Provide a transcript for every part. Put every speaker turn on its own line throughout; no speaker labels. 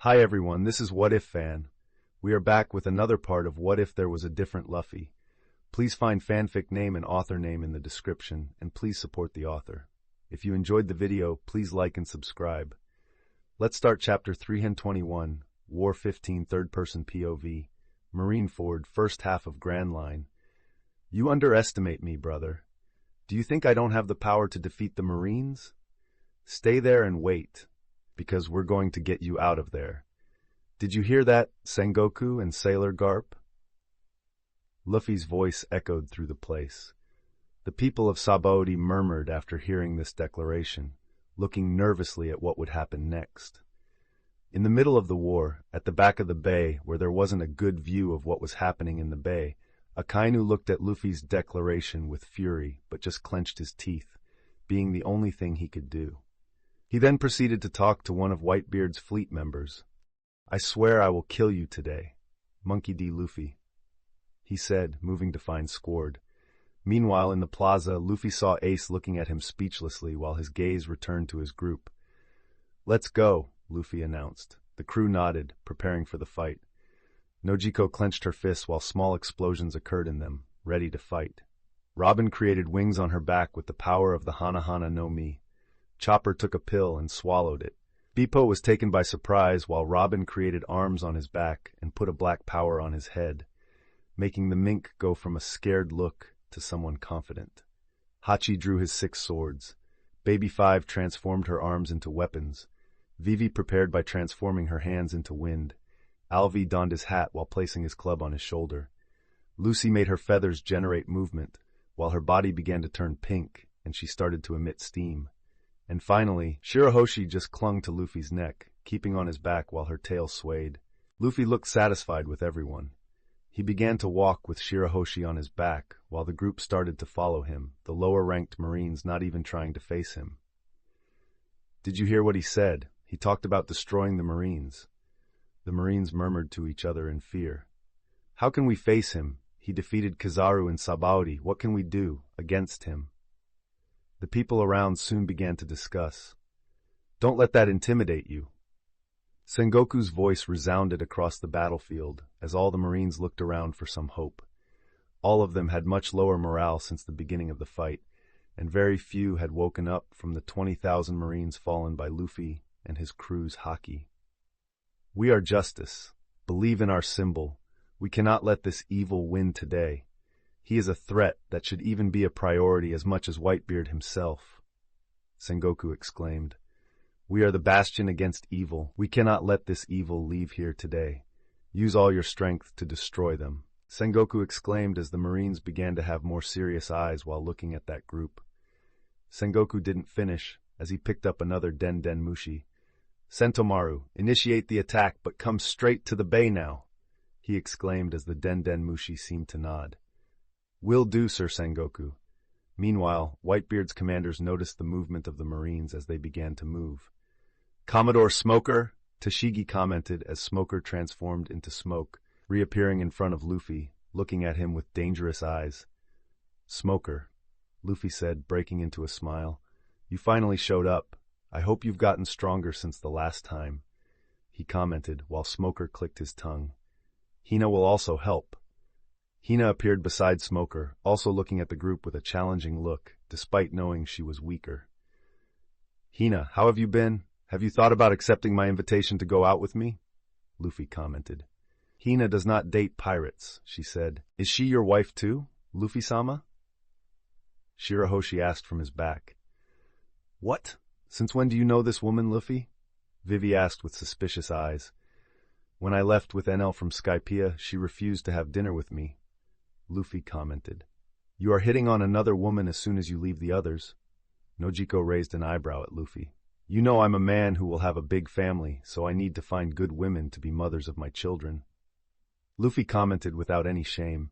Hi everyone, this is What If Fan. We are back with another part of What If There Was a Different Luffy. Please find fanfic name and author name in the description, and please support the author. If you enjoyed the video, please like and subscribe. Let's start chapter 321, War 15 third-person POV, Marineford, first half of Grand Line. You underestimate me, brother. Do you think I don't have the power to defeat the Marines? Stay there and wait, because we're going to get you out of there. Did you hear that, Sengoku and Sailor Garp? Luffy's voice echoed through the place. The people of Sabaody murmured after hearing this declaration, looking nervously at what would happen next. In the middle of the war, at the back of the bay, where there wasn't a good view of what was happening in the bay, Akainu looked at Luffy's declaration with fury, but just clenched his teeth, being the only thing he could do. He then proceeded to talk to one of Whitebeard's fleet members. "I swear I will kill you today, Monkey D. Luffy," he said, moving to find Squard. Meanwhile, in the plaza, Luffy saw Ace looking at him speechlessly while his gaze returned to his group. "Let's go," Luffy announced. The crew nodded, preparing for the fight. Nojiko clenched her fists while small explosions occurred in them, ready to fight. Robin created wings on her back with the power of the Hana no Mi. Chopper took a pill and swallowed it. Bepo was taken by surprise while Robin created arms on his back and put a black power on his head, making the mink go from a scared look to someone confident. Hachi drew his 6 swords. Baby 5 transformed her arms into weapons. Vivi prepared by transforming her hands into wind. Alvi donned his hat while placing his club on his shoulder. Lucy made her feathers generate movement, while her body began to turn pink and she started to emit steam. And finally, Shirahoshi just clung to Luffy's neck, keeping on his back while her tail swayed. Luffy looked satisfied with everyone. He began to walk with Shirahoshi on his back, while the group started to follow him, the lower-ranked Marines not even trying to face him. "Did you hear what he said? He talked about destroying the Marines." The Marines murmured to each other in fear. "How can we face him? He defeated Kizaru and Sabaody. What can we do against him?" The people around soon began to discuss. "Don't let that intimidate you." Sengoku's voice resounded across the battlefield as all the Marines looked around for some hope. All of them had much lower morale since the beginning of the fight, and very few had woken up from the 20,000 Marines fallen by Luffy and his crew's haki. "We are justice. Believe in our symbol. We cannot let this evil win today. He is a threat that should even be a priority as much as Whitebeard himself," Sengoku exclaimed. "We are the bastion against evil. We cannot let this evil leave here today. Use all your strength to destroy them," Sengoku exclaimed as the Marines began to have more serious eyes while looking at that group. Sengoku didn't finish, as he picked up another Den Den Mushi. "Sentomaru, initiate the attack, but come straight to the bay now," he exclaimed as the Den Den Mushi seemed to nod. "Will do, Sir Sengoku." Meanwhile, Whitebeard's commanders noticed the movement of the Marines as they began to move. "Commodore Smoker," Tashigi commented as Smoker transformed into smoke, reappearing in front of Luffy, looking at him with dangerous eyes. "Smoker," Luffy said, breaking into a smile. "You finally showed up. I hope you've gotten stronger since the last time," he commented while Smoker clicked his tongue. "Hina will also help." Hina appeared beside Smoker, also looking at the group with a challenging look, despite knowing she was weaker. "Hina, how have you been? Have you thought about accepting my invitation to go out with me?" Luffy commented. "Hina does not date pirates," she said. "Is she your wife too, Luffy-sama?" Shirahoshi asked from his back. "What? Since when do you know this woman, Luffy?" Vivi asked with suspicious eyes. "When I left with Enel from Skypiea, she refused to have dinner with me," Luffy commented. "You are hitting on another woman as soon as you leave the others." Nojiko raised an eyebrow at Luffy. "You know I'm a man who will have a big family, so I need to find good women to be mothers of my children." Luffy commented without any shame.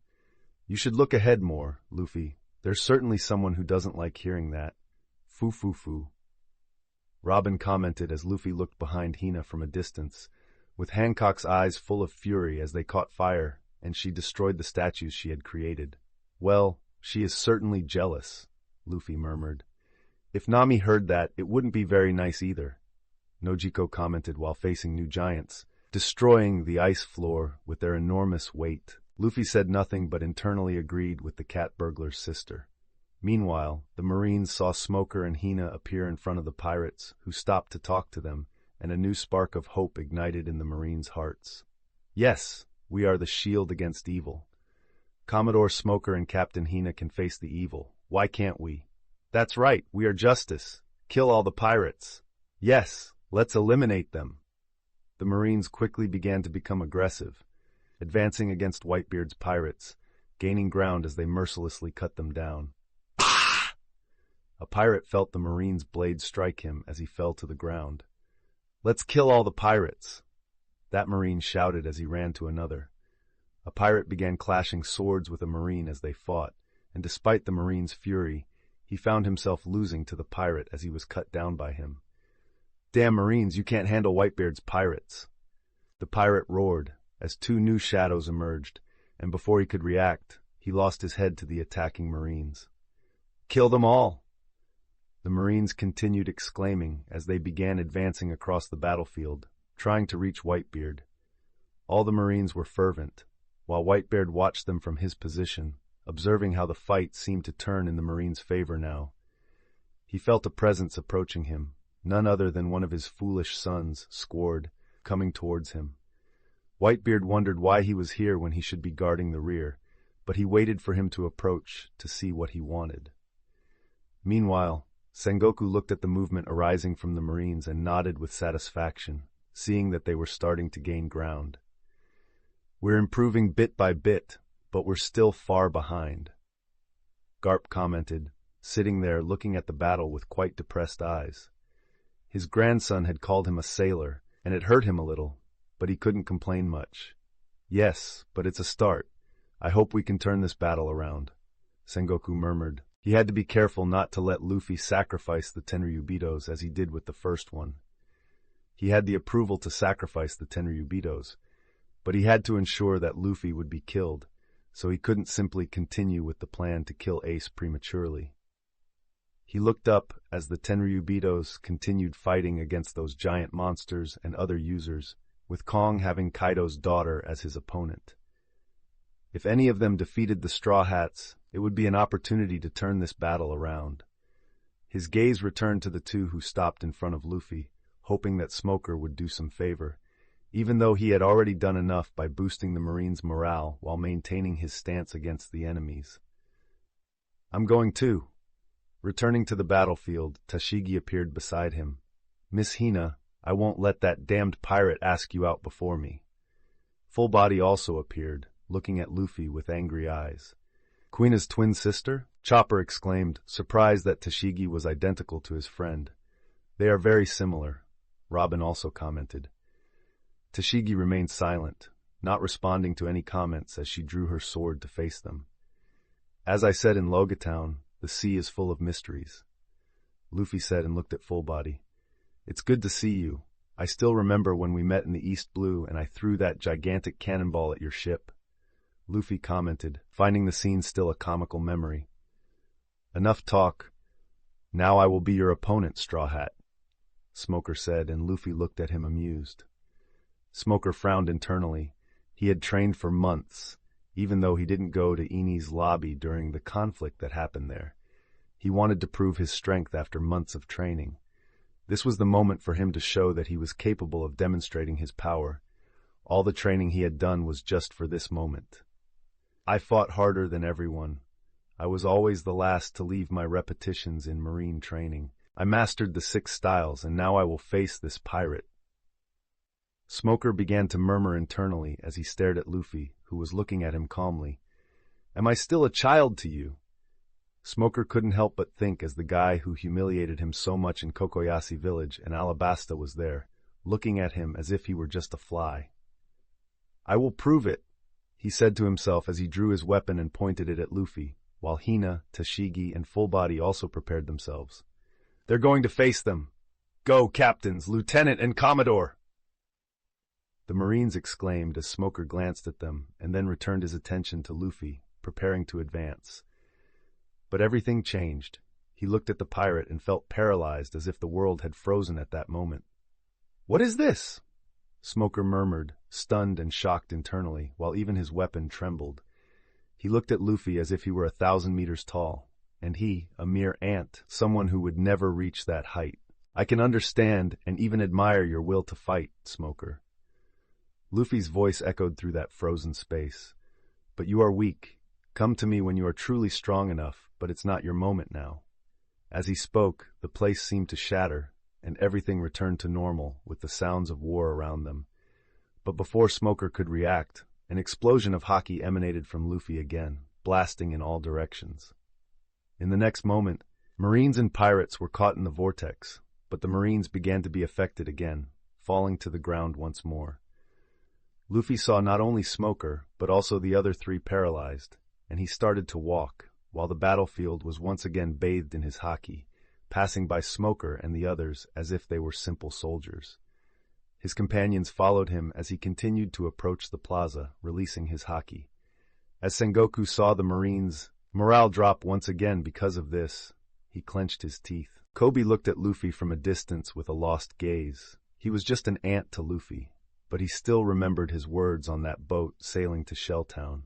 "You should look ahead more, Luffy. There's certainly someone who doesn't like hearing that. Foo. Robin commented as Luffy looked behind Hina from a distance, with Hancock's eyes full of fury as they caught fire, and she destroyed the statues she had created. "Well, she is certainly jealous," Luffy murmured. "If Nami heard that, it wouldn't be very nice either." Nojiko commented while facing new giants, destroying the ice floor with their enormous weight. Luffy said nothing but internally agreed with the cat burglar's sister. Meanwhile, the Marines saw Smoker and Hina appear in front of the pirates, who stopped to talk to them, and a new spark of hope ignited in the Marines' hearts. Yes, we are the shield against evil. Commodore Smoker and Captain Hina can face the evil. Why can't we? That's right, we are justice. Kill all the pirates. Yes, let's eliminate them. The Marines quickly began to become aggressive, advancing against Whitebeard's pirates, gaining ground as they mercilessly cut them down. A pirate felt the Marine's blade strike him as he fell to the ground. Let's kill all the pirates! That Marine shouted as he ran to another. A pirate began clashing swords with a Marine as they fought, and despite the Marine's fury, he found himself losing to the pirate as he was cut down by him. Damn Marines, you can't handle Whitebeard's pirates! The pirate roared as two new shadows emerged, and before he could react, he lost his head to the attacking Marines. Kill them all! The Marines continued exclaiming as they began advancing across the battlefield, trying to reach Whitebeard. All the Marines were fervent, while Whitebeard watched them from his position, observing how the fight seemed to turn in the Marines' favor now. He felt a presence approaching him, none other than one of his foolish sons, Squard, coming towards him. Whitebeard wondered why he was here when he should be guarding the rear, but he waited for him to approach to see what he wanted. Meanwhile, Sengoku looked at the movement arising from the Marines and nodded with satisfaction, seeing that they were starting to gain ground. We're improving bit by bit, but we're still far behind. Garp commented, sitting there looking at the battle with quite depressed eyes. His grandson had called him a sailor, and it hurt him a little, but he couldn't complain much. Yes, but it's a start. I hope we can turn this battle around, Sengoku murmured. He had to be careful not to let Luffy sacrifice the Tenryubitos as he did with the first one. He had the approval to sacrifice the Tenryubitos, but he had to ensure that Luffy would be killed, so he couldn't simply continue with the plan to kill Ace prematurely. He looked up as the Tenryubitos continued fighting against those giant monsters and other users, with Kong having Kaido's daughter as his opponent. If any of them defeated the Straw Hats, it would be an opportunity to turn this battle around. His gaze returned to the two who stopped in front of Luffy, hoping that Smoker would do some favor, even though he had already done enough by boosting the Marines' morale while maintaining his stance against the enemies. I'm going too. Returning to the battlefield, Tashigi appeared beside him. Miss Hina, I won't let that damned pirate ask you out before me. Full Body also appeared, looking at Luffy with angry eyes. Queena's twin sister? Chopper exclaimed, surprised that Tashigi was identical to his friend. They are very similar, Robin also commented. Tashigi remained silent, not responding to any comments as she drew her sword to face them. As I said in Logatown, the sea is full of mysteries, Luffy said and looked at Full Body. It's good to see you. I still remember when we met in the East Blue and I threw that gigantic cannonball at your ship, Luffy commented, finding the scene still a comical memory. Enough talk. Now I will be your opponent, Straw Hat, Smoker said, and Luffy looked at him amused. Smoker frowned internally. He had trained for months, even though he didn't go to Eni's lobby during the conflict that happened there. He wanted to prove his strength after months of training. This was the moment for him to show that he was capable of demonstrating his power. All the training he had done was just for this moment. I fought harder than everyone. I was always the last to leave my repetitions in marine training. I mastered the 6 styles, and now I will face this pirate. Smoker began to murmur internally as he stared at Luffy, who was looking at him calmly. Am I still a child to you? Smoker couldn't help but think as the guy who humiliated him so much in Kokoyashi village and Alabasta was there, looking at him as if he were just a fly. I will prove it, he said to himself as he drew his weapon and pointed it at Luffy, while Hina, Tashigi, and Full Body also prepared themselves. They're going to face them. Go, Captains, Lieutenant, and Commodore! The Marines exclaimed as Smoker glanced at them and then returned his attention to Luffy, preparing to advance. But everything changed. He looked at the pirate and felt paralyzed as if the world had frozen at that moment. What is this? Smoker murmured, stunned and shocked internally, while even his weapon trembled. He looked at Luffy as if he were 1,000 meters tall, and he, a mere ant, someone who would never reach that height. I can understand and even admire your will to fight, Smoker. Luffy's voice echoed through that frozen space. But you are weak. Come to me when you are truly strong enough, but it's not your moment now. As he spoke, the place seemed to shatter, and everything returned to normal with the sounds of war around them. But before Smoker could react, an explosion of haki emanated from Luffy again, blasting in all directions. In the next moment, Marines and pirates were caught in the vortex, but the Marines began to be affected again, falling to the ground once more. Luffy saw not only Smoker, but also the other three paralyzed, and he started to walk, while the battlefield was once again bathed in his haki, passing by Smoker and the others as if they were simple soldiers. His companions followed him as he continued to approach the plaza, releasing his haki. As Sengoku saw the Marines' morale drop once again because of this, he clenched his teeth. Kobe looked at Luffy from a distance with a lost gaze. He was just an ant to Luffy, but he still remembered his words on that boat sailing to Shelltown.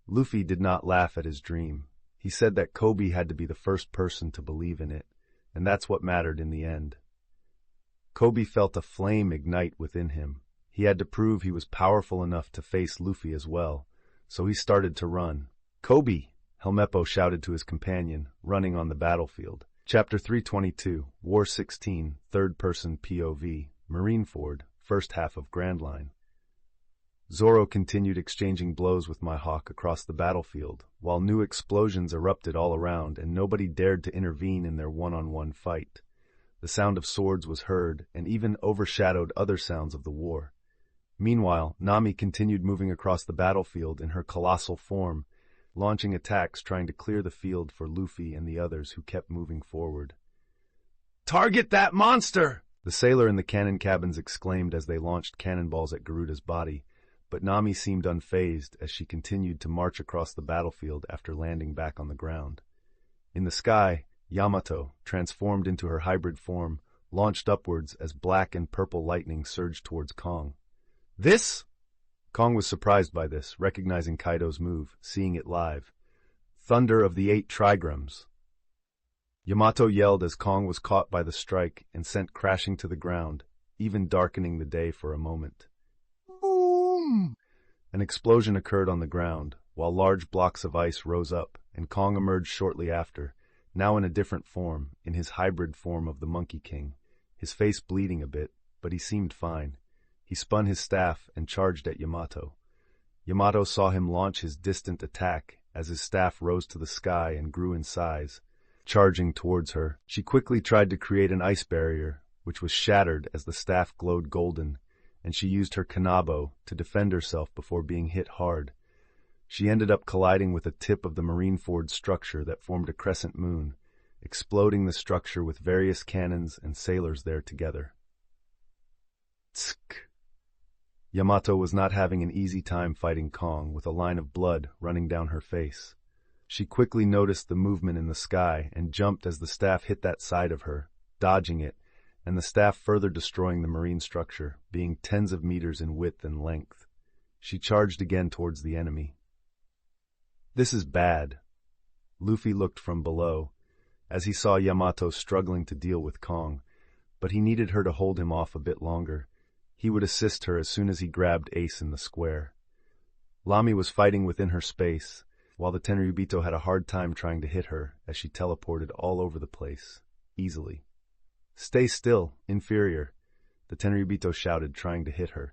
Luffy did not laugh at his dream. He said that Kobe had to be the first person to believe in it, and that's what mattered in the end. Kobe felt a flame ignite within him. He had to prove he was powerful enough to face Luffy as well, so he started to run. Kobe! Helmeppo shouted to his companion, running on the battlefield. Chapter 322, War 16, Third-Person POV, Marineford, First Half of Grand Line. Zoro continued exchanging blows with Mihawk across the battlefield, while new explosions erupted all around and nobody dared to intervene in their one-on-one fight. The sound of swords was heard and even overshadowed other sounds of the war. Meanwhile, Nami continued moving across the battlefield in her colossal form, launching attacks trying to clear the field for Luffy and the others who kept moving forward. "Target that monster!" the sailor in the cannon cabins exclaimed as they launched cannonballs at Garuda's body, but Nami seemed unfazed as she continued to march across the battlefield after landing back on the ground. In the sky, Yamato, transformed into her hybrid form, launched upwards as black and purple lightning surged towards Kong. "This?" Kong was surprised by this, recognizing Kaido's move, seeing it live. "Thunder of the 8 trigrams." Yamato yelled as Kong was caught by the strike and sent crashing to the ground, even darkening the day for a moment. Boom! An explosion occurred on the ground, while large blocks of ice rose up, and Kong emerged shortly after, now in a different form, in his hybrid form of the Monkey King, his face bleeding a bit, but he seemed fine. He spun his staff and charged at Yamato. Yamato saw him launch his distant attack as his staff rose to the sky and grew in size. Charging towards her, she quickly tried to create an ice barrier, which was shattered as the staff glowed golden, and she used her kanabo to defend herself before being hit hard. She ended up colliding with a tip of the Marineford structure that formed a crescent moon, exploding the structure with various cannons and sailors there together. Tsk! Yamato was not having an easy time fighting Kong with a line of blood running down her face. She quickly noticed the movement in the sky and jumped as the staff hit that side of her, dodging it, and the staff further destroying the marine structure, being tens of meters in width and length. She charged again towards the enemy. "This is bad." Luffy looked from below, as he saw Yamato struggling to deal with Kong, but he needed her to hold him off a bit longer. He would assist her as soon as he grabbed Ace in the square. Lami was fighting within her space, while the Tenryubito had a hard time trying to hit her as she teleported all over the place, easily. "Stay still, inferior," the Tenryubito shouted, trying to hit her.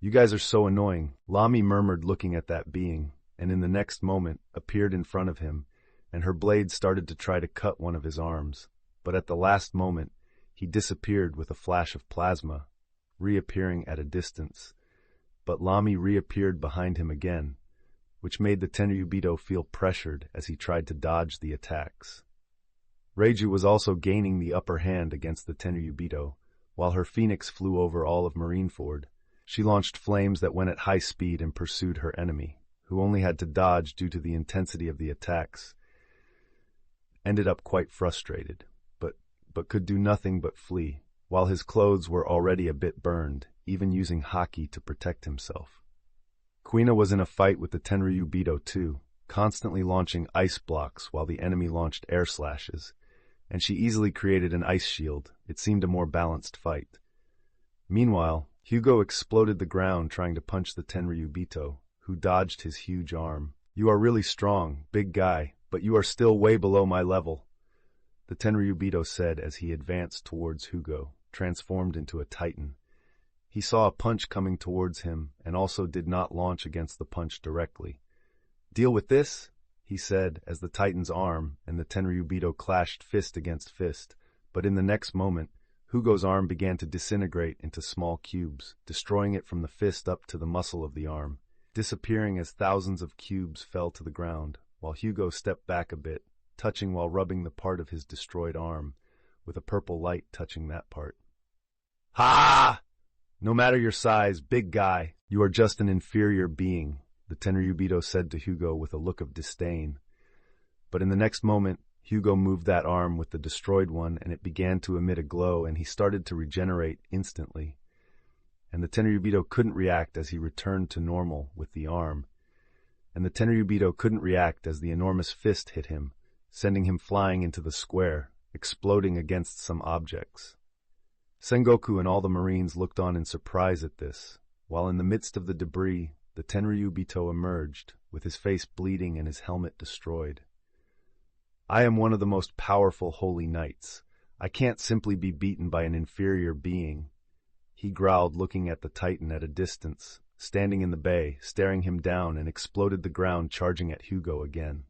"You guys are so annoying," Lami murmured, looking at that being, and in the next moment appeared in front of him, and her blade started to try to cut one of his arms, but at the last moment he disappeared with a flash of plasma, reappearing at a distance, but Lami reappeared behind him again, which made the Tenryubito feel pressured as he tried to dodge the attacks. Reiju was also gaining the upper hand against the Tenryubito, while her phoenix flew over all of Marineford. She launched flames that went at high speed and pursued her enemy, who only had to dodge due to the intensity of the attacks. Ended up quite frustrated, but could do nothing but flee, while his clothes were already a bit burned, even using haki to protect himself. Kuina was in a fight with the Tenryubito too, constantly launching ice blocks while the enemy launched air slashes, and she easily created an ice shield. It seemed a more balanced fight. Meanwhile, Hugo exploded the ground trying to punch the Tenryubito, who dodged his huge arm. "You are really strong, big guy, but you are still way below my level," the Tenryubito said as he advanced towards Hugo, transformed into a titan. He saw a punch coming towards him and also did not launch against the punch directly. "Deal with this," he said as the titan's arm and the Tenryubito clashed fist against fist, but in the next moment, Hugo's arm began to disintegrate into small cubes, destroying it from the fist up to the muscle of the arm, disappearing as thousands of cubes fell to the ground, while Hugo stepped back a bit, touching while rubbing the part of his destroyed arm, with a purple light touching that part. "Ha! No matter your size, big guy, you are just an inferior being," the Tenryubito said to Hugo with a look of disdain. But in the next moment, Hugo moved that arm with the destroyed one and it began to emit a glow and he started to regenerate instantly. And the Tenryubito couldn't react as he returned to normal with the arm. And the Tenryubito couldn't react as the enormous fist hit him, sending him flying into the square, exploding against some objects. Sengoku and all the Marines looked on in surprise at this, while in the midst of the debris, the Tenryubito emerged, with his face bleeding and his helmet destroyed. "I am one of the most powerful holy knights. I can't simply be beaten by an inferior being," he growled, looking at the Titan at a distance, standing in the bay, staring him down, and exploded the ground, charging at Hugo again.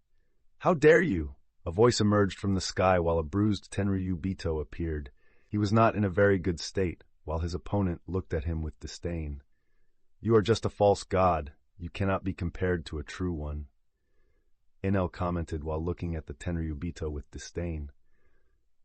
"How dare you!" A voice emerged from the sky while a bruised Tenryubito appeared. He was not in a very good state, while his opponent looked at him with disdain. "You are just a false god. You cannot be compared to a true one," Enel commented while looking at the Tenryubito with disdain.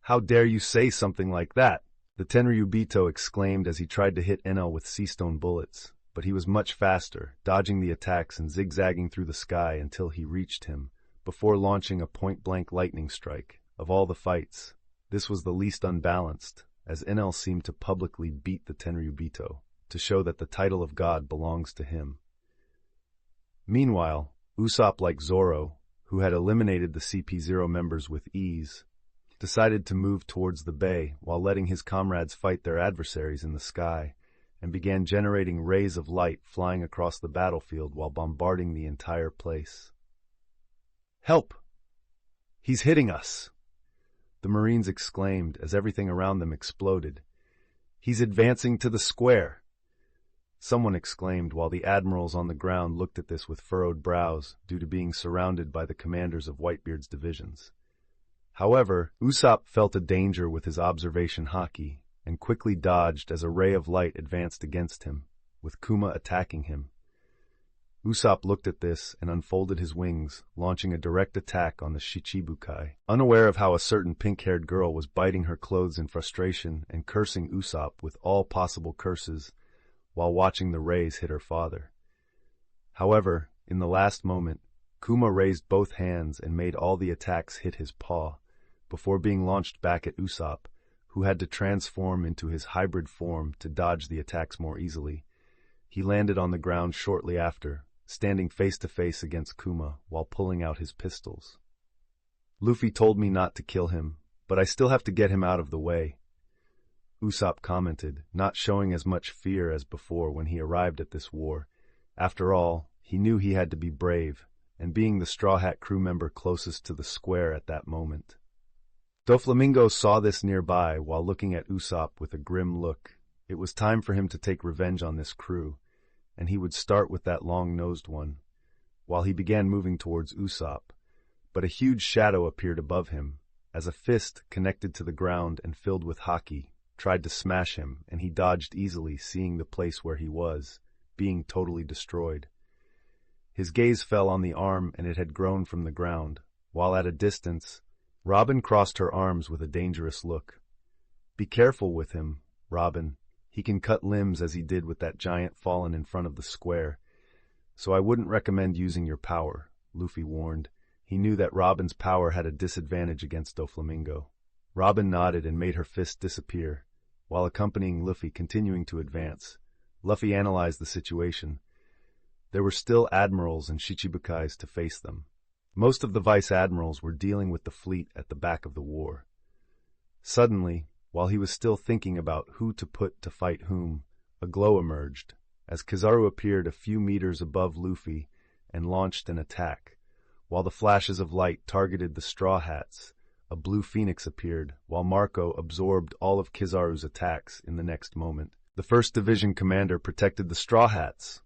"How dare you say something like that?" the Tenryubito exclaimed as he tried to hit Enel with sea-stone bullets, but he was much faster, dodging the attacks and zigzagging through the sky until he reached him, before launching a point-blank lightning strike. Of all the fights, this was the least unbalanced, as Enel seemed to publicly beat the Tenryubito, to show that the title of God belongs to him. Meanwhile, Usopp, like Zoro, who had eliminated the CP0 members with ease, decided to move towards the bay while letting his comrades fight their adversaries in the sky, and began generating rays of light flying across the battlefield while bombarding the entire place. "Help! He's hitting us!" the Marines exclaimed as everything around them exploded. "He's advancing to the square!" someone exclaimed while the admirals on the ground looked at this with furrowed brows due to being surrounded by the commanders of Whitebeard's divisions. However, Usopp felt a danger with his observation haki and quickly dodged as a ray of light advanced against him, with Kuma attacking him. Usopp looked at this and unfolded his wings, launching a direct attack on the Shichibukai, unaware of how a certain pink-haired girl was biting her clothes in frustration and cursing Usopp with all possible curses while watching the rays hit her father. However, in the last moment, Kuma raised both hands and made all the attacks hit his paw, before being launched back at Usopp, who had to transform into his hybrid form to dodge the attacks more easily. He landed on the ground shortly after, standing face to face against Kuma while pulling out his pistols. "Luffy told me not to kill him, but I still have to get him out of the way," Usopp commented, not showing as much fear as before when he arrived at this war. After all, he knew he had to be brave, and being the Straw Hat crew member closest to the square at that moment. Doflamingo saw this nearby while looking at Usopp with a grim look. It was time for him to take revenge on this crew, and he would start with that long-nosed one, while he began moving towards Usopp. But a huge shadow appeared above him, as a fist connected to the ground and filled with haki tried to smash him, and he dodged easily, seeing the place where he was, being totally destroyed. His gaze fell on the arm and it had grown from the ground, while at a distance, Robin crossed her arms with a dangerous look. "Be careful with him, Robin. He can cut limbs as he did with that giant fallen in front of the square. So I wouldn't recommend using your power," Luffy warned. He knew that Robin's power had a disadvantage against Doflamingo. Robin nodded and made her fist disappear, while accompanying Luffy continuing to advance. Luffy analyzed the situation. There were still admirals and shichibukais to face them. Most of the vice-admirals were dealing with the fleet at the back of the war. Suddenly, while he was still thinking about who to put to fight whom, a glow emerged, as Kizaru appeared a few meters above Luffy and launched an attack. While the flashes of light targeted the Straw Hats, a blue phoenix appeared, while Marco absorbed all of Kizaru's attacks in the next moment. The 1st Division commander protected the Straw Hats,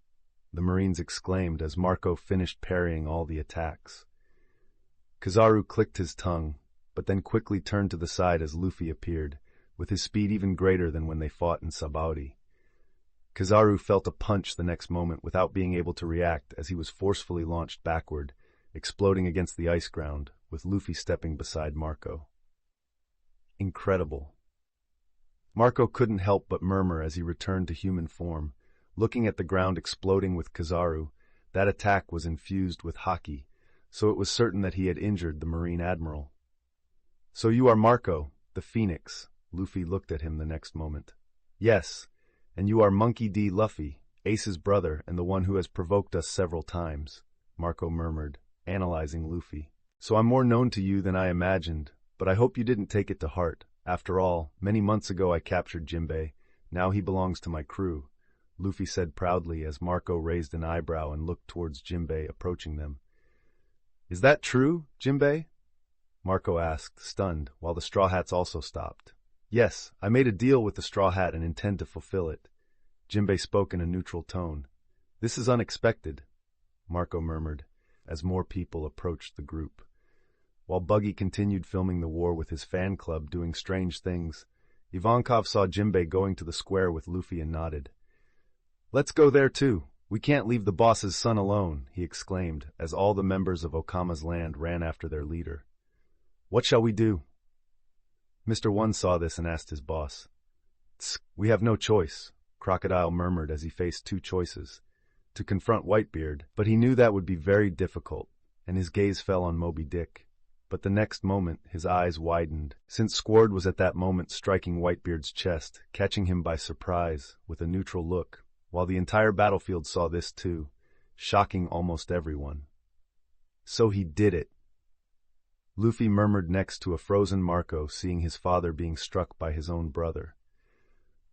the Marines exclaimed as Marco finished parrying all the attacks. Kizaru clicked his tongue, but then quickly turned to the side as Luffy appeared, with his speed even greater than when they fought in Sabaody. Kizaru felt a punch the next moment without being able to react as he was forcefully launched backward, exploding against the ice ground, with Luffy stepping beside Marco. Incredible. Marco couldn't help but murmur as he returned to human form, looking at the ground exploding with Kizaru. That attack was infused with haki, so it was certain that he had injured the Marine Admiral. "So you are Marco, the Phoenix," Luffy looked at him the next moment. "Yes, and you are Monkey D. Luffy, Ace's brother and the one who has provoked us several times," Marco murmured, analyzing Luffy. "So I'm more known to you than I imagined, but I hope you didn't take it to heart. After all, many months ago I captured Jinbei. Now he belongs to my crew," Luffy said proudly as Marco raised an eyebrow and looked towards Jinbei approaching them. "Is that true, Jinbei?" Marco asked, stunned, while the Straw Hats also stopped. "Yes, I made a deal with the Straw Hat and intend to fulfill it." Jinbei spoke in a neutral tone. "This is unexpected," Marco murmured, as more people approached the group. While Buggy continued filming the war with his fan club doing strange things, Ivankov saw Jinbei going to the square with Luffy and nodded. "Let's go there too. We can't leave the boss's son alone," he exclaimed, as all the members of Okama's land ran after their leader. "What shall we do?" Mr. One saw this and asked his boss. "Tsk, we have no choice," Crocodile murmured as he faced 2 choices. To confront Whitebeard, but he knew that would be very difficult, and his gaze fell on Moby Dick. But the next moment his eyes widened, since Squard was at that moment striking Whitebeard's chest, catching him by surprise with a neutral look, while the entire battlefield saw this too, shocking almost everyone. "So he did it," Luffy murmured next to a frozen Marco, seeing his father being struck by his own brother.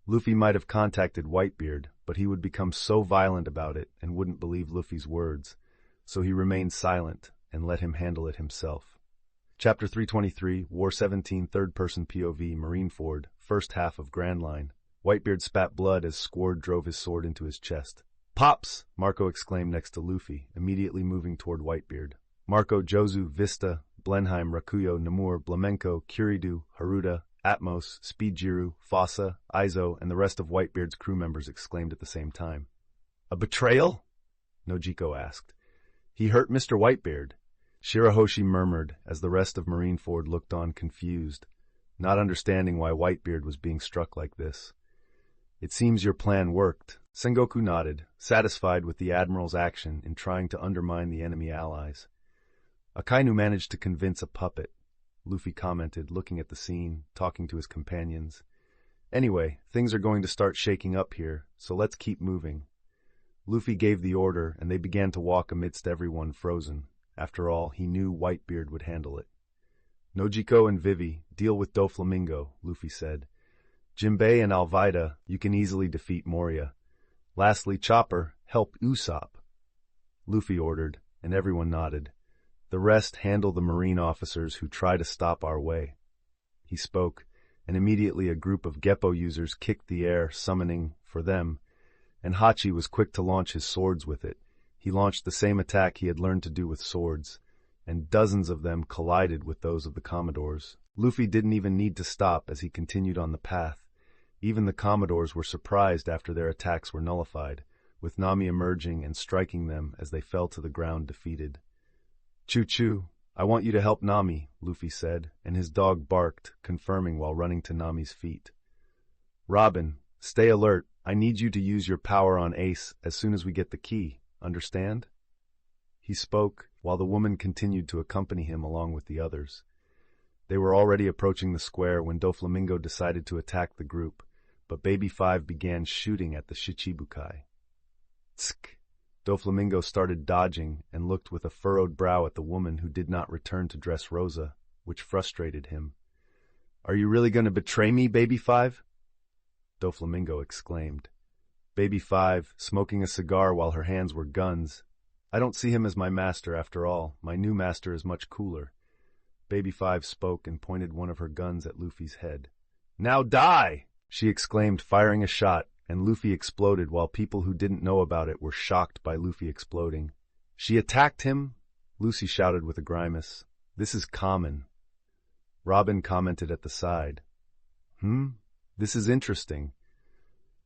Luffy might have contacted Whitebeard, but he would become so violent about it and wouldn't believe Luffy's words, so he remained silent and let him handle it himself. Chapter 323, War 17, Third-Person POV, Marineford, first half of Grand Line. Whitebeard spat blood as Squard drove his sword into his chest. "Pops!" Marco exclaimed next to Luffy, immediately moving toward Whitebeard. Marco, Jozu, Vista, Blenheim, Rakuyo, Namur, Blamenko, Kuridu, Haruda, Atmos, Speedjiru, Fossa, Aizo, and the rest of Whitebeard's crew members exclaimed at the same time. "A betrayal?" Nojiko asked. "He hurt Mr. Whitebeard." Shirahoshi murmured as the rest of Marineford looked on confused, not understanding why Whitebeard was being struck like this. "It seems your plan worked." Sengoku nodded, satisfied with the Admiral's action in trying to undermine the enemy allies. "Akainu managed to convince a puppet," Luffy commented, looking at the scene, talking to his companions. "Anyway, things are going to start shaking up here, so let's keep moving." Luffy gave the order, and they began to walk amidst everyone frozen. After all, he knew Whitebeard would handle it. "Nojiko and Vivi, deal with Doflamingo," Luffy said. "Jinbei and Alvida, you can easily defeat Moria. Lastly, Chopper, help Usopp." Luffy ordered, and everyone nodded. "The rest handle the marine officers who try to stop our way." He spoke, and immediately a group of Geppo users kicked the air, summoning, for them, and Hachi was quick to launch his swords with it. He launched the same attack he had learned to do with swords, and dozens of them collided with those of the Commodores. Luffy didn't even need to stop as he continued on the path. Even the Commodores were surprised after their attacks were nullified, with Nami emerging and striking them as they fell to the ground defeated. "Choo-choo, I want you to help Nami," Luffy said, and his dog barked, confirming while running to Nami's feet. "Robin, stay alert. I need you to use your power on Ace as soon as we get the key. Understand?" He spoke, while the woman continued to accompany him along with the others. They were already approaching the square when Doflamingo decided to attack the group, but Baby 5 began shooting at the Shichibukai. Tsk! Doflamingo started dodging and looked with a furrowed brow at the woman who did not return to Dressrosa, which frustrated him. "Are you really going to betray me, Baby 5? Doflamingo exclaimed. Baby 5, smoking a cigar while her hands were guns. "I don't see him as my master after all. My new master is much cooler." Baby 5 spoke and pointed one of her guns at Luffy's head. "Now die!" she exclaimed, firing a shot, and Luffy exploded while people who didn't know about it were shocked by Luffy exploding. "She attacked him?" Lucy shouted with a grimace. "This is common." Robin commented at the side. This is interesting."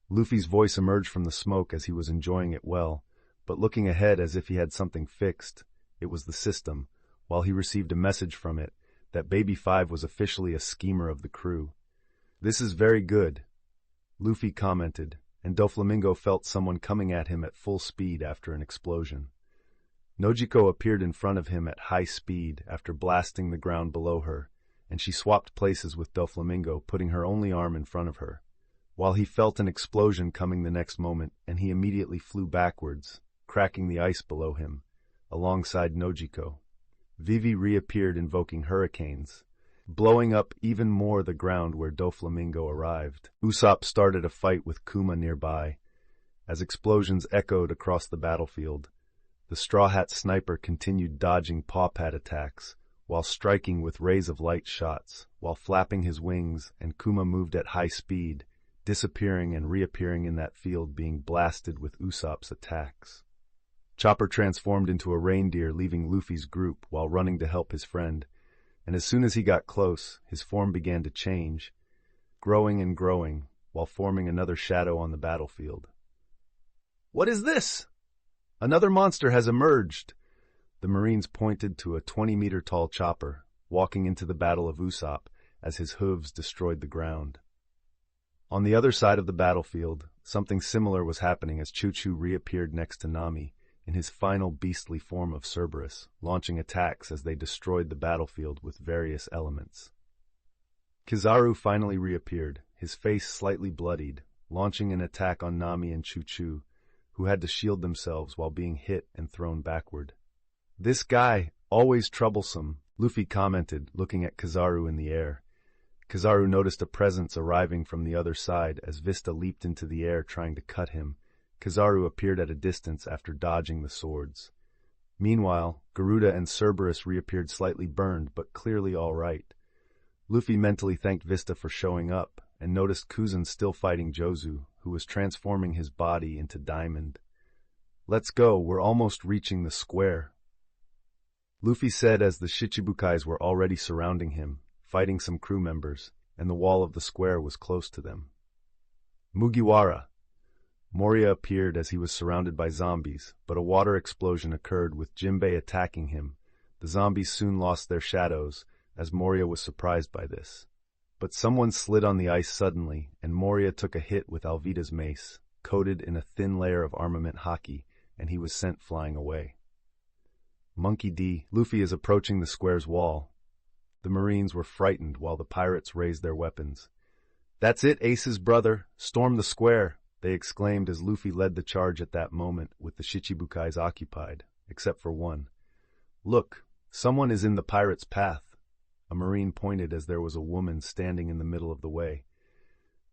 Luffy's voice emerged from the smoke as he was enjoying it well, but looking ahead as if he had something fixed. It was the system, while he received a message from it, that Baby 5 was officially a schemer of the crew. "This is very good," Luffy commented, and Doflamingo felt someone coming at him at full speed after an explosion. Nojiko appeared in front of him at high speed after blasting the ground below her, and she swapped places with Doflamingo, putting her only arm in front of her. While he felt an explosion coming the next moment, and he immediately flew backwards, cracking the ice below him, alongside Nojiko. Vivi reappeared invoking hurricanes, blowing up even more the ground where Doflamingo arrived. Usopp started a fight with Kuma nearby. As explosions echoed across the battlefield, the Straw Hat sniper continued dodging paw pad attacks, while striking with rays of light shots, while flapping his wings, and Kuma moved at high speed, disappearing and reappearing in that field, being blasted with Usopp's attacks. Chopper transformed into a reindeer, leaving Luffy's group while running to help his friend, and as soon as he got close, his form began to change, growing and growing, while forming another shadow on the battlefield. "What is this? Another monster has emerged!" The Marines pointed to a 20-meter-tall Chopper, walking into the Battle of Usopp as his hooves destroyed the ground. On the other side of the battlefield, something similar was happening as Choo-Choo reappeared next to Nami, in his final beastly form of Cerberus, launching attacks as they destroyed the battlefield with various elements. Kizaru finally reappeared, his face slightly bloodied, launching an attack on Nami and Choo-Choo, who had to shield themselves while being hit and thrown backward. "This guy, always troublesome," Luffy commented, looking at Kizaru in the air. Kizaru noticed a presence arriving from the other side as Vista leaped into the air trying to cut him. Kizaru appeared at a distance after dodging the swords. Meanwhile, Garuda and Cerberus reappeared slightly burned, but clearly all right. Luffy mentally thanked Vista for showing up, and noticed Kuzan still fighting Jozu, who was transforming his body into Diamond. "Let's go, we're almost reaching the square," Luffy said as the Shichibukais were already surrounding him, fighting some crew members, and the wall of the square was close to them. "Mugiwara!" Moria appeared as he was surrounded by zombies, but a water explosion occurred with Jinbei attacking him. The zombies soon lost their shadows, as Moria was surprised by this. But someone slid on the ice suddenly, and Moria took a hit with Alvida's mace, coated in a thin layer of armament haki, and he was sent flying away. Monkey D. Luffy is approaching the square's wall. The Marines were frightened while the pirates raised their weapons. "That's it, Ace's brother! Storm the square!" they exclaimed as Luffy led the charge at that moment, with the Shichibukais occupied, except for one. "Look, someone is in the pirates' path." A Marine pointed as there was a woman standing in the middle of the way.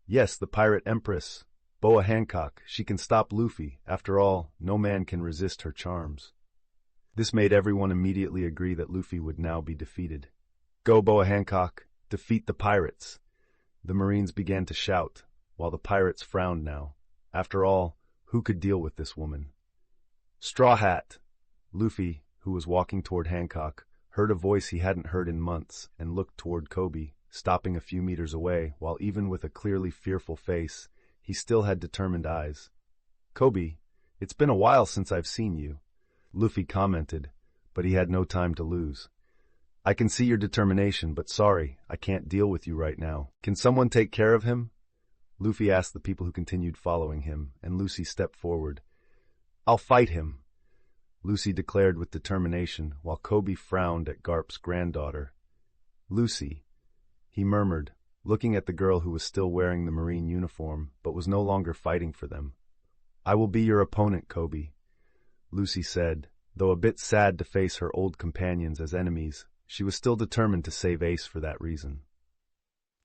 "Yes, the pirate empress, Boa Hancock. She can stop Luffy. After all, no man can resist her charms." This made everyone immediately agree that Luffy would now be defeated. "Go, Boa Hancock! Defeat the pirates!" The Marines began to shout, while the pirates frowned now. After all, who could deal with this woman? "Straw Hat!" Luffy, who was walking toward Hancock, heard a voice he hadn't heard in months, and looked toward Kobe, stopping a few meters away, while even with a clearly fearful face, he still had determined eyes. "Kobe, it's been a while since I've seen you," Luffy commented, but he had no time to lose. "I can see your determination, but sorry, I can't deal with you right now. Can someone take care of him?" Luffy asked the people who continued following him, and Lucy stepped forward. "I'll fight him," Lucy declared with determination, while Kobe frowned at Garp's granddaughter. "Lucy," he murmured, looking at the girl who was still wearing the Marine uniform, but was no longer fighting for them. "I will be your opponent, Kobe," Lucy said. Though a bit sad to face her old companions as enemies, she was still determined to save Ace for that reason.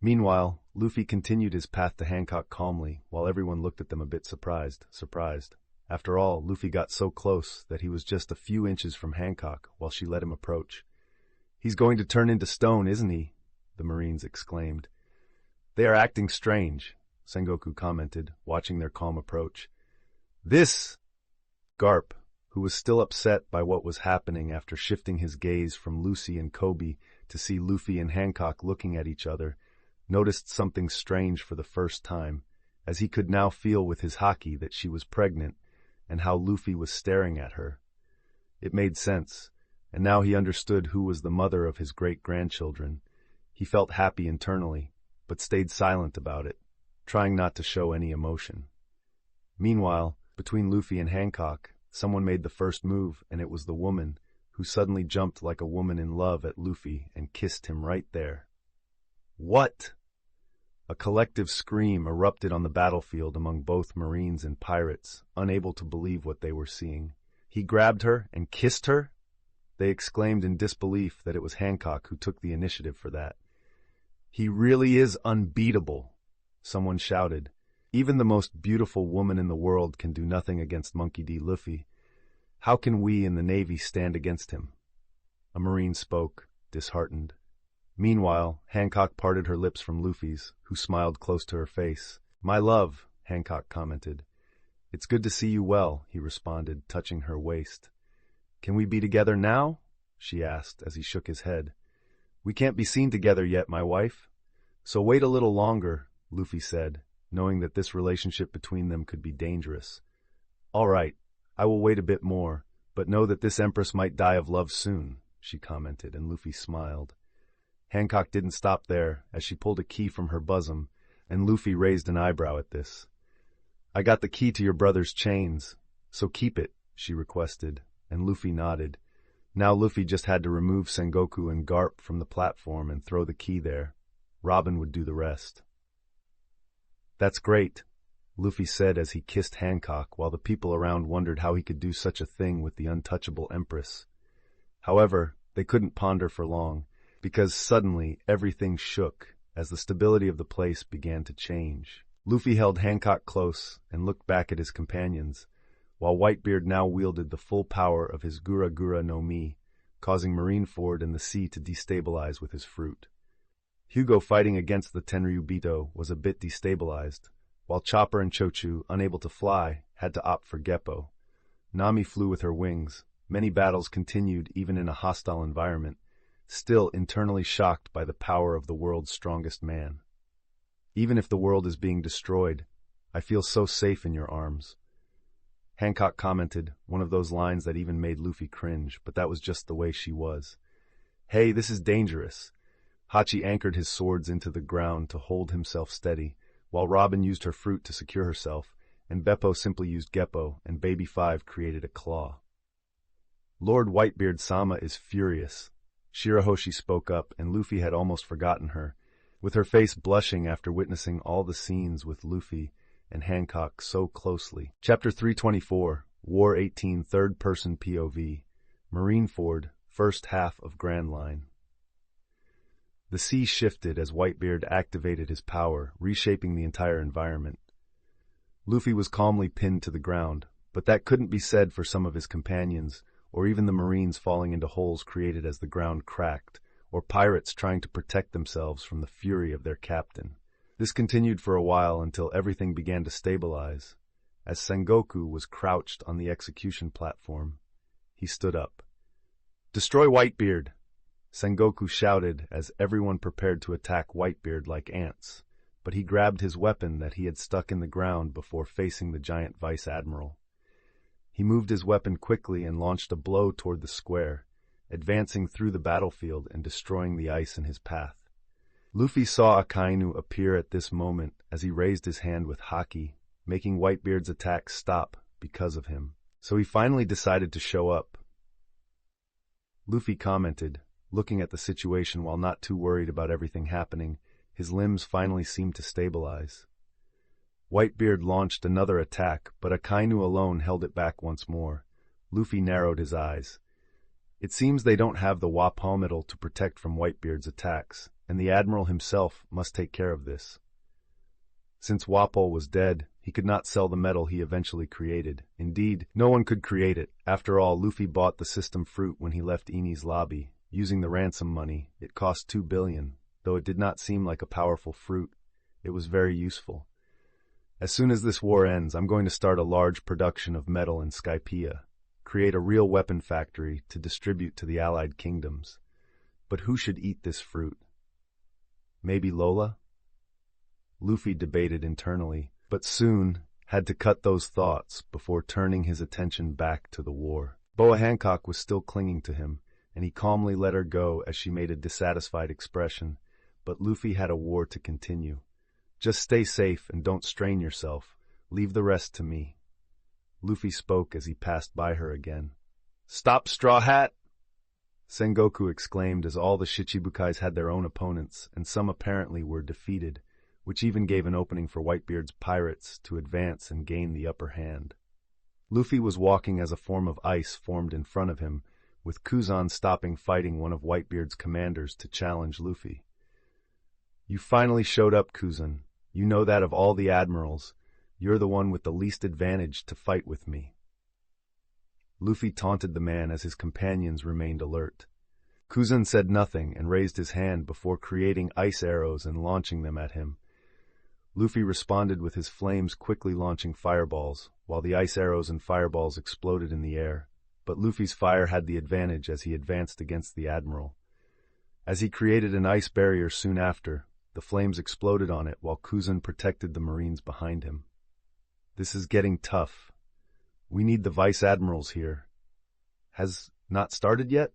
Meanwhile, Luffy continued his path to Hancock calmly, while everyone looked at them a bit surprised. After all, Luffy got so close that he was just a few inches from Hancock while she let him approach. "He's going to turn into stone, isn't he?" the Marines exclaimed. "They are acting strange," Sengoku commented, watching their calm approach. "This—" Garp, who was still upset by what was happening after shifting his gaze from Lucy and Kobe to see Luffy and Hancock looking at each other, noticed something strange for the first time, as he could now feel with his haki that she was pregnant and how Luffy was staring at her. It made sense, and now he understood who was the mother of his great-grandchildren. He felt happy internally, but stayed silent about it, trying not to show any emotion. Meanwhile, between Luffy and Hancock, someone made the first move, and it was the woman, who suddenly jumped like a woman in love at Luffy and kissed him right there. "What?" A collective scream erupted on the battlefield among both Marines and pirates, unable to believe what they were seeing. "He grabbed her and kissed her?" They exclaimed in disbelief that it was Hancock who took the initiative for that. "He really is unbeatable," someone shouted. "Even the most beautiful woman in the world can do nothing against Monkey D. Luffy. How can we in the Navy stand against him?" A Marine spoke, disheartened. Meanwhile, Hancock parted her lips from Luffy's, who smiled close to her face. "My love," Hancock commented. "It's good to see you well," he responded, touching her waist. "Can we be together now?" she asked as he shook his head. "We can't be seen together yet, my wife. So wait a little longer," Luffy said, knowing that this relationship between them could be dangerous. "All right, I will wait a bit more, but know that this Empress might die of love soon," she commented, and Luffy smiled. Hancock didn't stop there, as she pulled a key from her bosom, and Luffy raised an eyebrow at this. "I got the key to your brother's chains, so keep it," she requested, and Luffy nodded. Now Luffy just had to remove Sengoku and Garp from the platform and throw the key there. Robin would do the rest. "That's great," Luffy said as he kissed Hancock, while the people around wondered how he could do such a thing with the untouchable Empress. However, they couldn't ponder for long, because suddenly everything shook as the stability of the place began to change. Luffy held Hancock close and looked back at his companions, while Whitebeard now wielded the full power of his Gura Gura no Mi, causing Marineford and the sea to destabilize with his fruit. Hugo, fighting against the Tenryubito, was a bit destabilized, while Chopper and Chochu, unable to fly, had to opt for Geppo. Nami flew with her wings. Many battles continued even in a hostile environment, still internally shocked by the power of the world's strongest man. "Even if the world is being destroyed, I feel so safe in your arms," Hancock commented, one of those lines that even made Luffy cringe, but that was just the way she was. "Hey, this is dangerous." Hachi anchored his swords into the ground to hold himself steady, while Robin used her fruit to secure herself, and Beppo simply used Geppo, and Baby 5 created a claw. "Lord Whitebeard-sama is furious," Shirahoshi spoke up, and Luffy had almost forgotten her, with her face blushing after witnessing all the scenes with Luffy and Hancock so closely. Chapter 324, War 18, Third-Person POV, Marineford, First Half of Grand Line. The sea shifted as Whitebeard activated his power, reshaping the entire environment. Luffy was calmly pinned to the ground, but that couldn't be said for some of his companions, or even the Marines falling into holes created as the ground cracked, or pirates trying to protect themselves from the fury of their captain. This continued for a while until everything began to stabilize. As Sengoku was crouched on the execution platform, he stood up. "Destroy Whitebeard!" Sengoku shouted as everyone prepared to attack Whitebeard like ants, but he grabbed his weapon that he had stuck in the ground before facing the giant vice-admiral. He moved his weapon quickly and launched a blow toward the square, advancing through the battlefield and destroying the ice in his path. Luffy saw Akainu appear at this moment as he raised his hand with haki, making Whitebeard's attack stop because of him. So he finally decided to show up. Luffy commented, looking at the situation while not too worried about everything happening, his limbs finally seemed to stabilize. Whitebeard launched another attack, but Akainu alone held it back once more. Luffy narrowed his eyes. It seems they don't have the Wapol metal to protect from Whitebeard's attacks, and the Admiral himself must take care of this. Since Wapol was dead, he could not sell the metal he eventually created. Indeed, no one could create it. After all, Luffy bought the system fruit when he left Eni's lobby. Using the ransom money, it cost 2 billion. Though it did not seem like a powerful fruit, it was very useful. As soon as this war ends, I'm going to start a large production of metal in Skypiea, create a real weapon factory to distribute to the allied kingdoms. But who should eat this fruit? Maybe Lola? Luffy debated internally, but soon had to cut those thoughts before turning his attention back to the war. Boa Hancock was still clinging to him, and he calmly let her go as she made a dissatisfied expression, but Luffy had a war to continue. Just stay safe and don't strain yourself. Leave the rest to me. Luffy spoke as he passed by her again. Stop, Straw Hat! Sengoku exclaimed as all the Shichibukais had their own opponents, and some apparently were defeated, which even gave an opening for Whitebeard's pirates to advance and gain the upper hand. Luffy was walking as a form of ice formed in front of him, with Kuzan stopping fighting one of Whitebeard's commanders to challenge Luffy. You finally showed up, Kuzan. You know that of all the admirals, you're the one with the least advantage to fight with me. Luffy taunted the man as his companions remained alert. Kuzan said nothing and raised his hand before creating ice arrows and launching them at him. Luffy responded with his flames quickly launching fireballs, while the ice arrows and fireballs exploded in the air. But Luffy's fire had the advantage as he advanced against the admiral. As he created an ice barrier soon after, the flames exploded on it while Kuzan protected the marines behind him. This is getting tough. We need the vice admirals here. Has not started yet?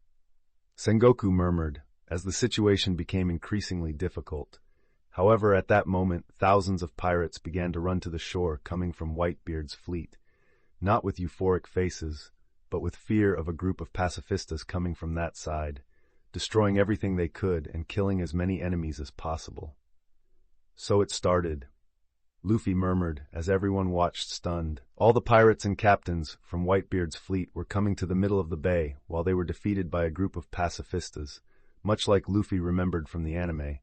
Sengoku murmured, as the situation became increasingly difficult. However, at that moment, thousands of pirates began to run to the shore coming from Whitebeard's fleet, not with euphoric faces, but with fear of a group of pacifistas coming from that side, destroying everything they could and killing as many enemies as possible. So it started. Luffy murmured as everyone watched stunned. All the pirates and captains from Whitebeard's fleet were coming to the middle of the bay while they were defeated by a group of pacifistas. Much like Luffy remembered from the anime,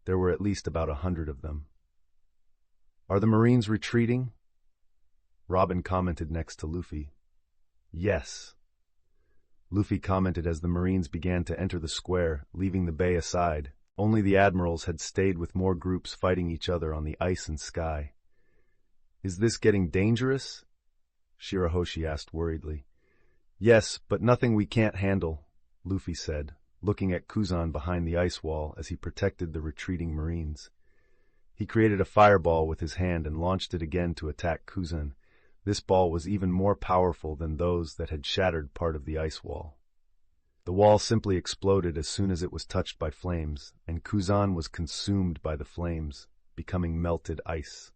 there were at least about 100 of them. Are the Marines retreating? Robin commented next to Luffy. Yes. Luffy commented as the Marines began to enter the square, leaving the bay aside. Only the admirals had stayed with more groups fighting each other on the ice and sky. Is this getting dangerous? Shirahoshi asked worriedly. Yes, but nothing we can't handle, Luffy said, looking at Kuzan behind the ice wall as he protected the retreating Marines. He created a fireball with his hand and launched it again to attack Kuzan. This ball was even more powerful than those that had shattered part of the ice wall. The wall simply exploded as soon as it was touched by flames, and Kuzan was consumed by the flames, becoming melted ice.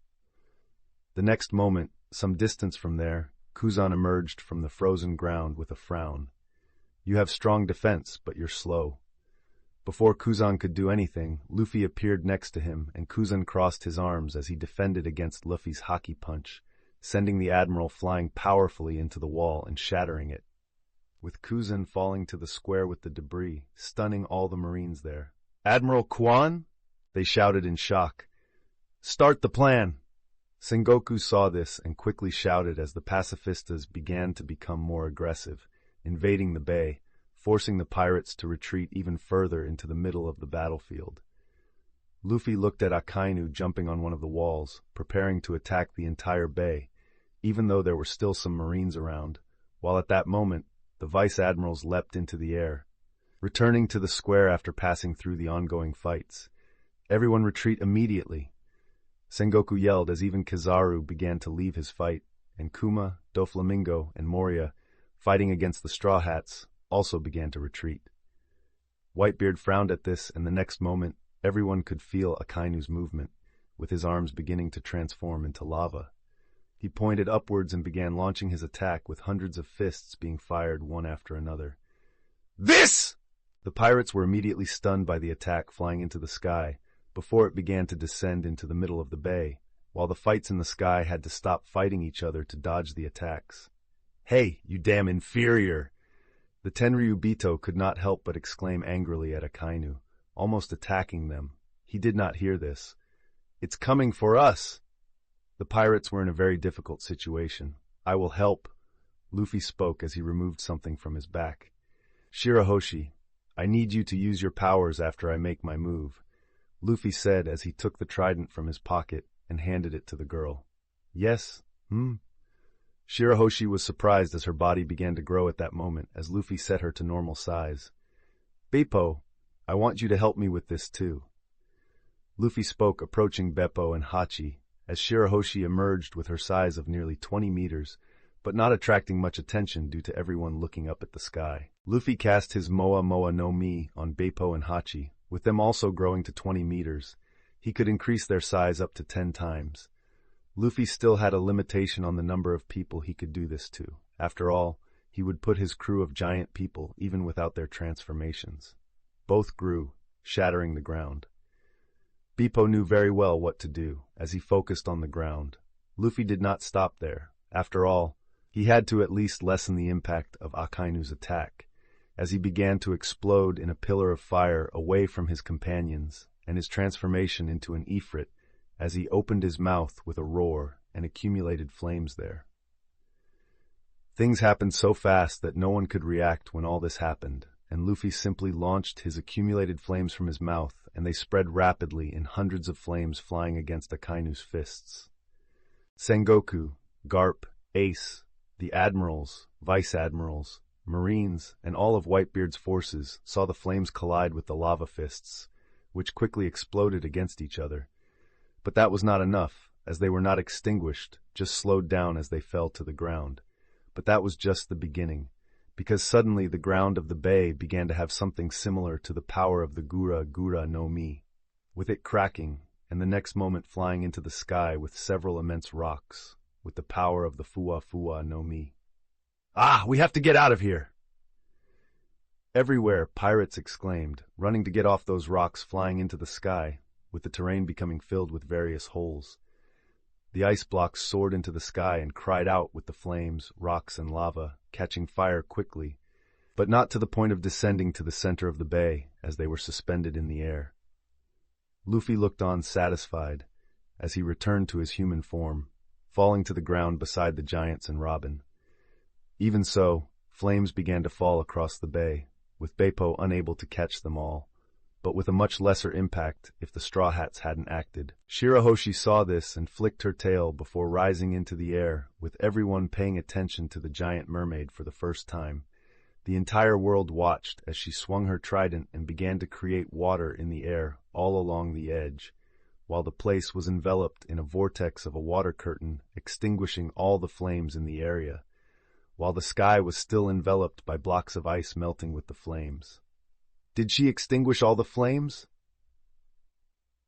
The next moment, some distance from there, Kuzan emerged from the frozen ground with a frown. You have strong defense, but you're slow. Before Kuzan could do anything, Luffy appeared next to him, and Kuzan crossed his arms as he defended against Luffy's hockey punch, sending the admiral flying powerfully into the wall and shattering it, with Kuzan falling to the square with the debris, stunning all the Marines there. Admiral Kwan? They shouted in shock. Start the plan! Sengoku saw this and quickly shouted as the pacifistas began to become more aggressive, invading the bay, forcing the pirates to retreat even further into the middle of the battlefield. Luffy looked at Akainu jumping on one of the walls, preparing to attack the entire bay, even though there were still some Marines around, while at that moment, the vice-admirals leapt into the air, returning to the square after passing through the ongoing fights. Everyone retreat immediately! Sengoku yelled as even Kizaru began to leave his fight, and Kuma, Doflamingo, and Moria, fighting against the Straw Hats, also began to retreat. Whitebeard frowned at this, and the next moment, everyone could feel Akainu's movement, with his arms beginning to transform into lava. He pointed upwards and began launching his attack with hundreds of fists being fired one after another. This! The pirates were immediately stunned by the attack flying into the sky, before it began to descend into the middle of the bay, while the fights in the sky had to stop fighting each other to dodge the attacks. "Hey, you damn inferior!" The Tenryubito could not help but exclaim angrily at Akainu, almost attacking them. He did not hear this. "It's coming for us!" The pirates were in a very difficult situation. "I will help," Luffy spoke as he removed something from his back. "Shirahoshi, I need you to use your powers after I make my move," Luffy said as he took the trident from his pocket and handed it to the girl. "Yes? Shirahoshi was surprised as her body began to grow at that moment as Luffy set her to normal size. "Beppo, I want you to help me with this too." Luffy spoke, approaching Beppo and Hachi, as Shirahoshi emerged with her size of nearly 20 meters, but not attracting much attention due to everyone looking up at the sky. Luffy cast his Moa Moa no Mi on Beppo and Hachi, with them also growing to 20 meters. He could increase their size up to 10 times. Luffy still had a limitation on the number of people he could do this to. After all, he would put his crew of giant people even without their transformations. Both grew, shattering the ground. Beppo knew very well what to do, as he focused on the ground. Luffy did not stop there. After all, he had to at least lessen the impact of Akainu's attack, as he began to explode in a pillar of fire away from his companions, and his transformation into an Ifrit, as he opened his mouth with a roar and accumulated flames there. Things happened so fast that no one could react when all this happened, and Luffy simply launched his accumulated flames from his mouth, and they spread rapidly in hundreds of flames flying against Akainu's fists. Sengoku, Garp, Ace, the admirals, vice-admirals, marines, and all of Whitebeard's forces saw the flames collide with the lava fists, which quickly exploded against each other. But that was not enough, as they were not extinguished, just slowed down as they fell to the ground. But that was just the beginning, because suddenly the ground of the bay began to have something similar to the power of the Gura Gura no Mi, with it cracking, and the next moment flying into the sky with several immense rocks, with the power of the Fua Fua no Mi. "Ah, we have to get out of here!" Everywhere, pirates exclaimed, running to get off those rocks flying into the sky, with the terrain becoming filled with various holes. The ice blocks soared into the sky and cried out with the flames, rocks, and lava, catching fire quickly, but not to the point of descending to the center of the bay, as they were suspended in the air. Luffy looked on satisfied, as he returned to his human form, falling to the ground beside the giants and Robin. Even so, flames began to fall across the bay, with Beppo unable to catch them all, but with a much lesser impact if the Straw Hats hadn't acted. Shirahoshi saw this and flicked her tail before rising into the air, with everyone paying attention to the giant mermaid for the first time. The entire world watched as she swung her trident and began to create water in the air all along the edge, while the place was enveloped in a vortex of a water curtain, extinguishing all the flames in the area, while the sky was still enveloped by blocks of ice melting with the flames. Did she extinguish all the flames?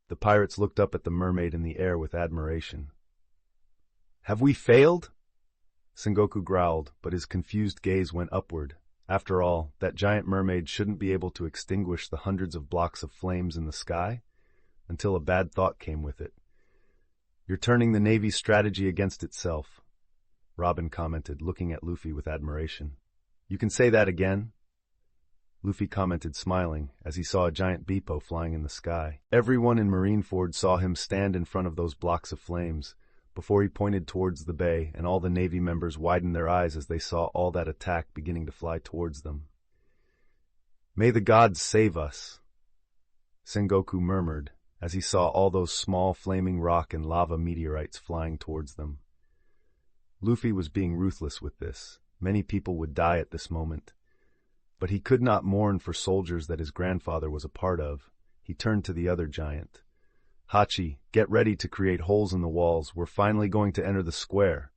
The pirates looked up at the mermaid in the air with admiration. "Have we failed?" Sengoku growled, but his confused gaze went upward. After all, that giant mermaid shouldn't be able to extinguish the hundreds of blocks of flames in the sky, until a bad thought came with it. "You're turning the Navy's strategy against itself," Robin commented, looking at Luffy with admiration. "You can say that again?" Luffy commented, smiling, as he saw a giant Beppo flying in the sky. Everyone in Marineford saw him stand in front of those blocks of flames, before he pointed towards the bay, and all the Navy members widened their eyes as they saw all that attack beginning to fly towards them. "May the gods save us," Sengoku murmured, as he saw all those small flaming rock and lava meteorites flying towards them. Luffy was being ruthless with this. Many people would die at this moment. But he could not mourn for soldiers that his grandfather was a part of. He turned to the other giant. "Hachi, get ready to create holes in the walls. We're finally going to enter the square."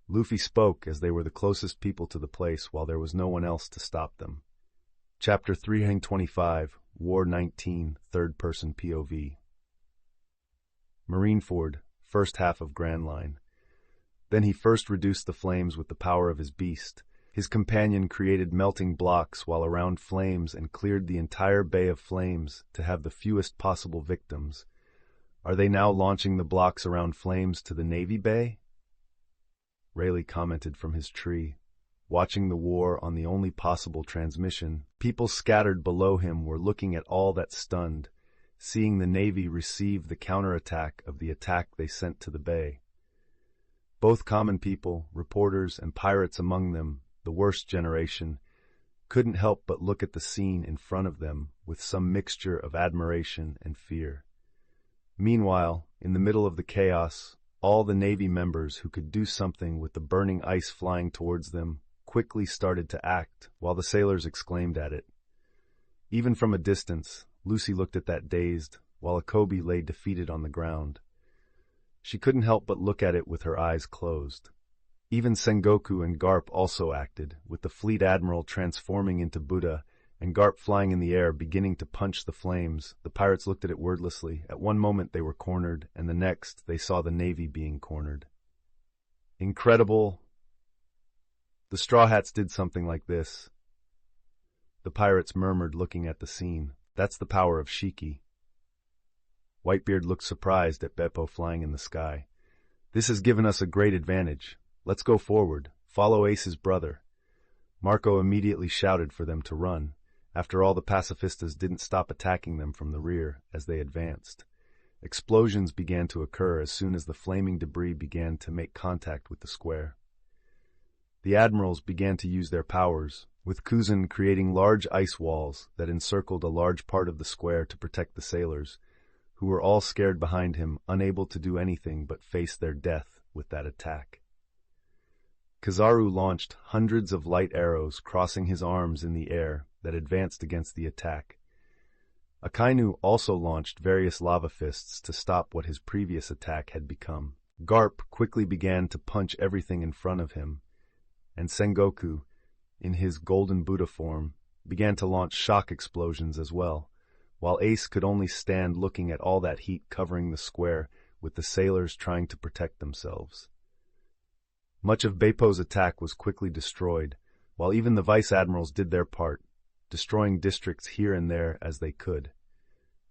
Luffy spoke as they were the closest people to the place while there was no one else to stop them. Chapter 325, War 19, Third-Person POV. Marineford, first half of Grand Line. Then he first reduced the flames with the power of his beast, His companion created melting blocks while around flames and cleared the entire bay of flames to have the fewest possible victims. Are they now launching the blocks around flames to the Navy Bay? Rayleigh commented from his tree. Watching the war on the only possible transmission, people scattered below him were looking at all that stunned, seeing the Navy receive the counterattack of the attack they sent to the bay. Both common people, reporters, and pirates among them, the worst generation, couldn't help but look at the scene in front of them with some mixture of admiration and fear. Meanwhile, in the middle of the chaos, all the Navy members who could do something with the burning ice flying towards them quickly started to act, while the sailors exclaimed at it. Even from a distance, Lucy looked at that dazed, while Akobe lay defeated on the ground. She couldn't help but look at it with her eyes closed. Even Sengoku and Garp also acted, with the fleet admiral transforming into Buddha and Garp flying in the air beginning to punch the flames. The pirates looked at it wordlessly. At one moment they were cornered, and the next they saw the Navy being cornered. Incredible. The Straw Hats did something like this. The pirates murmured, looking at the scene. That's the power of Shiki. Whitebeard looked surprised at Beppo flying in the sky. This has given us a great advantage. Let's go forward. Follow Ace's brother. Marco immediately shouted for them to run. After all, the pacifistas didn't stop attacking them from the rear as they advanced. Explosions began to occur as soon as the flaming debris began to make contact with the square. The admirals began to use their powers, with Kuzan creating large ice walls that encircled a large part of the square to protect the sailors, who were all scared behind him, unable to do anything but face their death with that attack. Kizaru launched hundreds of light arrows crossing his arms in the air that advanced against the attack. Akainu also launched various lava fists to stop what his previous attack had become. Garp quickly began to punch everything in front of him, and Sengoku, in his golden Buddha form, began to launch shock explosions as well, while Ace could only stand looking at all that heat covering the square with the sailors trying to protect themselves. Much of Beppo's attack was quickly destroyed, while even the vice-admirals did their part, destroying districts here and there as they could.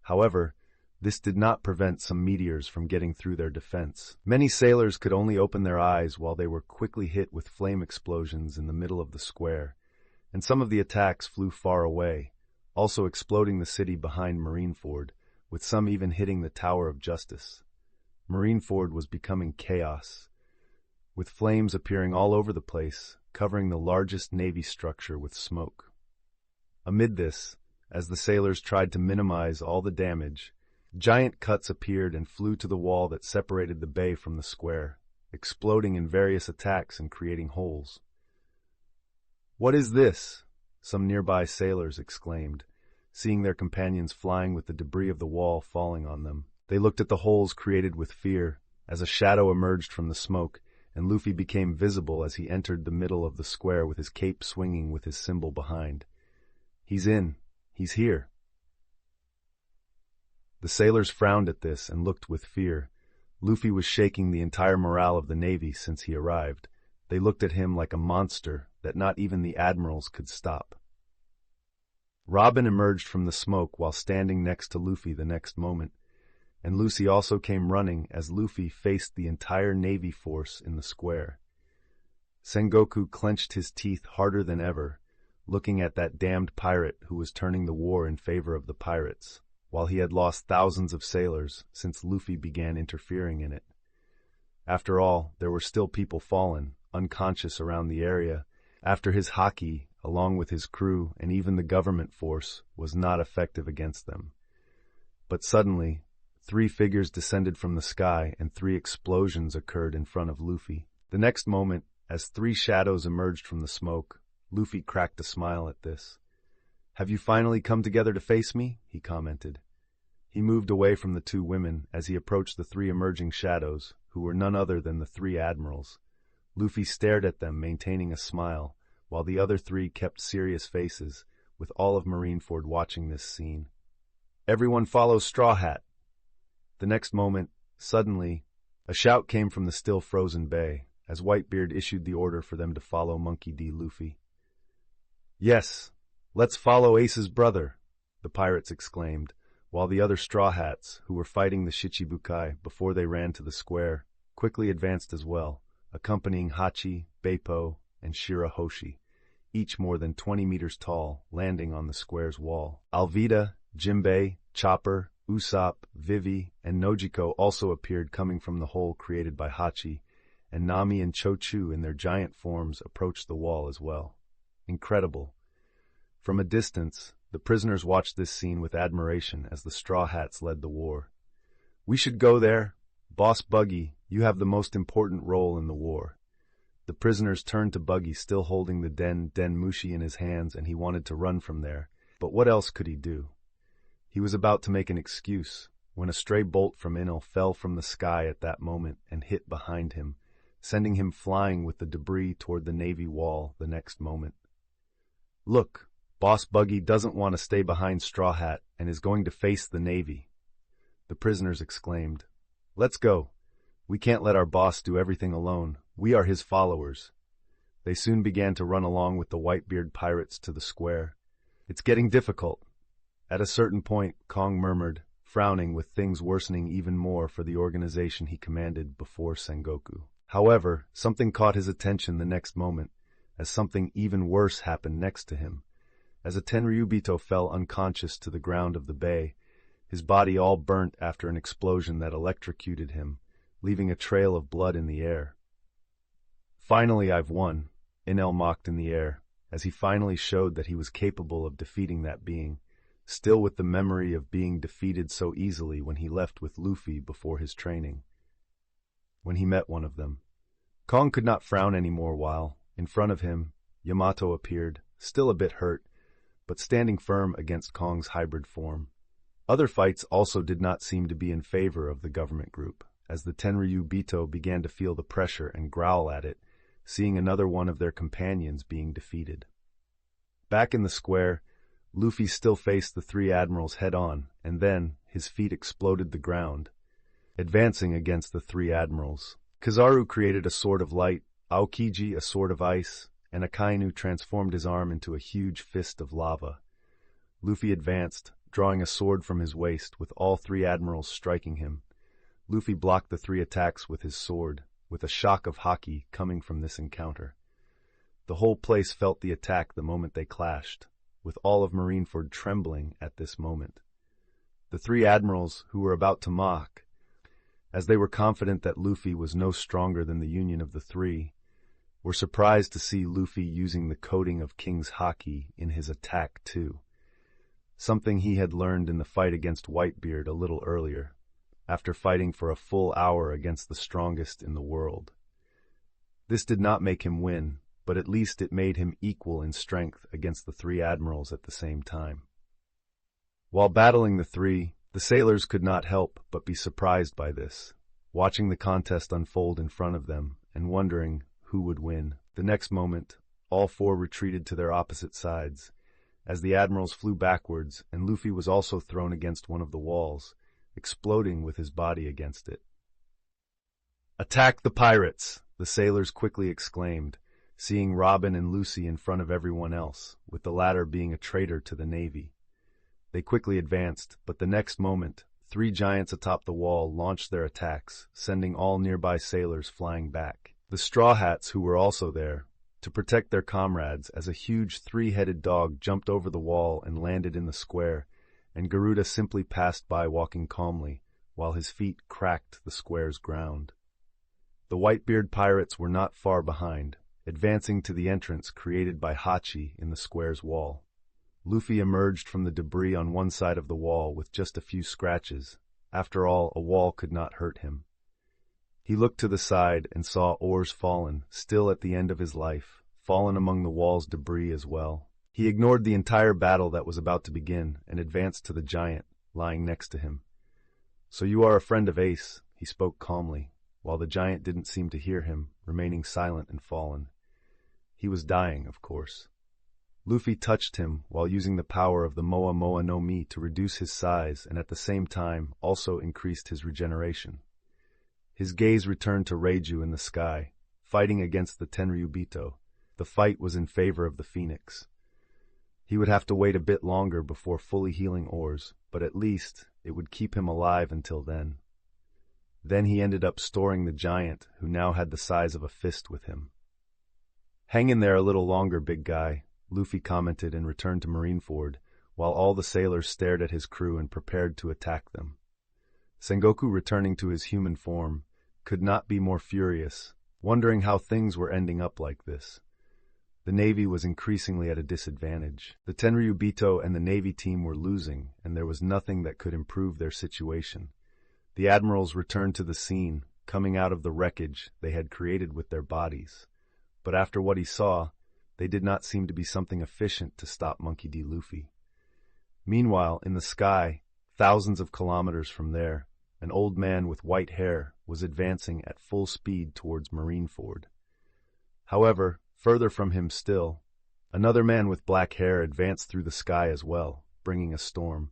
However, this did not prevent some meteors from getting through their defense. Many sailors could only open their eyes while they were quickly hit with flame explosions in the middle of the square, and some of the attacks flew far away, also exploding the city behind Marineford, with some even hitting the Tower of Justice. Marineford was becoming chaos, with flames appearing all over the place, covering the largest navy structure with smoke. Amid this, as the sailors tried to minimize all the damage, giant cuts appeared and flew to the wall that separated the bay from the square, exploding in various attacks and creating holes. "What is this?" some nearby sailors exclaimed, seeing their companions flying with the debris of the wall falling on them. They looked at the holes created with fear, as a shadow emerged from the smoke, and Luffy became visible as he entered the middle of the square with his cape swinging with his symbol behind. "He's in. He's here." The sailors frowned at this and looked with fear. Luffy was shaking the entire morale of the Navy since he arrived. They looked at him like a monster that not even the admirals could stop. Robin emerged from the smoke while standing next to Luffy the next moment, and Lucy also came running as Luffy faced the entire Navy force in the square. Sengoku clenched his teeth harder than ever, looking at that damned pirate who was turning the war in favor of the pirates, while he had lost thousands of sailors since Luffy began interfering in it. After all, there were still people fallen, unconscious around the area, after his haki, along with his crew and even the government force, was not effective against them. But suddenly, 3 figures descended from the sky and 3 explosions occurred in front of Luffy. The next moment, as 3 shadows emerged from the smoke, Luffy cracked a smile at this. "Have you finally come together to face me?" he commented. He moved away from the 2 women as he approached the 3 emerging shadows, who were none other than the 3 admirals. Luffy stared at them, maintaining a smile, while the other 3 kept serious faces, with all of Marineford watching this scene. "Everyone follows Straw Hat." The next moment, suddenly, a shout came from the still frozen bay, as Whitebeard issued the order for them to follow Monkey D. Luffy. "Yes, let's follow Ace's brother," the pirates exclaimed, while the other Straw Hats, who were fighting the Shichibukai before they ran to the square, quickly advanced as well, accompanying Hachi, Beppo, and Shirahoshi, each more than 20 meters tall, landing on the square's wall. Alvida, Jimbei, Chopper, Usopp, Vivi, and Nojiko also appeared, coming from the hole created by Hachi, and Nami and Chochu in their giant forms approached the wall as well. Incredible. From a distance, the prisoners watched this scene with admiration as the Straw Hats led the war. "We should go there. Boss Buggy, you have the most important role in the war." The prisoners turned to Buggy, still holding the Den Mushi in his hands, and he wanted to run from there. But what else could he do? He was about to make an excuse, when a stray bolt from Enel fell from the sky at that moment and hit behind him, sending him flying with the debris toward the Navy wall the next moment. "Look, Boss Buggy doesn't want to stay behind Straw Hat and is going to face the Navy," the prisoners exclaimed. "Let's go. We can't let our boss do everything alone. We are his followers." They soon began to run along with the Whitebeard pirates to the square. "It's getting difficult." At a certain point, Kong murmured, frowning, with things worsening even more for the organization he commanded before Sengoku. However, something caught his attention the next moment, as something even worse happened next to him. As a Tenryubito fell unconscious to the ground of the bay, his body all burnt after an explosion that electrocuted him, leaving a trail of blood in the air. "Finally, I've won," Enel mocked in the air, as he finally showed that he was capable of defeating that being, still with the memory of being defeated so easily when he left with Luffy before his training. When he met one of them, Kong could not frown anymore while, in front of him, Yamato appeared, still a bit hurt, but standing firm against Kong's hybrid form. Other fights also did not seem to be in favor of the government group, as the Tenryubito began to feel the pressure and growl at it, seeing another one of their companions being defeated. Back in the square, Luffy still faced the three admirals head-on, and then his feet exploded the ground. Advancing against the three admirals, Kizaru created a sword of light, Aokiji a sword of ice, and Akainu transformed his arm into a huge fist of lava. Luffy advanced, drawing a sword from his waist, with all three admirals striking him. Luffy blocked the three attacks with his sword, with a shock of haki coming from this encounter. The whole place felt the attack the moment they clashed, with all of Marineford trembling at this moment. The three admirals, who were about to mock, as they were confident that Luffy was no stronger than the union of the three, were surprised to see Luffy using the coating of King's haki in his attack too, something he had learned in the fight against Whitebeard a little earlier, after fighting for a full hour against the strongest in the world. This did not make him win, but at least it made him equal in strength against the three admirals at the same time. While battling the three, the sailors could not help but be surprised by this, watching the contest unfold in front of them and wondering who would win. The next moment, all four retreated to their opposite sides, as the admirals flew backwards and Luffy was also thrown against one of the walls, exploding with his body against it. "Attack the pirates!" the sailors quickly exclaimed, seeing Robin and Lucy in front of everyone else, with the latter being a traitor to the Navy. They quickly advanced, but the next moment, three giants atop the wall launched their attacks, sending all nearby sailors flying back. The Straw Hats, who were also there, to protect their comrades, as a huge three-headed dog jumped over the wall and landed in the square, and Garuda simply passed by walking calmly, while his feet cracked the square's ground. The Whitebeard pirates were not far behind, advancing to the entrance created by Hachi in the square's wall. Luffy emerged from the debris on one side of the wall with just a few scratches. After all, a wall could not hurt him. He looked to the side and saw Oars Fallen, still at the end of his life, fallen among the wall's debris as well. He ignored the entire battle that was about to begin and advanced to the giant, lying next to him. "So you are a friend of Ace," he spoke calmly, while the giant didn't seem to hear him, remaining silent and fallen. He was dying, of course. Luffy touched him while using the power of the Moa Moa no Mi to reduce his size and at the same time also increased his regeneration. His gaze returned to Reiju in the sky, fighting against the Tenryubito. The fight was in favor of the Phoenix. He would have to wait a bit longer before fully healing ores, but at least it would keep him alive until then. Then he ended up storing the giant, who now had the size of a fist, with him. "Hang in there a little longer, big guy," Luffy commented and returned to Marineford, while all the sailors stared at his crew and prepared to attack them. Sengoku, returning to his human form, could not be more furious, wondering how things were ending up like this. The Navy was increasingly at a disadvantage. The Tenryubito and the Navy team were losing, and there was nothing that could improve their situation. The admirals returned to the scene, coming out of the wreckage they had created with their bodies. But after what he saw, they did not seem to be something efficient to stop Monkey D. Luffy. Meanwhile, in the sky, thousands of kilometers from there, an old man with white hair was advancing at full speed towards Marineford. However, further from him still, another man with black hair advanced through the sky as well, bringing a storm.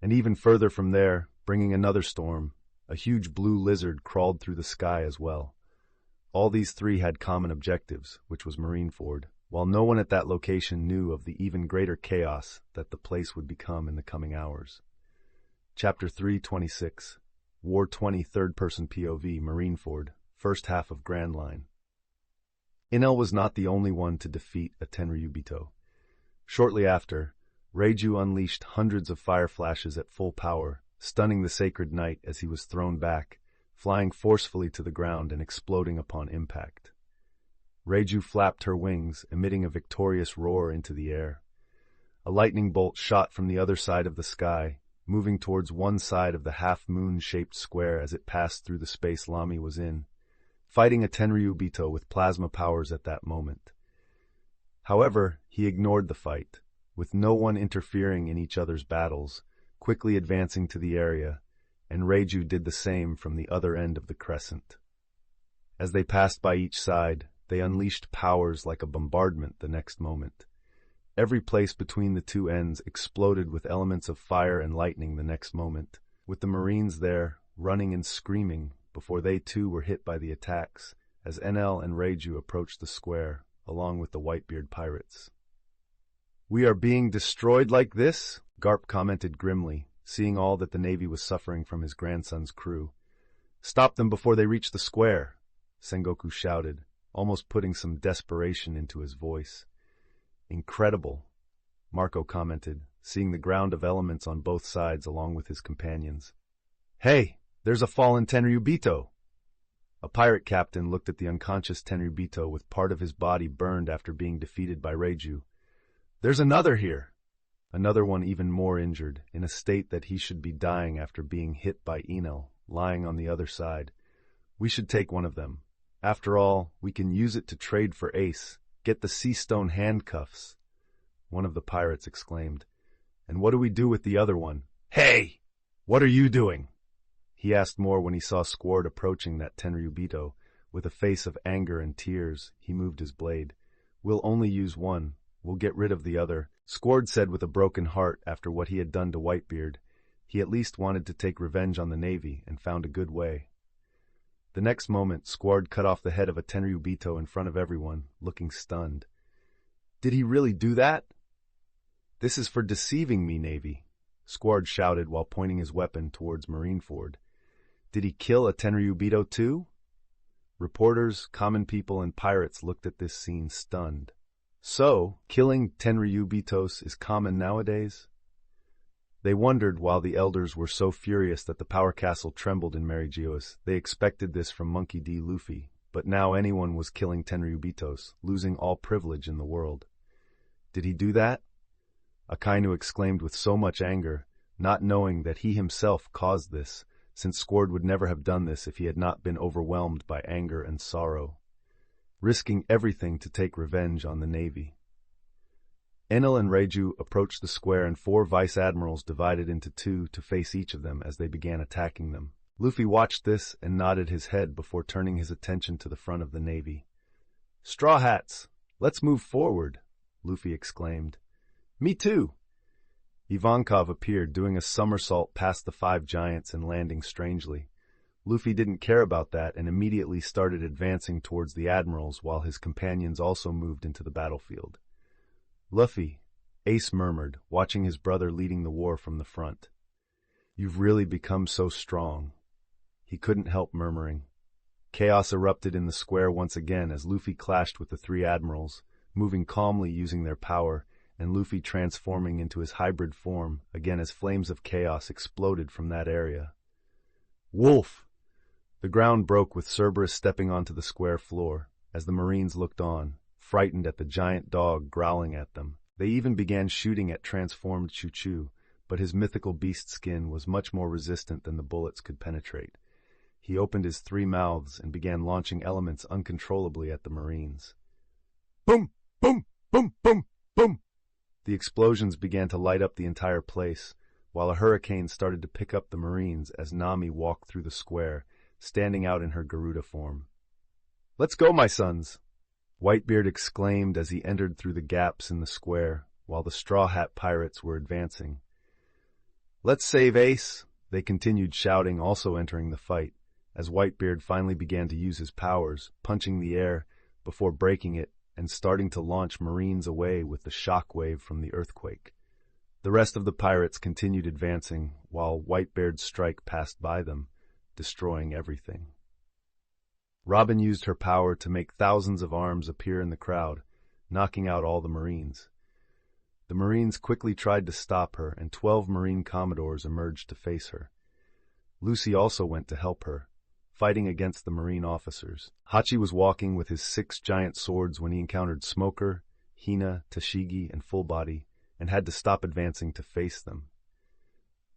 And even further from there, bringing another storm, a huge blue lizard crawled through the sky as well. All these three had common objectives, which was Marineford, while no one at that location knew of the even greater chaos that the place would become in the coming hours. Chapter 326, War 20, Third-Person POV, Marineford, First Half of Grand Line. Enel was not the only one to defeat a Tenryubito. Shortly after, Reiju unleashed hundreds of fire flashes at full power, stunning the sacred knight as he was thrown back, flying forcefully to the ground and exploding upon impact. Reiju flapped her wings, emitting a victorious roar into the air. A lightning bolt shot from the other side of the sky, moving towards one side of the half-moon-shaped square as it passed through the space Lami was in, fighting a Tenryubito with plasma powers at that moment. However, he ignored the fight, with no one interfering in each other's battles, quickly advancing to the area, and Reiju did the same from the other end of the crescent. As they passed by each side, they unleashed powers like a bombardment the next moment. Every place between the two ends exploded with elements of fire and lightning the next moment, with the Marines there, running and screaming before they too were hit by the attacks, as Enel and Reiju approached the square, along with the Whitebeard pirates. "We are being destroyed like this?" Garp commented grimly, seeing all that the Navy was suffering from his grandson's crew. "Stop them before they reach the square," Sengoku shouted, almost putting some desperation into his voice. "Incredible," Marco commented, seeing the ground of elements on both sides along with his companions. "Hey, there's a fallen Tenryubito!" A pirate captain looked at the unconscious Tenryubito with part of his body burned after being defeated by Reiju. "There's another here!" Another one even more injured, in a state that he should be dying after being hit by Enel, lying on the other side. "We should take one of them. After all, we can use it to trade for Ace. Get the sea stone handcuffs," one of the pirates exclaimed. "And what do we do with the other one?" "Hey! What are you doing?" he asked more when he saw Squard approaching that Tenryubito. With a face of anger and tears, he moved his blade. "We'll only use one. We'll get rid of the other," Squard said with a broken heart after what he had done to Whitebeard. He at least wanted to take revenge on the Navy and found a good way. The next moment, Squard cut off the head of a Tenryubito in front of everyone, looking stunned. "Did he really do that?" "This is for deceiving me, Navy," Squard shouted while pointing his weapon towards Marineford. "Did he kill a Tenryubito too?" Reporters, common people, and pirates looked at this scene stunned. So, killing Tenryubitos is common nowadays? They wondered while the elders were so furious that the power castle trembled in Marigeos. They expected this from Monkey D. Luffy, but now anyone was killing Tenryubitos, losing all privilege in the world. "Did he do that?" Akainu exclaimed with so much anger, not knowing that he himself caused this, since Squard would never have done this if he had not been overwhelmed by anger and sorrow, risking everything to take revenge on the Navy. Enel and Reiju approached the square and 4 vice-admirals divided into 2 to face each of them as they began attacking them. Luffy watched this and nodded his head before turning his attention to the front of the Navy. "Straw Hats, let's move forward," Luffy exclaimed. "Me too." Ivankov appeared, doing a somersault past the 5 giants and landing strangely. Luffy didn't care about that and immediately started advancing towards the admirals while his companions also moved into the battlefield. "Luffy," Ace murmured, watching his brother leading the war from the front. "You've really become so strong." He couldn't help murmuring. Chaos erupted in the square once again as Luffy clashed with the three admirals, moving calmly using their power, and Luffy transforming into his hybrid form, again as flames of chaos exploded from that area. "Wolf!" The ground broke with Cerberus stepping onto the square floor, as the Marines looked on, frightened at the giant dog growling at them. They even began shooting at transformed Choo-Choo, but his mythical beast skin was much more resistant than the bullets could penetrate. He opened his three mouths and began launching elements uncontrollably at the Marines. Boom! Boom! Boom! Boom! Boom! The explosions began to light up the entire place, while a hurricane started to pick up the Marines as Nami walked through the square, standing out in her Garuda form. "Let's go, my sons!" Whitebeard exclaimed as he entered through the gaps in the square, while the Straw Hat pirates were advancing. "Let's save Ace!" They continued shouting, also entering the fight, as Whitebeard finally began to use his powers, punching the air before breaking it and starting to launch Marines away with the shock wave from the earthquake. The rest of the pirates continued advancing, while Whitebeard's strike passed by them, destroying everything. Robin used her power to make thousands of arms appear in the crowd, knocking out all the Marines. The Marines quickly tried to stop her, and 12 Marine Commodores emerged to face her. Lucy also went to help her, fighting against the Marine officers. Hachi was walking with his 6 giant swords when he encountered Smoker, Hina, Tashigi, and Fullbody, and had to stop advancing to face them.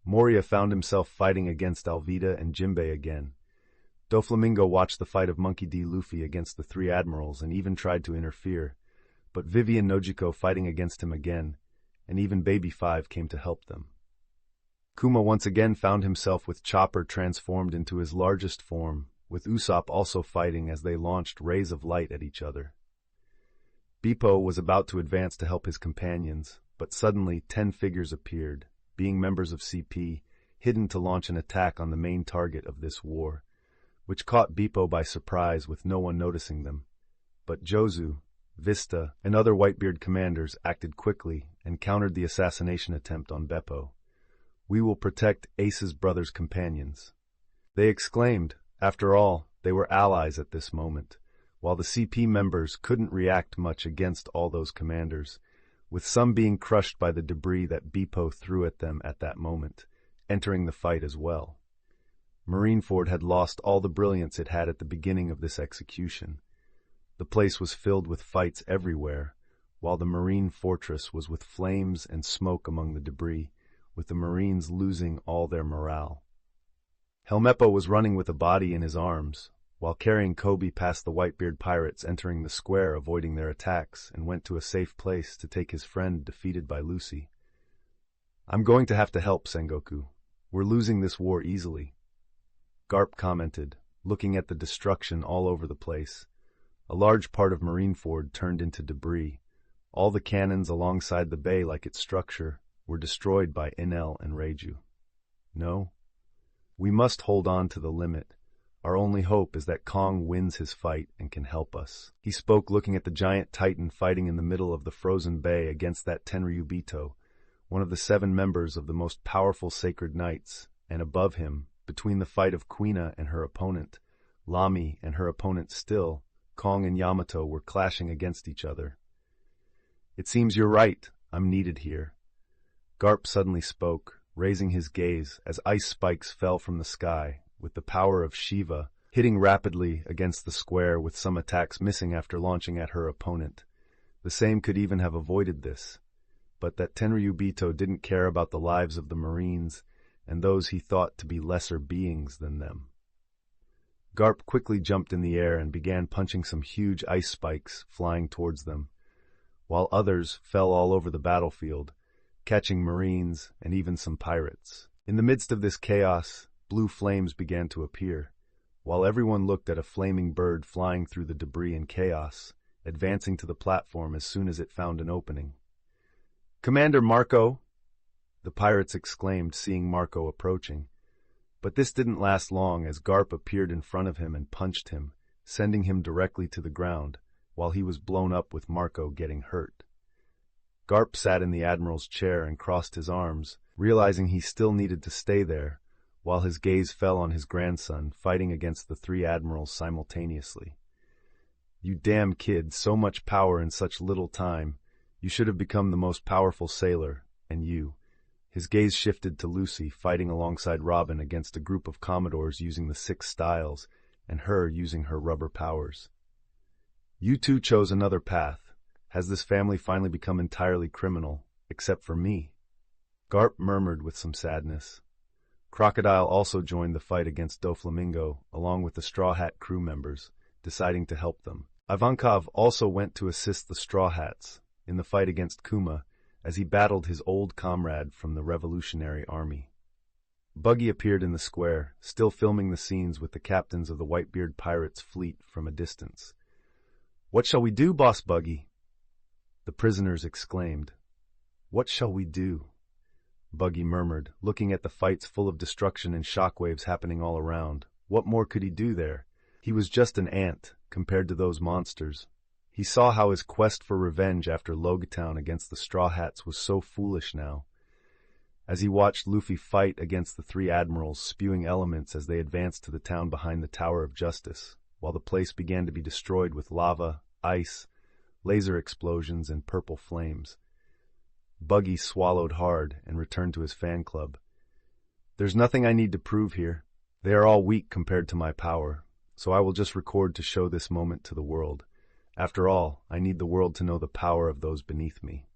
Moria found himself fighting against Alvida and Jinbei again. Doflamingo watched the fight of Monkey D. Luffy against the three admirals and even tried to interfere, but Vivi and Nojiko fighting against him again, and even Baby 5 came to help them. Kuma once again found himself with Chopper transformed into his largest form, with Usopp also fighting as they launched rays of light at each other. Bippo was about to advance to help his companions, but suddenly 10 figures appeared, being members of CP, hidden to launch an attack on the main target of this war, which caught Bippo by surprise with no one noticing them. But Jozu, Vista, and other Whitebeard commanders acted quickly and countered the assassination attempt on Beppo. "We will protect Ace's brother's companions," they exclaimed. After all, they were allies at this moment, while the CP members couldn't react much against all those commanders, with some being crushed by the debris that Bippo threw at them at that moment, entering the fight as well. Marineford had lost all the brilliance it had at the beginning of this execution. The place was filled with fights everywhere, while the Marine fortress was with flames and smoke among the debris, with the Marines losing all their morale. Helmeppo was running with a body in his arms, while carrying Kobe past the Whitebeard pirates entering the square avoiding their attacks and went to a safe place to take his friend defeated by Lucy. "I'm going to have to help, Sengoku. We're losing this war easily," Garp commented, looking at the destruction all over the place. A large part of Marineford turned into debris. All the cannons alongside the bay like its structure were destroyed by Enel and Reiju. "No, we must hold on to the limit. Our only hope is that Kong wins his fight and can help us." He spoke looking at the giant titan fighting in the middle of the frozen bay against that Tenryubito, one of the 7 members of the most powerful sacred knights, and above him, between the fight of Kuina and her opponent, Lami and her opponent still, Kong and Yamato were clashing against each other. "It seems you're right. I'm needed here." Garp suddenly spoke, raising his gaze as ice spikes fell from the sky, with the power of Shiva, hitting rapidly against the square with some attacks missing after launching at her opponent. The same could even have avoided this, but that Tenryubito didn't care about the lives of the Marines and those he thought to be lesser beings than them. Garp quickly jumped in the air and began punching some huge ice spikes flying towards them, while others fell all over the battlefield, catching Marines and even some pirates. In the midst of this chaos, blue flames began to appear, while everyone looked at a flaming bird flying through the debris and chaos, advancing to the platform as soon as it found an opening. "Commander Marco!" the pirates exclaimed, seeing Marco approaching. But this didn't last long as Garp appeared in front of him and punched him, sending him directly to the ground, while he was blown up with Marco getting hurt. Garp sat in the Admiral's chair and crossed his arms, realizing he still needed to stay there, while his gaze fell on his grandson fighting against the three admirals simultaneously. "You damn kid, so much power in such little time. You should have become the most powerful sailor, and you." His gaze shifted to Lucy fighting alongside Robin against a group of Commodores using the 6 styles, and her using her rubber powers. "You two chose another path. Has this family finally become entirely criminal, except for me?" Garp murmured with some sadness. Crocodile also joined the fight against Doflamingo, along with the Straw Hat crew members, deciding to help them. Ivankov also went to assist the Straw Hats in the fight against Kuma, as he battled his old comrade from the Revolutionary Army. Buggy appeared in the square, still filming the scenes with the captains of the Whitebeard pirates' fleet from a distance. "What shall we do, Boss Buggy?" the prisoners exclaimed. "What shall we do?" Buggy murmured, looking at the fights full of destruction and shockwaves happening all around. What more could he do there? He was just an ant, compared to those monsters. He saw how his quest for revenge after Logatown against the Straw Hats was so foolish now. As he watched Luffy fight against the 3 admirals, spewing elements as they advanced to the town behind the Tower of Justice, while the place began to be destroyed with lava, ice, laser explosions, and purple flames. Buggy swallowed hard and returned to his fan club. "There's nothing I need to prove here. They are all weak compared to my power, so I will just record to show this moment to the world. After all, I need the world to know the power of those beneath me."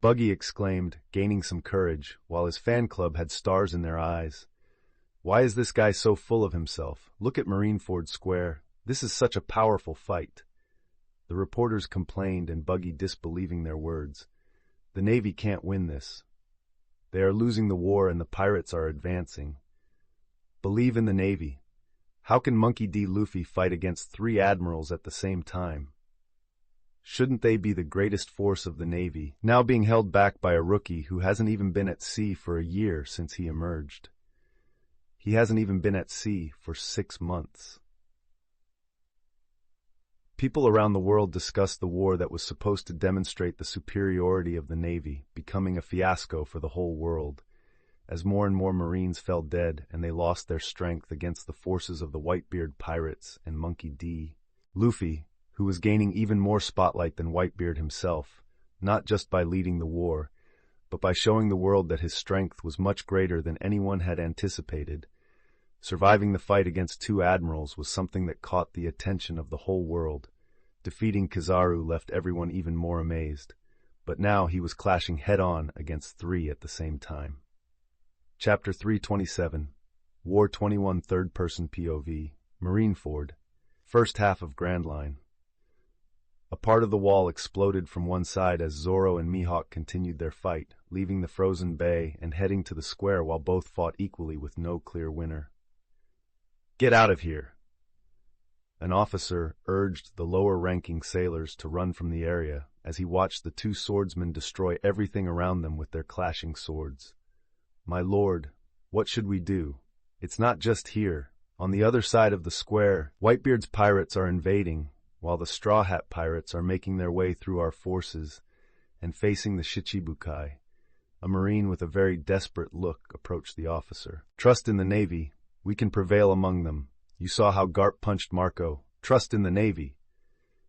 Buggy exclaimed, gaining some courage, while his fan club had stars in their eyes. "Why is this guy so full of himself? Look at Marineford Square. This is such a powerful fight." The reporters complained, and Buggy disbelieving their words. "The Navy can't win this. They are losing the war and the pirates are advancing. Believe in the Navy. How can Monkey D. Luffy fight against 3 admirals at the same time? Shouldn't they be the greatest force of the Navy, now being held back by a rookie who hasn't even been at sea for a year since he emerged? He hasn't even been at sea for 6 months." People around the world discussed the war that was supposed to demonstrate the superiority of the Navy, becoming a fiasco for the whole world, as more and more Marines fell dead and they lost their strength against the forces of the Whitebeard pirates and Monkey D. Luffy, who was gaining even more spotlight than Whitebeard himself, not just by leading the war, but by showing the world that his strength was much greater than anyone had anticipated. Surviving the fight against 2 admirals was something that caught the attention of the whole world. Defeating Kizaru left everyone even more amazed, but now he was clashing head-on against 3 at the same time. Chapter 327, War 21 Third-Person POV, Marineford, First half of Grand Line. A part of the wall exploded from one side as Zoro and Mihawk continued their fight, leaving the frozen bay and heading to the square while both fought equally with no clear winner. "Get out of here!" An officer urged the lower-ranking sailors to run from the area as he watched the 2 swordsmen destroy everything around them with their clashing swords. "My lord, what should we do? It's not just here. On the other side of the square, Whitebeard's pirates are invading, while the Straw Hat pirates are making their way through our forces and facing the Shichibukai." A Marine with a very desperate look approached the officer. "Trust in the Navy. We can prevail among them. You saw how Garp punched Marco. Trust in the Navy!"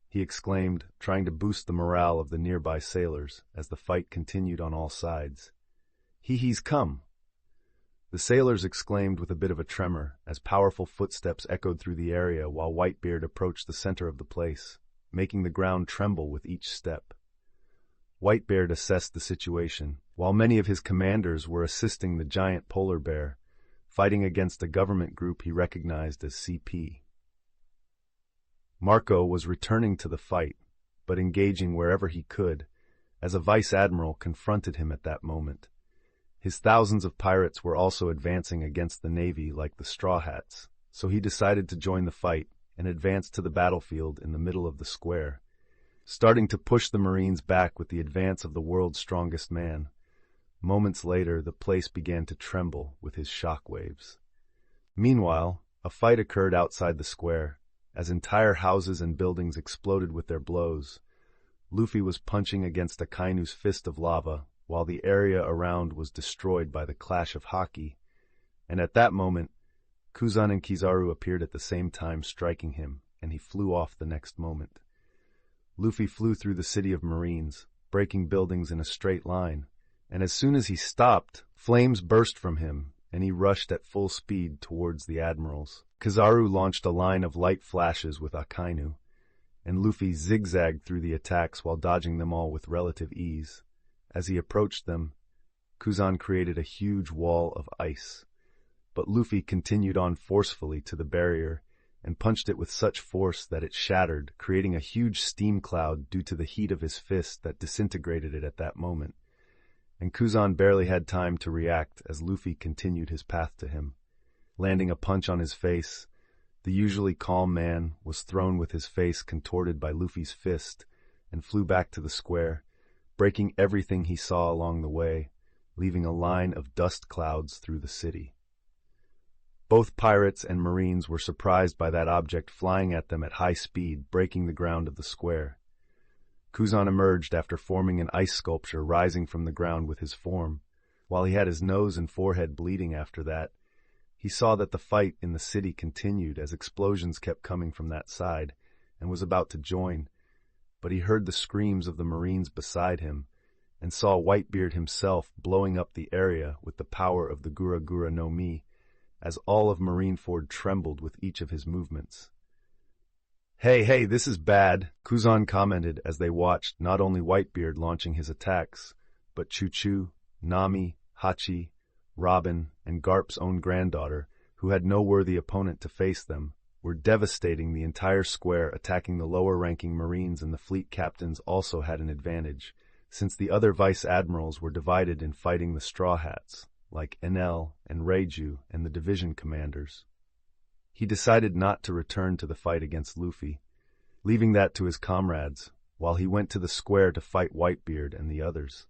he exclaimed, trying to boost the morale of the nearby sailors as the fight continued on all sides. "He's come!" The sailors exclaimed with a bit of a tremor as powerful footsteps echoed through the area while Whitebeard approached the center of the place, making the ground tremble with each step. Whitebeard assessed the situation, while many of his commanders were assisting the giant polar bear, fighting against a government group he recognized as CP. Marco was returning to the fight, but engaging wherever he could, as a vice admiral confronted him at that moment. His thousands of pirates were also advancing against the Navy like the Straw Hats, so he decided to join the fight and advanced to the battlefield in the middle of the square, starting to push the Marines back with the advance of the world's strongest man. Moments later, the place began to tremble with his shockwaves. Meanwhile, a fight occurred outside the square, as entire houses and buildings exploded with their blows. Luffy was punching against Akainu's fist of lava, while the area around was destroyed by the clash of haki. And at that moment, Kuzan and Kizaru appeared at the same time, striking him, and he flew off the next moment. Luffy flew through the city of Marines, breaking buildings in a straight line, and as soon as he stopped, flames burst from him, and he rushed at full speed towards the admirals. Kizaru launched a line of light flashes with Akainu, and Luffy zigzagged through the attacks while dodging them all with relative ease. As he approached them, Kuzan created a huge wall of ice, but Luffy continued on forcefully to the barrier and punched it with such force that it shattered, creating a huge steam cloud due to the heat of his fist that disintegrated it at that moment. And Kuzan barely had time to react as Luffy continued his path to him. Landing a punch on his face, the usually calm man was thrown with his face contorted by Luffy's fist and flew back to the square, breaking everything he saw along the way, leaving a line of dust clouds through the city. Both pirates and marines were surprised by that object flying at them at high speed, breaking the ground of the square. Kuzan emerged after forming an ice sculpture rising from the ground with his form. While he had his nose and forehead bleeding after that, he saw that the fight in the city continued as explosions kept coming from that side, and was about to join, but he heard the screams of the marines beside him, and saw Whitebeard himself blowing up the area with the power of the Gura Gura no Mi, as all of Marineford trembled with each of his movements. Hey, this is bad, Kuzan commented as they watched not only Whitebeard launching his attacks, but Choo-Choo, Nami, Hachi, Robin, and Garp's own granddaughter, who had no worthy opponent to face them, were devastating the entire square, attacking the lower-ranking Marines, and the fleet captains also had an advantage, since the other vice-admirals were divided in fighting the Straw Hats, like Enel and Reiju and the division commanders. He decided not to return to the fight against Luffy, leaving that to his comrades, while he went to the square to fight Whitebeard and the others.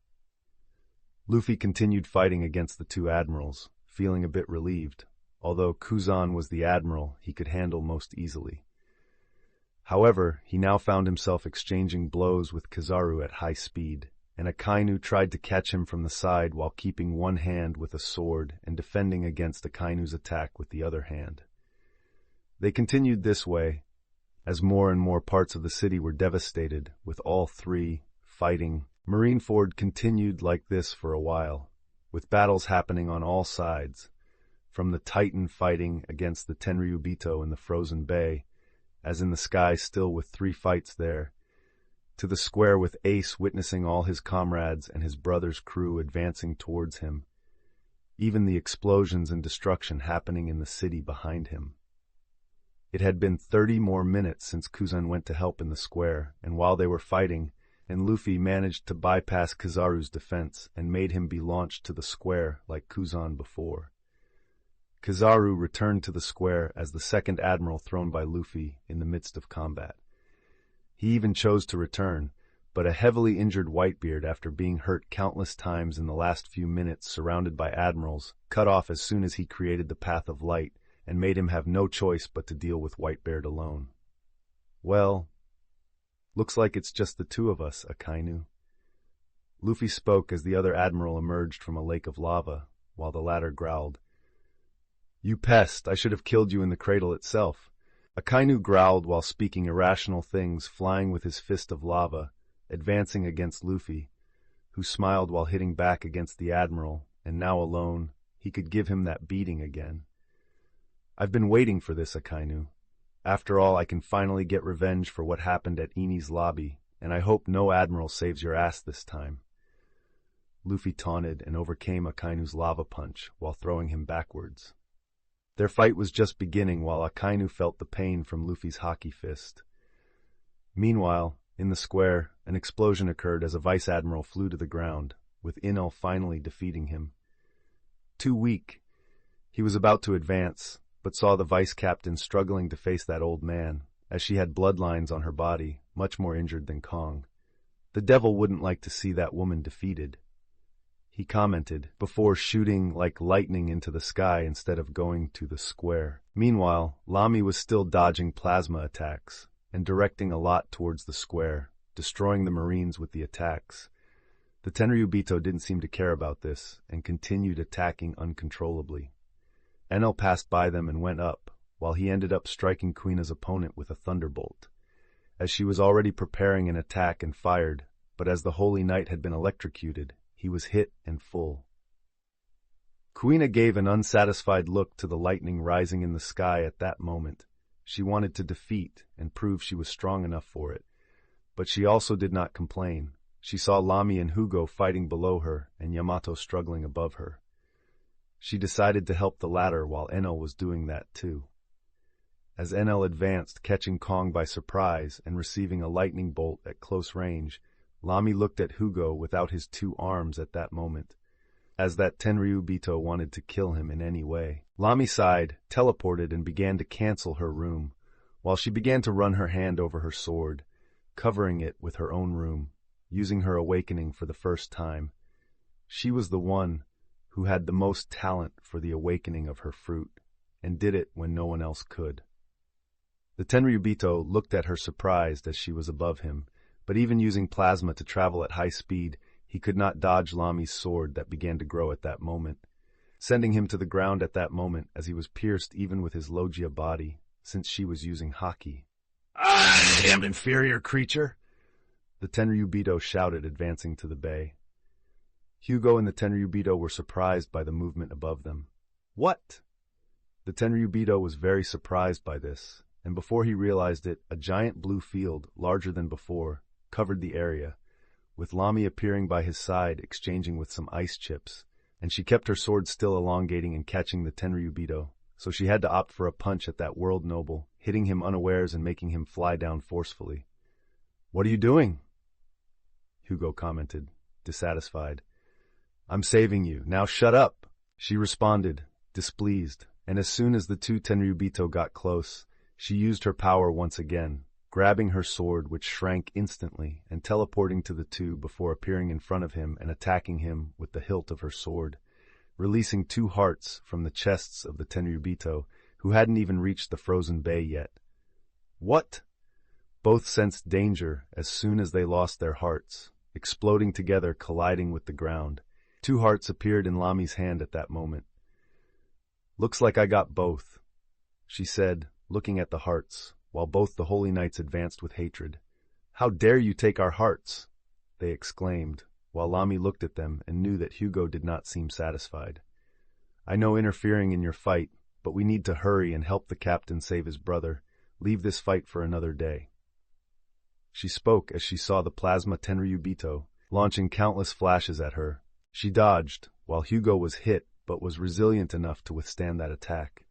Luffy continued fighting against the two admirals, feeling a bit relieved, although Kuzan was the admiral he could handle most easily. However, he now found himself exchanging blows with Kizaru at high speed, and Akainu tried to catch him from the side while keeping one hand with a sword and defending against Akainu's attack with the other hand. They continued this way, as more and more parts of the city were devastated, with all three fighting. Marineford continued like this for a while, with battles happening on all sides, from the Titan fighting against the Tenryubito in the frozen bay, as in the sky still with 3 fights there, to the square with Ace witnessing all his comrades and his brother's crew advancing towards him, even the explosions and destruction happening in the city behind him. It had been 30 more minutes since Kuzan went to help in the square, and while they were fighting, and Luffy managed to bypass Kizaru's defense and made him be launched to the square like Kuzan before. Kizaru returned to the square as the second admiral thrown by Luffy in the midst of combat. He even chose to return, but a heavily injured Whitebeard, after being hurt countless times in the last few minutes surrounded by admirals, cut off as soon as he created the Path of Light, and made him have no choice but to deal with Whitebeard alone. Well, looks like it's just the two of us, Akainu. Luffy spoke as the other admiral emerged from a lake of lava, while the latter growled, "You pest, I should have killed you in the cradle itself." Akainu growled while speaking irrational things, flying with his fist of lava, advancing against Luffy, who smiled while hitting back against the admiral, and now alone, he could give him that beating again. "I've been waiting for this, Akainu. After all, I can finally get revenge for what happened at Eni's lobby, and I hope no admiral saves your ass this time." Luffy taunted and overcame Akainu's lava punch while throwing him backwards. Their fight was just beginning while Akainu felt the pain from Luffy's haki fist. Meanwhile, in the square, an explosion occurred as a vice-admiral flew to the ground, with Enel finally defeating him. Too weak, he was about to advance, but saw the vice-captain struggling to face that old man, as she had bloodlines on her body, much more injured than Kong. The devil wouldn't like to see that woman defeated. he commented, before shooting like lightning into the sky instead of going to the square. Meanwhile, Lamy was still dodging plasma attacks and directing a lot towards the square, destroying the Marines with the attacks. The Tenryubito didn't seem to care about this and continued attacking uncontrollably. Enel passed by them and went up, while he ended up striking Queena's opponent with a thunderbolt, as she was already preparing an attack and fired, but as the Holy Knight had been electrocuted, he was hit and full. Quina gave an unsatisfied look to the lightning rising in the sky at that moment. She wanted to defeat and prove she was strong enough for it, but she also did not complain. She saw Lamy and Hugo fighting below her and Yamato struggling above her. She decided to help the latter while Enel was doing that too. As Enel advanced, catching Kong by surprise and receiving a lightning bolt at close range, Lamy looked at Hugo without his two arms at that moment, as that Tenryubito wanted to kill him in any way. Lamy sighed, teleported, and began to cancel her room, while she began to run her hand over her sword, covering it with her own room, using her awakening for the first time. She was the one who had the most talent for the awakening of her fruit, and did it when no one else could. The Tenryubito looked at her surprised as she was above him, but even using plasma to travel at high speed, he could not dodge Lamy's sword that began to grow at that moment, sending him to the ground at that moment as he was pierced even with his Logia body, since she was using Haki. "Ah, damn inferior creature!" the Tenryubito shouted, advancing to the bay. Hugo and the Tenryubito were surprised by the movement above them. "What?" The Tenryubito was very surprised by this, and before he realized it, a giant blue field, larger than before, covered the area, with Lamy appearing by his side, exchanging with some ice chips, and she kept her sword still elongating and catching the Tenryubito, so she had to opt for a punch at that world noble, hitting him unawares and making him fly down forcefully. "What are you doing?" Hugo commented, dissatisfied. "I'm saving you. Now shut up," she responded, displeased, and as soon as the two Tenryubito got close, she used her power once again, grabbing her sword, which shrank instantly, and teleporting to the two before appearing in front of him and attacking him with the hilt of her sword, releasing 2 hearts from the chests of the Tenryubito, who hadn't even reached the frozen bay yet. "What?" Both sensed danger as soon as they lost their hearts, exploding together, colliding with the ground. 2 hearts appeared in Lamy's hand at that moment. "Looks like I got both," she said, looking at the hearts, while both the Holy Knights advanced with hatred. "How dare you take our hearts?" they exclaimed, while Lamy looked at them and knew that Hugo did not seem satisfied. "I know interfering in your fight, but we need to hurry and help the captain save his brother. Leave this fight for another day." She spoke as she saw the plasma Tenryubito launching countless flashes at her. She dodged, while Hugo was hit but was resilient enough to withstand that attack.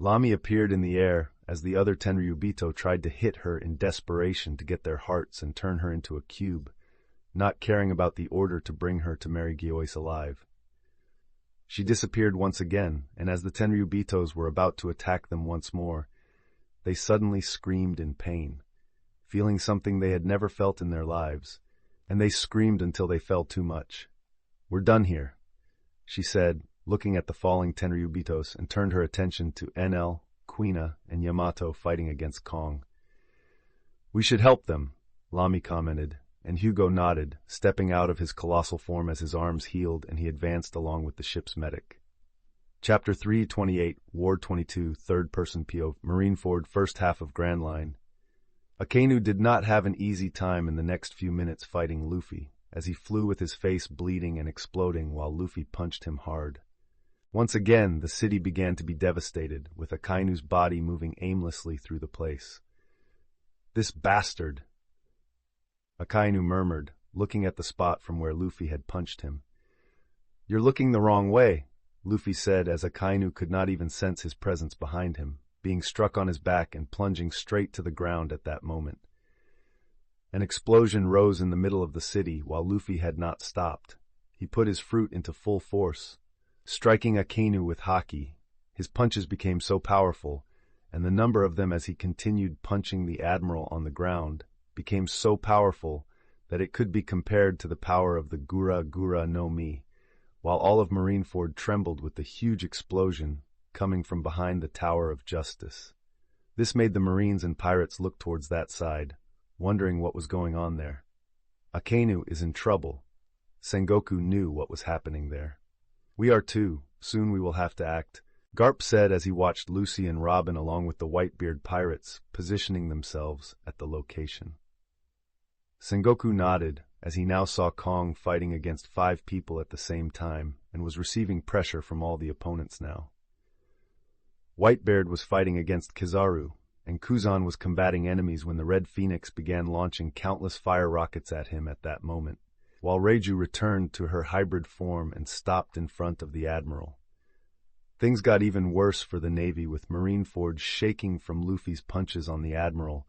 Lamy appeared in the air as the other Tenryubito tried to hit her in desperation to get their hearts and turn her into a cube, not caring about the order to bring her to Mary Gyois alive. She disappeared once again, and as the Tenryubitos were about to attack them once more, they suddenly screamed in pain, feeling something they had never felt in their lives, and they screamed until they fell too much. "We're done here," she said, looking at the falling Tenryubitos, and turned her attention to Enel, Quina, and Yamato fighting against Kong. "We should help them," Lamy commented, and Hugo nodded, stepping out of his colossal form as his arms healed and he advanced along with the ship's medic. Chapter 328, Ward 22, Third-Person POV, Marineford, first half of Grand Line. Akainu did not have an easy time in the next few minutes fighting Luffy, as he flew with his face bleeding and exploding while Luffy punched him hard. Once again, the city began to be devastated, with Akainu's body moving aimlessly through the place. "This bastard," Akainu murmured, looking at the spot from where Luffy had punched him. "You're looking the wrong way," Luffy said as Akainu could not even sense his presence behind him, being struck on his back and plunging straight to the ground at that moment. An explosion rose in the middle of the city while Luffy had not stopped. He put his fruit into full force, striking Akainu with Haki. His punches became so powerful, and the number of them as he continued punching the Admiral on the ground became so powerful that it could be compared to the power of the Gura Gura no Mi, while all of Marineford trembled with the huge explosion coming from behind the Tower of Justice. This made the Marines and pirates look towards that side, wondering what was going on there. Akainu is in trouble. Sengoku knew what was happening there. We are too. Soon we will have to act, Garp said as he watched Lucy and Robin along with the Whitebeard pirates positioning themselves at the location. Sengoku nodded as he now saw Kong fighting against 5 people at the same time and was receiving pressure from all the opponents now. Whitebeard was fighting against Kizaru, and Kuzan was combating enemies when the Red Phoenix began launching countless fire rockets at him at that moment, while Reiju returned to her hybrid form and stopped in front of the Admiral. Things got even worse for the Navy, with Marineford shaking from Luffy's punches on the Admiral,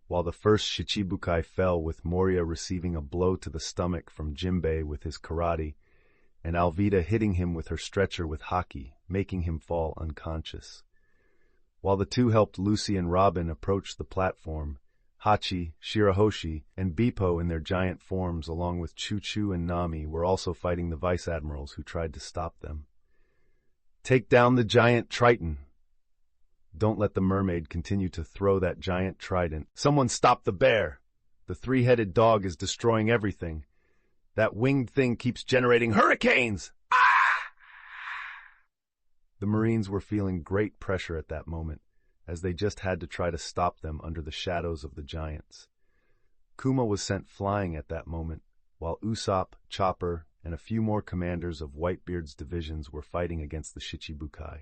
while the first Shichibukai fell with Moria receiving a blow to the stomach from Jinbei with his karate, and Alvida hitting him with her stretcher with haki, making him fall unconscious. While the two helped Lucy and Robin approach the platform, Hachi, Shirahoshi, and Bippo in their giant forms along with Chu-Chu and Nami were also fighting the Vice Admirals who tried to stop them. Take down the giant Triton! Don't let the mermaid continue to throw that giant trident. Someone stop the bear! The 3-headed dog is destroying everything. That winged thing keeps generating hurricanes! The Marines were feeling great pressure at that moment, as they just had to try to stop them under the shadows of the giants. Kuma was sent flying at that moment, while Usopp, Chopper, and a few more commanders of Whitebeard's divisions were fighting against the Shichibukai.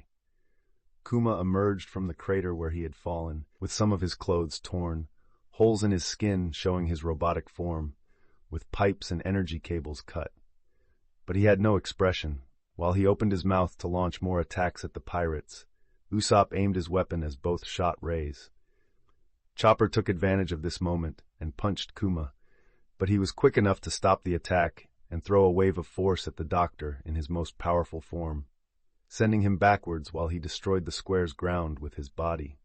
Kuma emerged from the crater where he had fallen, with some of his clothes torn, holes in his skin showing his robotic form, with pipes and energy cables cut. But he had no expression. While he opened his mouth to launch more attacks at the pirates, Usopp aimed his weapon as both shot rays. Chopper took advantage of this moment and punched Kuma, but he was quick enough to stop the attack and throw a wave of force at the doctor in his most powerful form, sending him backwards while he destroyed the square's ground with his body.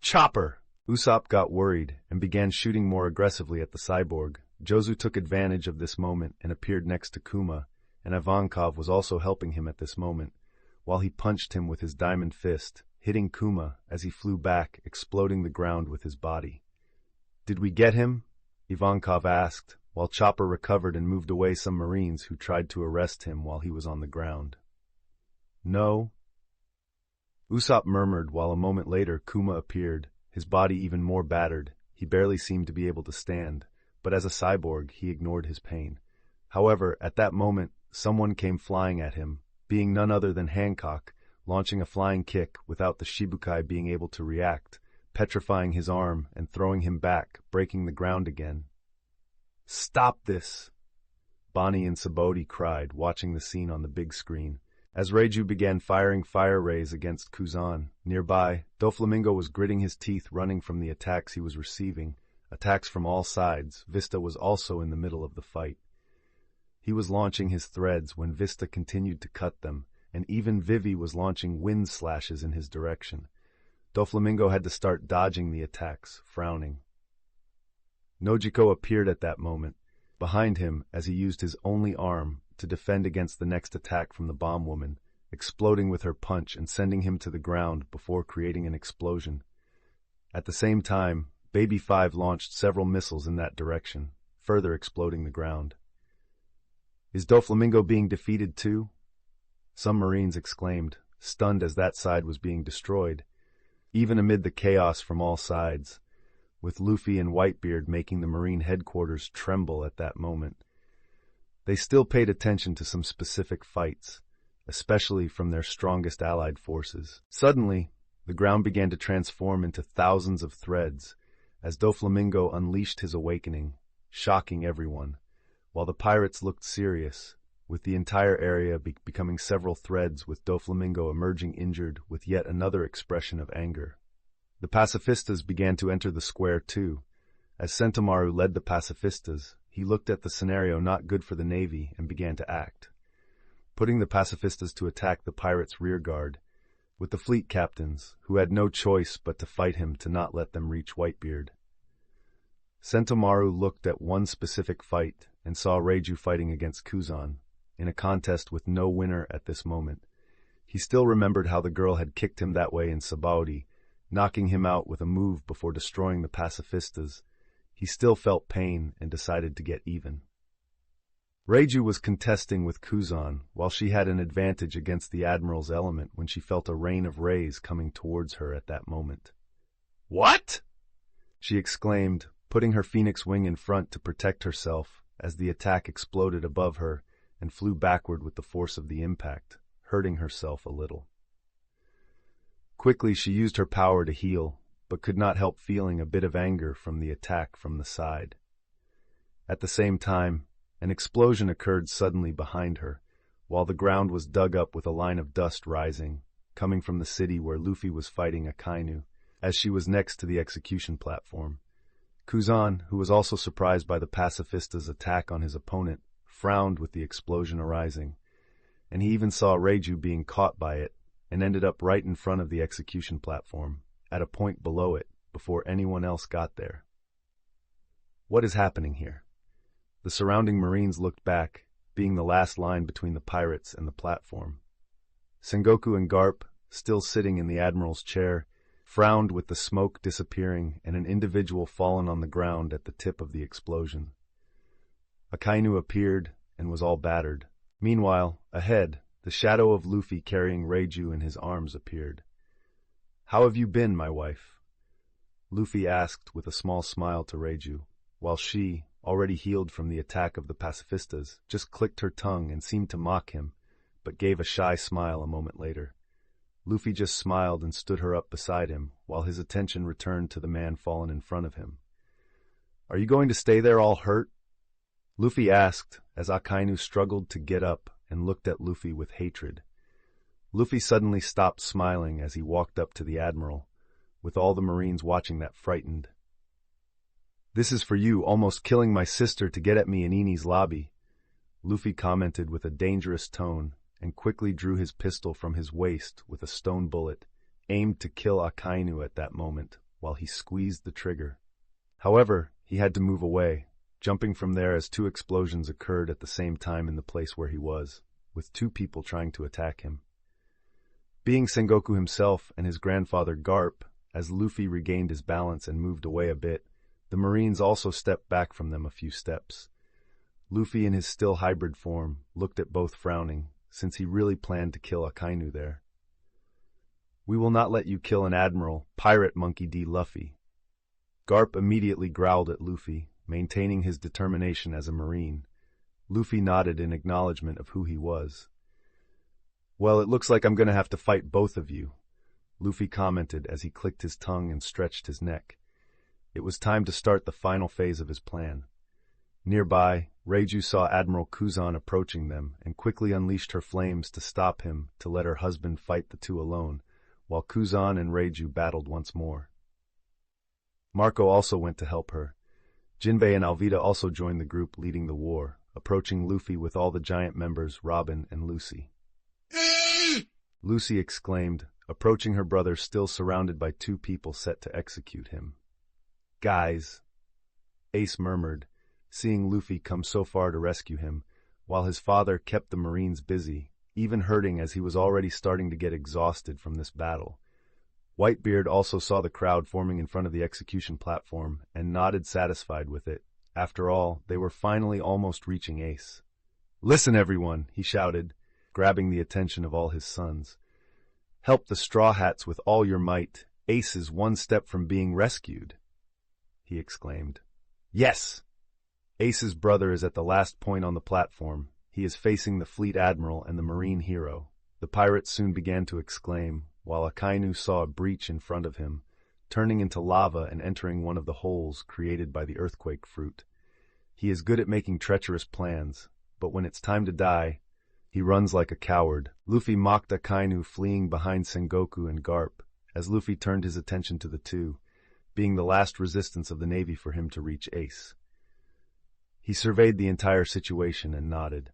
Chopper! Usopp got worried and began shooting more aggressively at the cyborg. Jozu took advantage of this moment and appeared next to Kuma, and Ivankov was also helping him at this moment, while he punched him with his diamond fist, hitting Kuma as he flew back, exploding the ground with his body. Did we get him? Ivankov asked, while Chopper recovered and moved away some Marines who tried to arrest him while he was on the ground. No. Usopp murmured while a moment later Kuma appeared, his body even more battered. He barely seemed to be able to stand, but as a cyborg he ignored his pain. However, at that moment, someone came flying at him, being none other than Hancock, launching a flying kick without the Shibukai being able to react, petrifying his arm and throwing him back, breaking the ground again. Stop this! Bonnie and Saboti cried, watching the scene on the big screen, as Reiju began firing fire rays against Kuzan. Nearby, Doflamingo was gritting his teeth running from the attacks he was receiving, attacks from all sides. Vista was also in the middle of the fight. He was launching his threads when Vista continued to cut them, and even Vivi was launching wind slashes in his direction. Doflamingo had to start dodging the attacks, frowning. Nojiko appeared at that moment, behind him as he used his only arm to defend against the next attack from the bomb woman, exploding with her punch and sending him to the ground before creating an explosion. At the same time, Baby 5 launched several missiles in that direction, further exploding the ground. Is Doflamingo being defeated too? Some Marines exclaimed, stunned as that side was being destroyed, even amid the chaos from all sides, with Luffy and Whitebeard making the Marine headquarters tremble at that moment. They still paid attention to some specific fights, especially from their strongest allied forces. Suddenly, the ground began to transform into thousands of threads, as Doflamingo unleashed his awakening, shocking everyone, while the pirates looked serious, with the entire area becoming several threads, with Doflamingo emerging injured with yet another expression of anger. The pacifistas began to enter the square too. As Sentomaru led the pacifistas, he looked at the scenario not good for the Navy and began to act, putting the pacifistas to attack the pirates' rear guard, with the fleet captains, who had no choice but to fight him to not let them reach Whitebeard. Sentomaru looked at one specific fight and saw Reiju fighting against Kuzan, in a contest with no winner at this moment. He still remembered how the girl had kicked him that way in Sabaudi, knocking him out with a move before destroying the pacifistas. He still felt pain and decided to get even. Reiju was contesting with Kuzan, while she had an advantage against the Admiral's element when she felt a rain of rays coming towards her at that moment. "What?" she exclaimed, putting her phoenix wing in front to protect herself as the attack exploded above her and flew backward with the force of the impact, hurting herself a little. Quickly she used her power to heal, but could not help feeling a bit of anger from the attack from the side. At the same time, an explosion occurred suddenly behind her, while the ground was dug up with a line of dust rising, coming from the city where Luffy was fighting Akainu, as she was next to the execution platform. Kuzan, who was also surprised by the pacifista's attack on his opponent, frowned with the explosion arising, and he even saw Reiju being caught by it and ended up right in front of the execution platform, at a point below it, before anyone else got there. What is happening here? The surrounding Marines looked back, being the last line between the pirates and the platform. Sengoku and Garp, still sitting in the Admiral's chair, frowned with the smoke disappearing and an individual fallen on the ground at the tip of the explosion. Akainu appeared and was all battered. Meanwhile, ahead, the shadow of Luffy carrying Reiju in his arms appeared. "How have you been, my wife?" Luffy asked with a small smile to Reiju, while she, already healed from the attack of the pacifistas, just clicked her tongue and seemed to mock him, but gave a shy smile a moment later. Luffy just smiled and stood her up beside him, while his attention returned to the man fallen in front of him. "Are you going to stay there all hurt?" Luffy asked, as Akainu struggled to get up and looked at Luffy with hatred. Luffy suddenly stopped smiling as he walked up to the Admiral, with all the Marines watching that frightened. "This is for you almost killing my sister to get at me in Eni's lobby," Luffy commented with a dangerous tone, and quickly drew his pistol from his waist with a stone bullet, aimed to kill Akainu at that moment, while he squeezed the trigger. However, he had to move away, jumping from there as two explosions occurred at the same time in the place where he was, with two people trying to attack him. Being Sengoku himself and his grandfather Garp, as Luffy regained his balance and moved away a bit, the Marines also stepped back from them a few steps. Luffy in his still hybrid form looked at both frowning, since he really planned to kill Akainu there. "We will not let you kill an admiral, pirate monkey D. Luffy." Garp immediately growled at Luffy, maintaining his determination as a Marine. Luffy nodded in acknowledgement of who he was. "Well, it looks like I'm going to have to fight both of you," Luffy commented as he clicked his tongue and stretched his neck. It was time to start the final phase of his plan. Nearby, Reiju saw Admiral Kuzan approaching them and quickly unleashed her flames to stop him to let her husband fight the two alone, while Kuzan and Reiju battled once more. Marco also went to help her. Jinbei and Alvida also joined the group leading the war, approaching Luffy with all the giant members Robin and Lucy. Lucy exclaimed, approaching her brother still surrounded by two people set to execute him. "Guys," Ace murmured, seeing Luffy come so far to rescue him, while his father kept the Marines busy, even hurting as he was already starting to get exhausted from this battle. Whitebeard also saw the crowd forming in front of the execution platform and nodded satisfied with it. After all, they were finally almost reaching Ace. "Listen, everyone," he shouted, grabbing the attention of all his sons. "Help the Straw Hats with all your might. Ace is one step from being rescued," he exclaimed. "Yes!" Ace's brother is at the last point on the platform. He is facing the fleet admiral and the marine hero. The pirates soon began to exclaim, while Akainu saw a breach in front of him, turning into lava and entering one of the holes created by the earthquake fruit. He is good at making treacherous plans, but when it's time to die, he runs like a coward. Luffy mocked Akainu fleeing behind Sengoku and Garp, as Luffy turned his attention to the two, being the last resistance of the Navy for him to reach Ace. He surveyed the entire situation and nodded.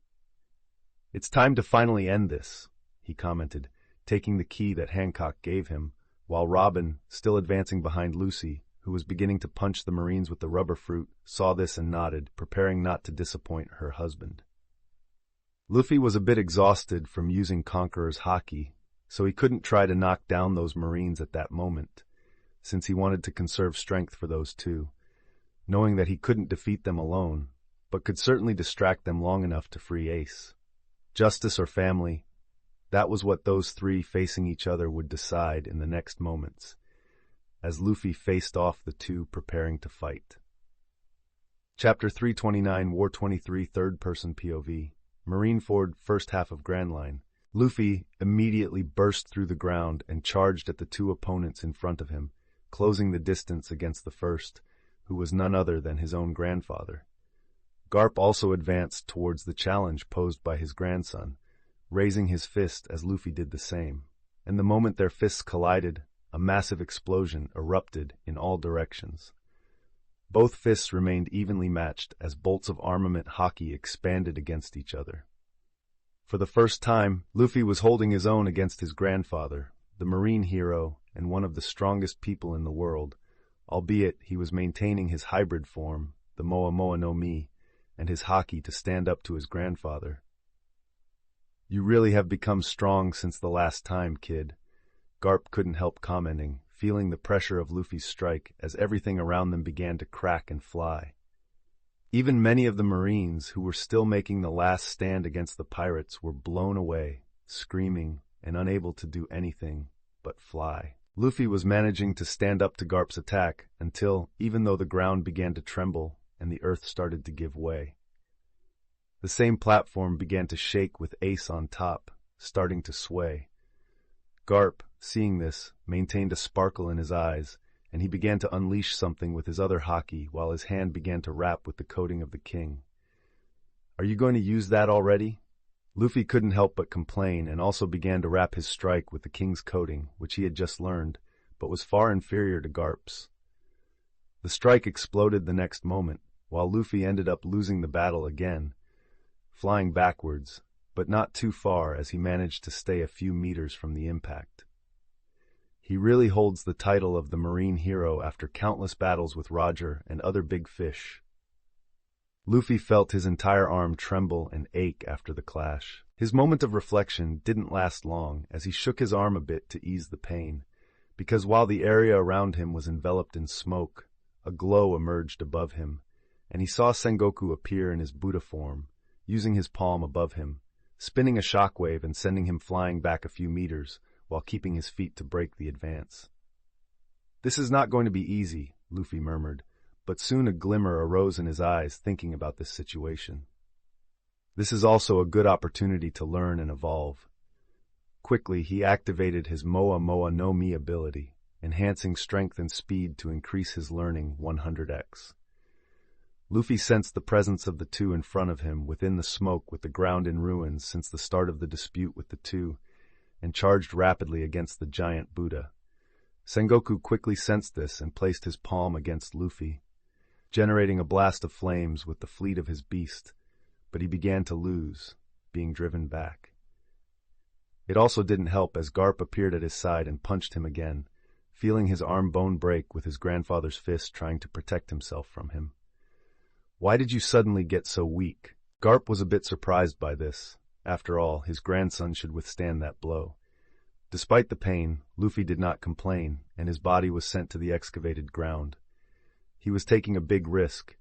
"It's time to finally end this," he commented, taking the key that Hancock gave him, while Robin, still advancing behind Lucy, who was beginning to punch the Marines with the rubber fruit, saw this and nodded, preparing not to disappoint her husband. Luffy was a bit exhausted from using Conqueror's haki, so he couldn't try to knock down those Marines at that moment, since he wanted to conserve strength for those two, knowing that he couldn't defeat them alone, but could certainly distract them long enough to free Ace. Justice or family, that was what those three facing each other would decide in the next moments, as Luffy faced off the two preparing to fight. Chapter 329, War 23, Third-Person POV. Marineford, first half of Grand Line. Luffy immediately burst through the ground and charged at the two opponents in front of him, closing the distance against the first, who was none other than his own grandfather. Garp also advanced towards the challenge posed by his grandson, raising his fist as Luffy did the same, and the moment their fists collided, a massive explosion erupted in all directions. Both fists remained evenly matched as bolts of armament haki expanded against each other. For the first time, Luffy was holding his own against his grandfather, the Marine hero and one of the strongest people in the world, albeit he was maintaining his hybrid form, the Moa Moa no Mi, and his haki to stand up to his grandfather. "You really have become strong since the last time, kid," Garp couldn't help commenting, feeling the pressure of Luffy's strike as everything around them began to crack and fly. Even many of the Marines who were still making the last stand against the pirates were blown away, screaming and unable to do anything but fly. Luffy was managing to stand up to Garp's attack until, even though the ground began to tremble and the earth started to give way, the same platform began to shake with Ace on top, starting to sway. Garp, seeing this, maintained a sparkle in his eyes, and he began to unleash something with his other haki while his hand began to wrap with the coating of the king. "Are you going to use that already?" Luffy couldn't help but complain and also began to wrap his strike with the king's coating, which he had just learned, but was far inferior to Garp's. The strike exploded the next moment, while Luffy ended up losing the battle again, flying backwards, but not too far as he managed to stay a few meters from the impact. He really holds the title of the Marine hero after countless battles with Roger and other big fish. Luffy felt his entire arm tremble and ache after the clash. His moment of reflection didn't last long as he shook his arm a bit to ease the pain, because while the area around him was enveloped in smoke, a glow emerged above him, and he saw Sengoku appear in his Buddha form, using his palm above him, spinning a shockwave and sending him flying back a few meters, while keeping his feet to break the advance. "This is not going to be easy," Luffy murmured, but soon a glimmer arose in his eyes thinking about this situation. This is also a good opportunity to learn and evolve. Quickly, he activated his Moa Moa no Mi ability, enhancing strength and speed to increase his learning 100x. Luffy sensed the presence of the two in front of him within the smoke with the ground in ruins since the start of the dispute with the two, and charged rapidly against the giant Buddha. Sengoku quickly sensed this and placed his palm against Luffy, generating a blast of flames with the fleet of his beast, but he began to lose, being driven back. It also didn't help as Garp appeared at his side and punched him again, feeling his arm bone break with his grandfather's fist trying to protect himself from him. "Why did you suddenly get so weak?" Garp was a bit surprised by this. After all, his grandson should withstand that blow. Despite the pain, Luffy did not complain, and his body was sent to the excavated ground. He was taking a big risk,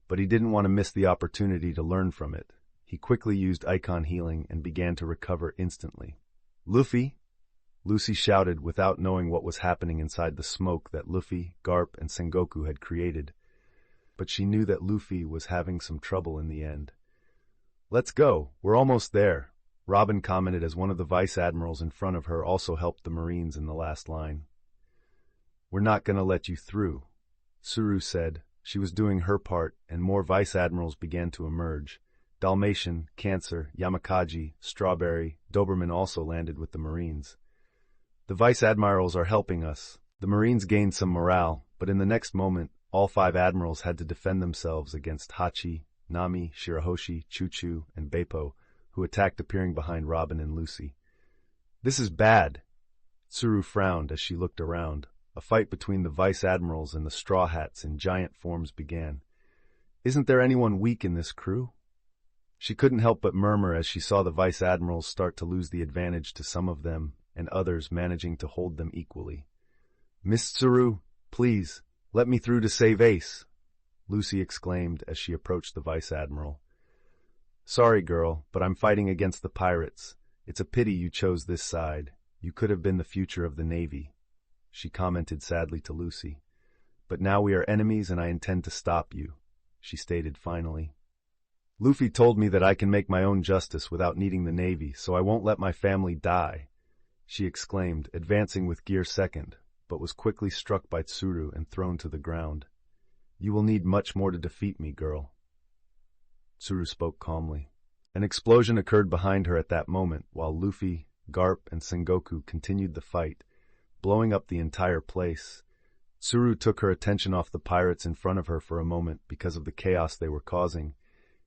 but he didn't want to miss the opportunity to learn from it. He quickly used Icon Healing and began to recover instantly. "Luffy!" Lucy shouted without knowing what was happening inside the smoke that Luffy, Garp, and Sengoku had created, but she knew that Luffy was having some trouble in the end. "Let's go, we're almost there," Robin commented as one of the vice admirals in front of her also helped the Marines in the last line. "We're not going to let you through," Tsuru said. She was doing her part, and more vice admirals began to emerge. Dalmatian, Cancer, Yamakaji, Strawberry, Doberman also landed with the Marines. "The vice admirals are helping us." The Marines gained some morale, but in the next moment, all 5 admirals had to defend themselves against Hachi, Nami, Shirahoshi, Chuchu, and Beppo, who attacked appearing behind Robin and Lucy. "This is bad." Tsuru frowned as she looked around. A fight between the vice admirals and the Straw Hats in giant forms began. "Isn't there anyone weak in this crew?" She couldn't help but murmur as she saw the vice admirals start to lose the advantage to some of them, and others managing to hold them equally. "Miss Tsuru, please, let me through to save Ace," Lucy exclaimed as she approached the vice admiral. "Sorry, girl, but I'm fighting against the pirates. It's a pity you chose this side. You could have been the future of the Navy," she commented sadly to Lucy. "But now we are enemies and I intend to stop you," she stated finally. "Luffy told me that I can make my own justice without needing the Navy, so I won't let my family die," she exclaimed, advancing with gear second, but was quickly struck by Tsuru and thrown to the ground. "You will need much more to defeat me, girl." Tsuru spoke calmly. An explosion occurred behind her at that moment, while Luffy, Garp, and Sengoku continued the fight, blowing up the entire place. Tsuru took her attention off the pirates in front of her for a moment because of the chaos they were causing,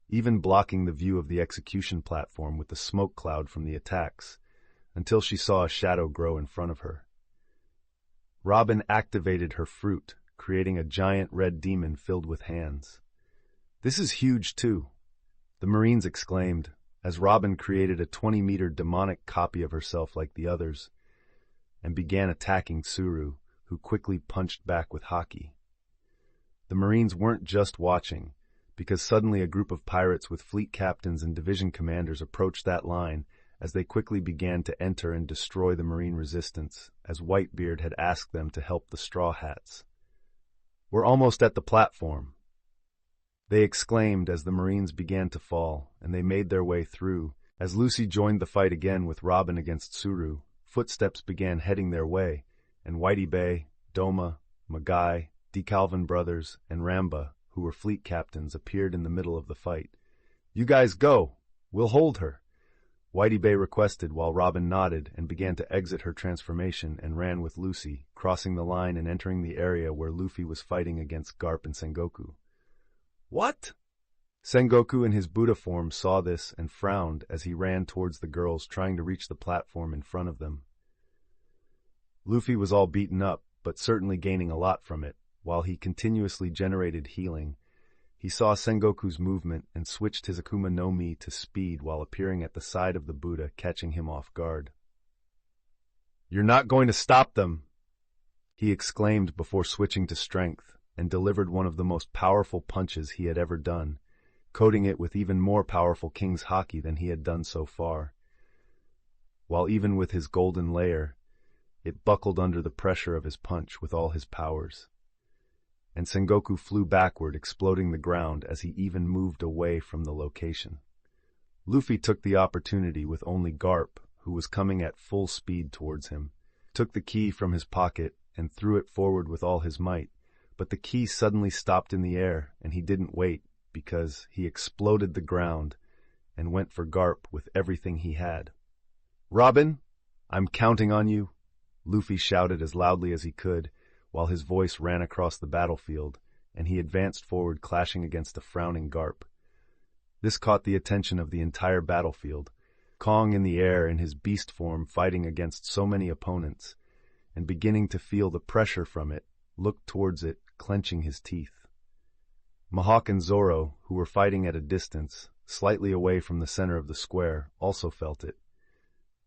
even blocking the view of the execution platform with the smoke cloud from the attacks, until she saw a shadow grow in front of her. Robin activated her fruit, creating a giant red demon filled with hands. "This is huge too," the Marines exclaimed, as Robin created a 20-meter demonic copy of herself like the others, and began attacking Tsuru, who quickly punched back with haki. The Marines weren't just watching, because suddenly a group of pirates with fleet captains and division commanders approached that line as they quickly began to enter and destroy the Marine resistance, as Whitebeard had asked them to help the Straw Hats. "We're almost at the platform," they exclaimed as the Marines began to fall, and they made their way through. As Lucy joined the fight again with Robin against Tsuru, footsteps began heading their way, and Whitey Bay, Doma, Magai, DeCalvin Brothers, and Ramba, who were fleet captains, appeared in the middle of the fight. "You guys go! We'll hold her," Whitey Bay requested while Robin nodded and began to exit her transformation and ran with Lucy, crossing the line and entering the area where Luffy was fighting against Garp and Sengoku. "What?" Sengoku in his Buddha form saw this and frowned as he ran towards the girls trying to reach the platform in front of them. Luffy was all beaten up, but certainly gaining a lot from it. While he continuously generated healing, he saw Sengoku's movement and switched his Akuma no Mi to speed while appearing at the side of the Buddha, catching him off guard. "You're not going to stop them!" he exclaimed before switching to strength, and delivered one of the most powerful punches he had ever done, coating it with even more powerful King's Haki than he had done so far. While even with his golden layer, it buckled under the pressure of his punch with all his powers. And Sengoku flew backward, exploding the ground as he even moved away from the location. Luffy took the opportunity with only Garp, who was coming at full speed towards him, took the key from his pocket and threw it forward with all his might, but the key suddenly stopped in the air, and he didn't wait, because he exploded the ground and went for Garp with everything he had. "Robin, I'm counting on you," Luffy shouted as loudly as he could, while his voice ran across the battlefield, and he advanced forward, clashing against a frowning Garp. This caught the attention of the entire battlefield, Kong in the air in his beast form fighting against so many opponents, and beginning to feel the pressure from it, looked towards it, clenching his teeth. Mihawk and Zoro, who were fighting at a distance, slightly away from the center of the square, also felt it.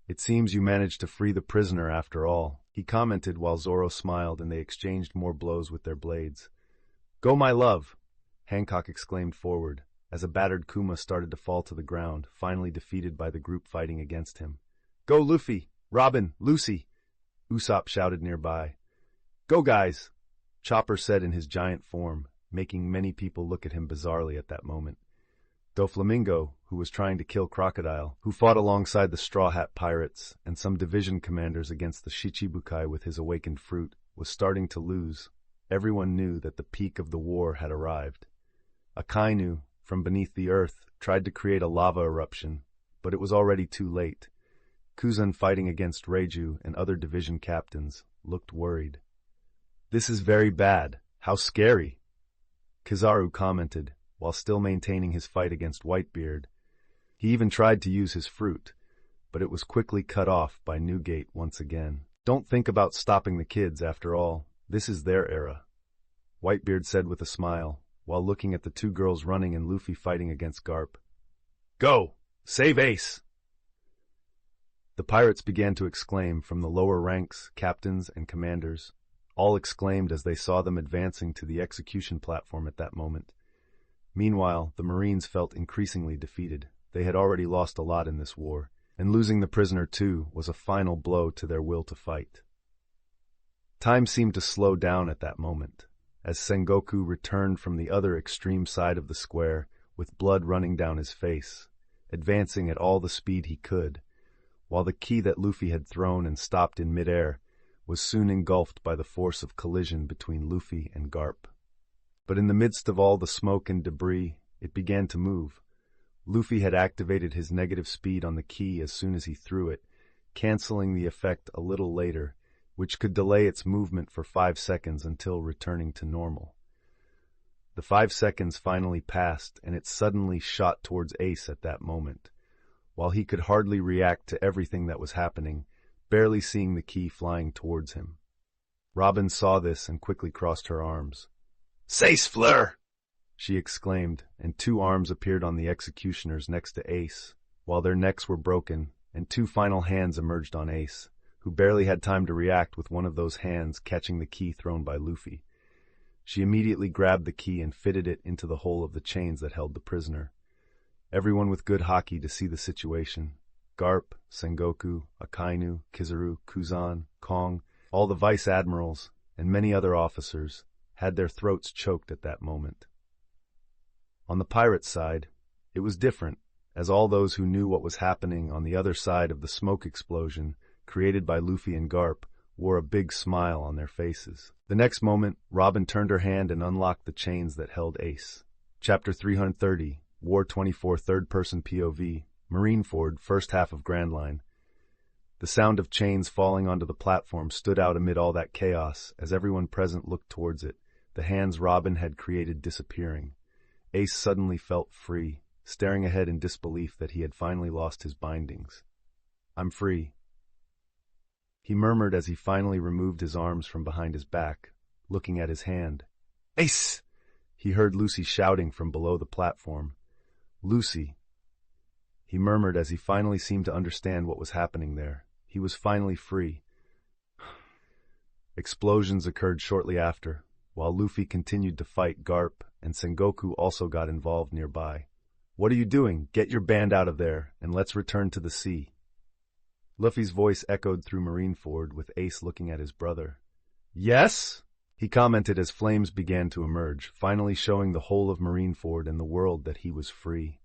"It seems you managed to free the prisoner after all," he commented while Zoro smiled and they exchanged more blows with their blades. "Go, my love!" Hancock exclaimed forward, as a battered Kuma started to fall to the ground, finally defeated by the group fighting against him. "Go, Luffy! Robin! Lucy!" Usopp shouted nearby. "Go, guys!" Chopper said in his giant form, making many people look at him bizarrely at that moment. Doflamingo, who was trying to kill Crocodile, who fought alongside the Straw Hat pirates and some division commanders against the Shichibukai with his awakened fruit, was starting to lose. Everyone knew that the peak of the war had arrived. Akainu, from beneath the earth, tried to create a lava eruption, but it was already too late. Kuzan, fighting against Reiju and other division captains, looked worried. "This is very bad. How scary!" Kizaru commented, while still maintaining his fight against Whitebeard. He even tried to use his fruit, but it was quickly cut off by Newgate once again. Don't think about stopping the kids, after all. This is their era, Whitebeard said with a smile, while looking at the two girls running and Luffy fighting against Garp. Go! Save Ace! The pirates began to exclaim from the lower ranks, captains and commanders. All exclaimed as they saw them advancing to the execution platform at that moment. Meanwhile, the Marines felt increasingly defeated. They had already lost a lot in this war, and losing the prisoner too was a final blow to their will to fight. Time seemed to slow down at that moment, as Sengoku returned from the other extreme side of the square with blood running down his face, advancing at all the speed he could, while the key that Luffy had thrown and stopped in midair was soon engulfed by the force of collision between Luffy and Garp. But in the midst of all the smoke and debris, it began to move. Luffy had activated his negative speed on the key as soon as he threw it, canceling the effect a little later, which could delay its movement for 5 seconds until returning to normal. The 5 seconds finally passed, and it suddenly shot towards Ace at that moment, while he could hardly react to everything that was happening, barely seeing the key flying towards him. Robin saw this and quickly crossed her arms. "Sace Fleur!" she exclaimed, and 2 arms appeared on the executioners next to Ace, while their necks were broken, and 2 final hands emerged on Ace, who barely had time to react with one of those hands catching the key thrown by Luffy. She immediately grabbed the key and fitted it into the hole of the chains that held the prisoner. Everyone with good haki to see the situation. Garp, Sengoku, Akainu, Kizaru, Kuzan, Kong, all the vice admirals, and many other officers, had their throats choked at that moment. On the pirates' side, it was different, as all those who knew what was happening on the other side of the smoke explosion created by Luffy and Garp wore a big smile on their faces. The next moment, Robin turned her hand and unlocked the chains that held Ace. Chapter 330, War 24 Third-Person POV, Marineford, first half of Grand Line. The sound of chains falling onto the platform stood out amid all that chaos as everyone present looked towards it, the hands Robin had created disappearing. Ace suddenly felt free, staring ahead in disbelief that he had finally lost his bindings. "I'm free," he murmured as he finally removed his arms from behind his back, looking at his hand. "Ace!" he heard Lucy shouting from below the platform. "Lucy," he murmured as he finally seemed to understand what was happening there. He was finally free. Explosions occurred shortly after, while Luffy continued to fight Garp, and Sengoku also got involved nearby. "What are you doing? Get your band out of there, and let's return to the sea." Luffy's voice echoed through Marineford, with Ace looking at his brother. "Yes?" he commented as flames began to emerge, finally showing the whole of Marineford and the world that he was free.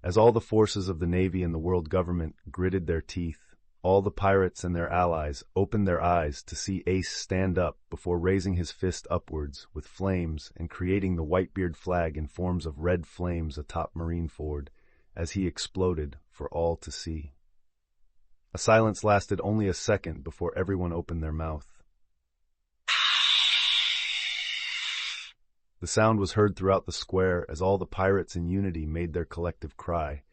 As all the forces of the Navy and the world government gritted their teeth, all the pirates and their allies opened their eyes to see Ace stand up before raising his fist upwards with flames and creating the Whitebeard flag in forms of red flames atop Marineford as he exploded for all to see. A silence lasted only a second before everyone opened their mouth. The sound was heard throughout the square as all the pirates in unity made their collective cry,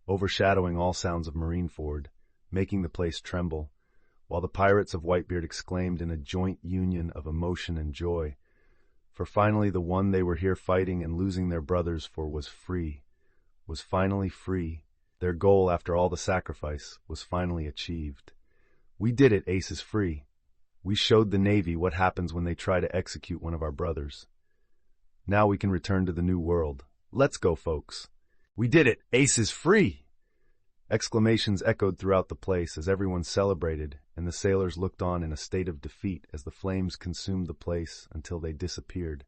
overshadowing all sounds of Marineford, making the place tremble, while the pirates of Whitebeard exclaimed in a joint union of emotion and joy, for finally the one they were here fighting and losing their brothers for was free, was finally free. Their goal after all the sacrifice was finally achieved. "We did it, Ace is free. We showed the Navy what happens when they try to execute one of our brothers. Now we can return to the new world. Let's go, folks. We did it! Ace is free!" Exclamations echoed throughout the place as everyone celebrated, and the sailors looked on in a state of defeat as the flames consumed the place until they disappeared.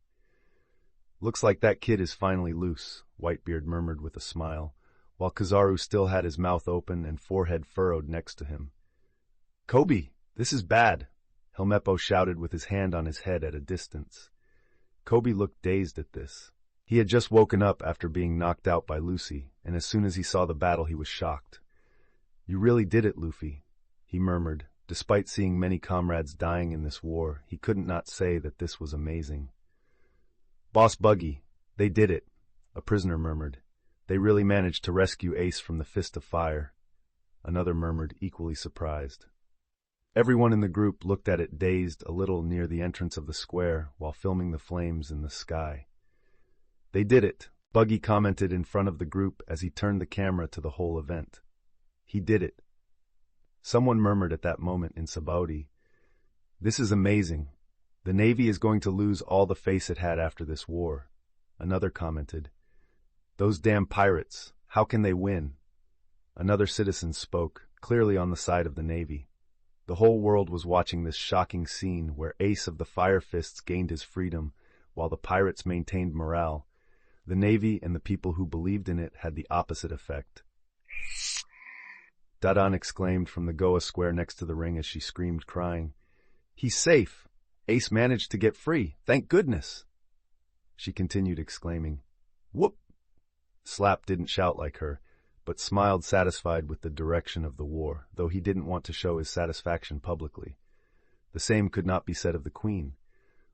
"Looks like that kid is finally loose," Whitebeard murmured with a smile, while Kizaru still had his mouth open and forehead furrowed next to him. "Kobe, this is bad," Helmeppo shouted with his hand on his head at a distance. Kobe looked dazed at this. He had just woken up after being knocked out by Lucy, and as soon as he saw the battle he was shocked. "You really did it, Luffy," he murmured. Despite seeing many comrades dying in this war, he couldn't not say that this was amazing. "Boss Buggy, they did it," a prisoner murmured. "They really managed to rescue Ace from the fist of fire." Another murmured, equally surprised. Everyone in the group looked at it dazed a little near the entrance of the square while filming the flames in the sky. They did it, Buggy commented in front of the group as he turned the camera to the whole event. He did it. Someone murmured at that moment in Sabaudi, "This is amazing. The Navy is going to lose all the face it had after this war." Another commented, "Those damn pirates, how can they win?" Another citizen spoke, clearly on the side of the Navy. The whole world was watching this shocking scene where Ace of the Fire Fists gained his freedom, while the pirates maintained morale. The Navy and the people who believed in it had the opposite effect. Dadan exclaimed from the Goa square next to the ring as she screamed, crying, "He's safe! Ace managed to get free, thank goodness!" She continued exclaiming, "Whoop!" Slap didn't shout like her, but smiled satisfied with the direction of the war, though he didn't want to show his satisfaction publicly. The same could not be said of the Queen.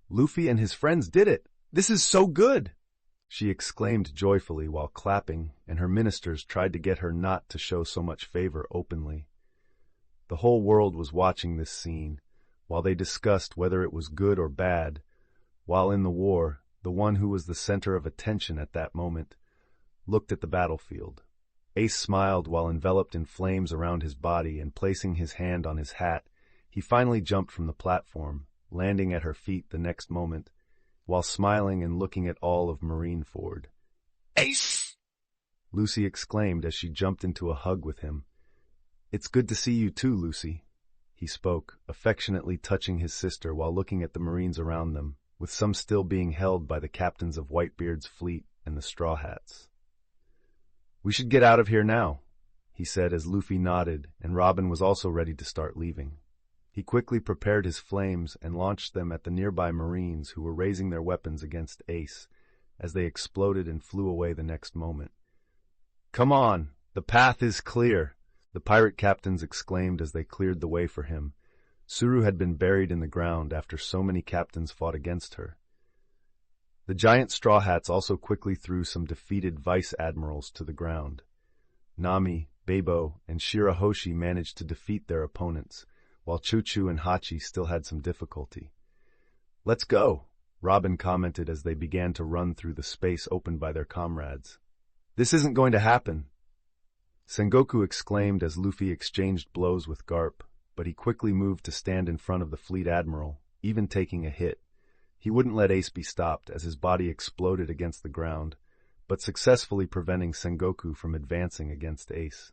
"Luffy and his friends did it! This is so good!" she exclaimed joyfully while clapping, and her ministers tried to get her not to show so much favor openly. The whole world was watching this scene, while they discussed whether it was good or bad, while in the war, the one who was the center of attention at that moment looked at the battlefield. Ace smiled while enveloped in flames around his body, and placing his hand on his hat, he finally jumped from the platform, landing at her feet the next moment, while smiling and looking at all of Marineford. "Ace!" Lucy exclaimed as she jumped into a hug with him. "It's good to see you too, Lucy," he spoke, affectionately touching his sister while looking at the Marines around them, with some still being held by the captains of Whitebeard's fleet and the Straw Hats. "We should get out of here now," he said as Luffy nodded, and Robin was also ready to start leaving. He quickly prepared his flames and launched them at the nearby Marines who were raising their weapons against Ace, as they exploded and flew away the next moment. "Come on, the path is clear," the pirate captains exclaimed as they cleared the way for him. Suru had been buried in the ground after so many captains fought against her. The giant Straw Hats also quickly threw some defeated vice-admirals to the ground. Nami, Babo, and Shirahoshi managed to defeat their opponents, while Chuchu and Hachi still had some difficulty. "Let's go," Robin commented as they began to run through the space opened by their comrades. "This isn't going to happen," Sengoku exclaimed as Luffy exchanged blows with Garp, but he quickly moved to stand in front of the fleet admiral, even taking a hit. He wouldn't let Ace be stopped as his body exploded against the ground, but successfully preventing Sengoku from advancing against Ace.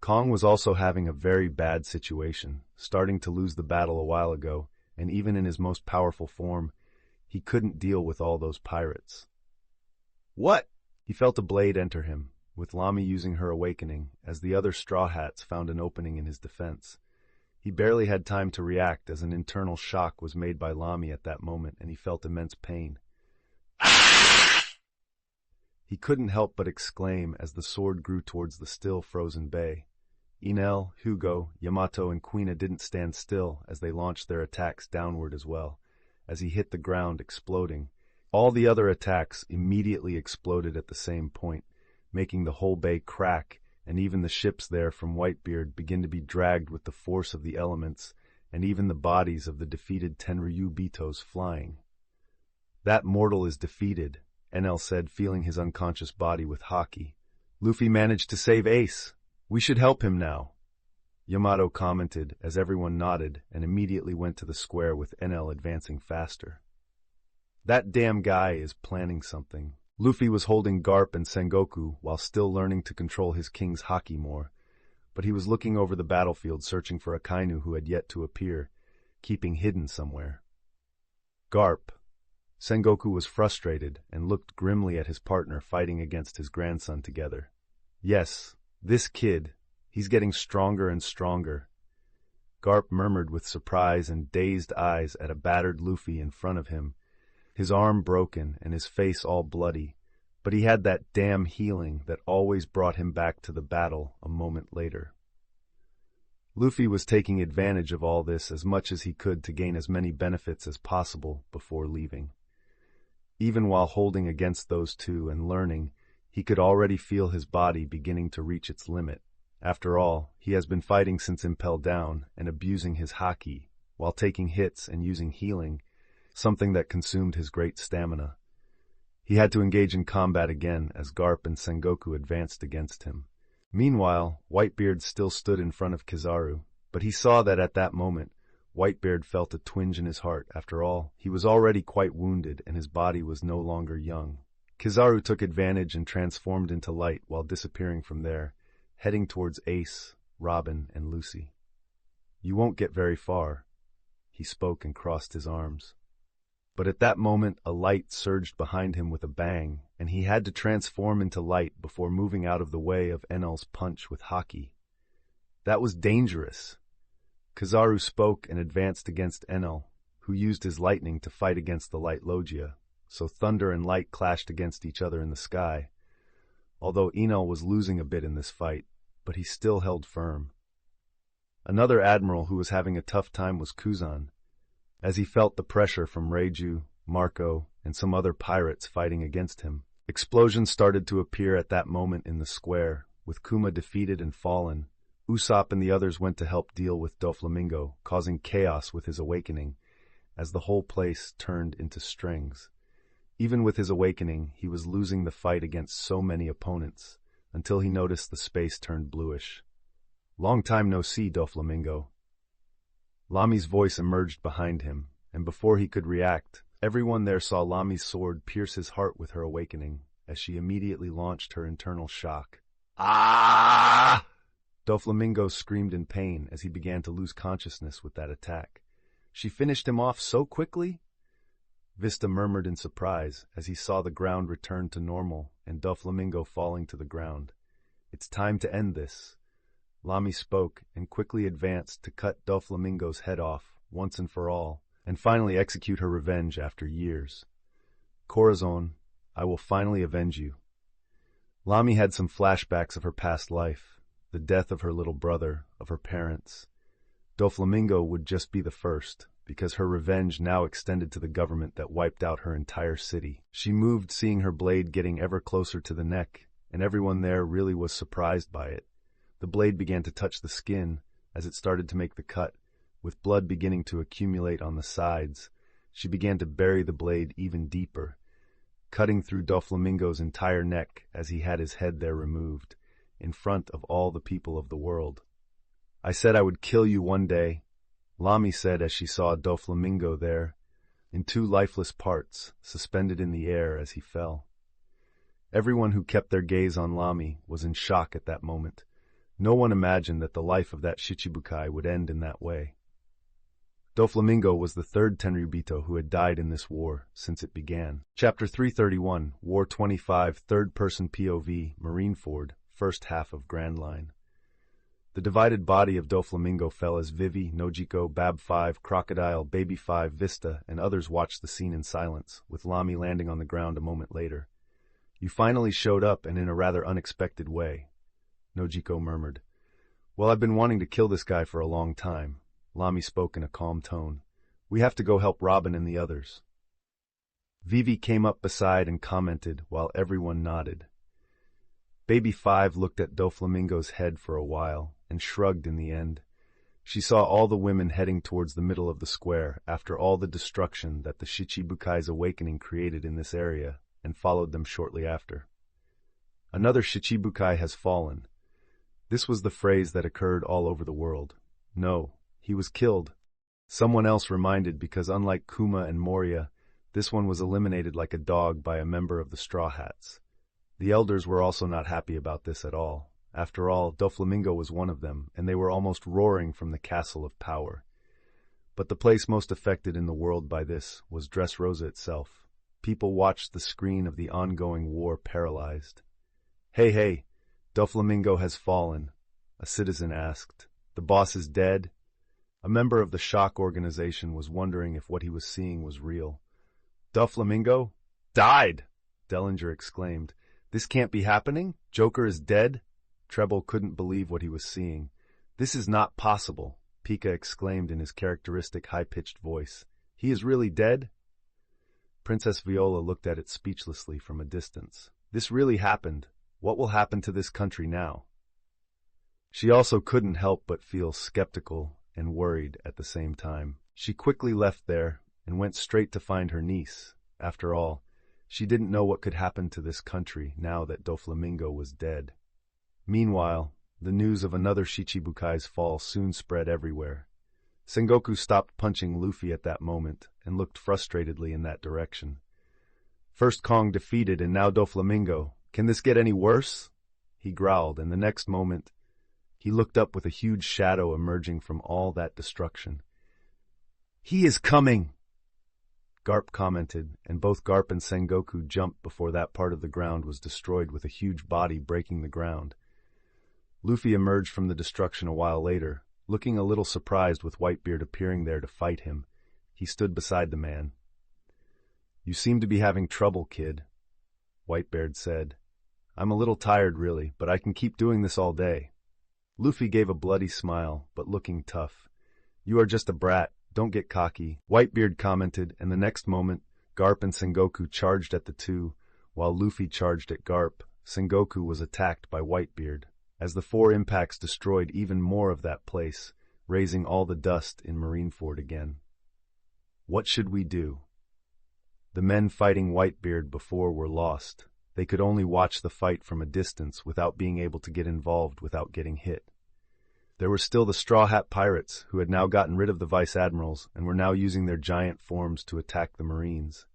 Kong was also having a very bad situation, starting to lose the battle a while ago, and even in his most powerful form, he couldn't deal with all those pirates. "What?" He felt a blade enter him, with Lami using her awakening, as the other Straw Hats found an opening in his defense. He barely had time to react as an internal shock was made by Lami at that moment, and he felt immense pain. He couldn't help but exclaim as the sword grew towards the still frozen bay. Enel, Hugo, Yamato, and Quina didn't stand still as they launched their attacks downward as well, as he hit the ground exploding. All the other attacks immediately exploded at the same point, making the whole bay crack, and even the ships there from Whitebeard begin to be dragged with the force of the elements, and even the bodies of the defeated Tenryu Bitos flying. "That mortal is defeated," Enel said, feeling his unconscious body with Haki. "Luffy managed to save Ace. We should help him now," Yamato commented as everyone nodded and immediately went to the square with Enel advancing faster. "That damn guy is planning something." Luffy was holding Garp and Sengoku while still learning to control his king's Haki more, but he was looking over the battlefield searching for Akainu who had yet to appear, keeping hidden somewhere. "Garp." Sengoku was frustrated and looked grimly at his partner fighting against his grandson together. "Yes, this kid, he's getting stronger and stronger." Garp murmured with surprise and dazed eyes at a battered Luffy in front of him, his arm broken and his face all bloody, but he had that damn healing that always brought him back to the battle a moment later. Luffy was taking advantage of all this as much as he could to gain as many benefits as possible before leaving. Even while holding against those two and learning, he could already feel his body beginning to reach its limit, After all, he has been fighting since Impel Down and abusing his haki, while taking hits and using healing, something that consumed his great stamina. He had to engage in combat again as Garp and Sengoku advanced against him. Meanwhile, Whitebeard still stood in front of Kizaru, but he saw that at that moment, Whitebeard felt a twinge in his heart. After all, he was already quite wounded and his body was no longer young. Kizaru took advantage and transformed into light while disappearing from there, heading towards Ace, Robin, and Lucy. "You won't get very far," he spoke and crossed his arms. But at that moment, a light surged behind him with a bang, and he had to transform into light before moving out of the way of Enel's punch with haki. That was dangerous. Kizaru spoke and advanced against Enel, who used his lightning to fight against the light Logia, so thunder and light clashed against each other in the sky. Although Enel was losing a bit in this fight, but he still held firm. Another admiral who was having a tough time was Kuzan, as he felt the pressure from Reiju, Marco, and some other pirates fighting against him. Explosions started to appear at that moment in the square, with Kuma defeated and fallen. Usopp and the others went to help deal with Doflamingo, causing chaos with his awakening, as the whole place turned into strings. Even with his awakening, he was losing the fight against so many opponents, until he noticed the space turned bluish. "Long time no see, Doflamingo." Lami's voice emerged behind him, and before he could react, everyone there saw Lami's sword pierce his heart with her awakening, as she immediately launched her internal shock. "Ah!" Doflamingo screamed in pain as he began to lose consciousness with that attack. "She finished him off so quickly?" Vista murmured in surprise as he saw the ground return to normal and Doflamingo falling to the ground. "It's time to end this." Lami spoke and quickly advanced to cut Doflamingo's head off once and for all, and finally execute her revenge after years. "Corazon, I will finally avenge you." Lami had some flashbacks of her past life, the death of her little brother, of her parents. Doflamingo would just be the first, because her revenge now extended to the government that wiped out her entire city. She moved, seeing her blade getting ever closer to the neck, and everyone there really was surprised by it. The blade began to touch the skin as it started to make the cut, with blood beginning to accumulate on the sides. She began to bury the blade even deeper, cutting through Doflamingo's entire neck as he had his head there removed, in front of all the people of the world. "I said I would kill you one day," Lami said as she saw Doflamingo there, in two lifeless parts, suspended in the air as he fell. Everyone who kept their gaze on Lami was in shock at that moment. No one imagined that the life of that Shichibukai would end in that way. Doflamingo was the third Tenryubito who had died in this war since it began. Chapter 331, War 25, Third-Person POV, Marineford, First Half of Grand Line. The divided body of Doflamingo fell as Vivi, Nojiko, Bab 5, Crocodile, Baby 5, Vista, and others watched the scene in silence, with Lami landing on the ground a moment later. "You finally showed up, and in a rather unexpected way," Nojiko murmured. "Well, I've been wanting to kill this guy for a long time," Lami spoke in a calm tone. "We have to go help Robin and the others." Vivi came up beside and commented, while everyone nodded. Baby 5 looked at Doflamingo's head for a while, and shrugged in the end. She saw all the women heading towards the middle of the square after all the destruction that the Shichibukai's awakening created in this area, and followed them shortly after. "Another Shichibukai has fallen." This was the phrase that occurred all over the world. "No, he was killed." Someone else reminded, because unlike Kuma and Moria, this one was eliminated like a dog by a member of the Straw Hats. The elders were also not happy about this at all. After all, Doflamingo was one of them, and they were almost roaring from the Castle of Power. But the place most affected in the world by this was Dressrosa itself. People watched the screen of the ongoing war paralyzed. Hey, Doflamingo has fallen," a citizen asked. "The boss is dead?" A member of the shock organization was wondering if what he was seeing was real. "Doflamingo? Died!" Dellinger exclaimed. "This can't be happening? Joker is dead?" Treble couldn't believe what he was seeing. "This is not possible," Pika exclaimed in his characteristic high-pitched voice. "He is really dead?" Princess Viola looked at it speechlessly from a distance. "This really happened. What will happen to this country now?" She also couldn't help but feel skeptical and worried at the same time. She quickly left there and went straight to find her niece. After all, she didn't know what could happen to this country now that Doflamingo was dead. Meanwhile, the news of another Shichibukai's fall soon spread everywhere. Sengoku stopped punching Luffy at that moment and looked frustratedly in that direction. First Kong defeated and now Doflamingo. Can this get any worse? He growled, and the next moment, he looked up with a huge shadow emerging from all that destruction. "He is coming!" Garp commented, and both Garp and Sengoku jumped before that part of the ground was destroyed with a huge body breaking the ground. Luffy emerged from the destruction a while later, looking a little surprised with Whitebeard appearing there to fight him. He stood beside the man. "You seem to be having trouble, kid," Whitebeard said. "I'm a little tired, really, but I can keep doing this all day." Luffy gave a bloody smile, but looking tough. "You are just a brat. Don't get cocky," Whitebeard commented, and the next moment, Garp and Sengoku charged at the two. While Luffy charged at Garp, Sengoku was attacked by Whitebeard, as the four impacts destroyed even more of that place, raising all the dust in Marineford again. What should we do? The men fighting Whitebeard before were lost. They could only watch the fight from a distance without being able to get involved without getting hit. There were still the Straw Hat Pirates, who had now gotten rid of the Vice-Admirals and were now using their giant forms to attack the Marines.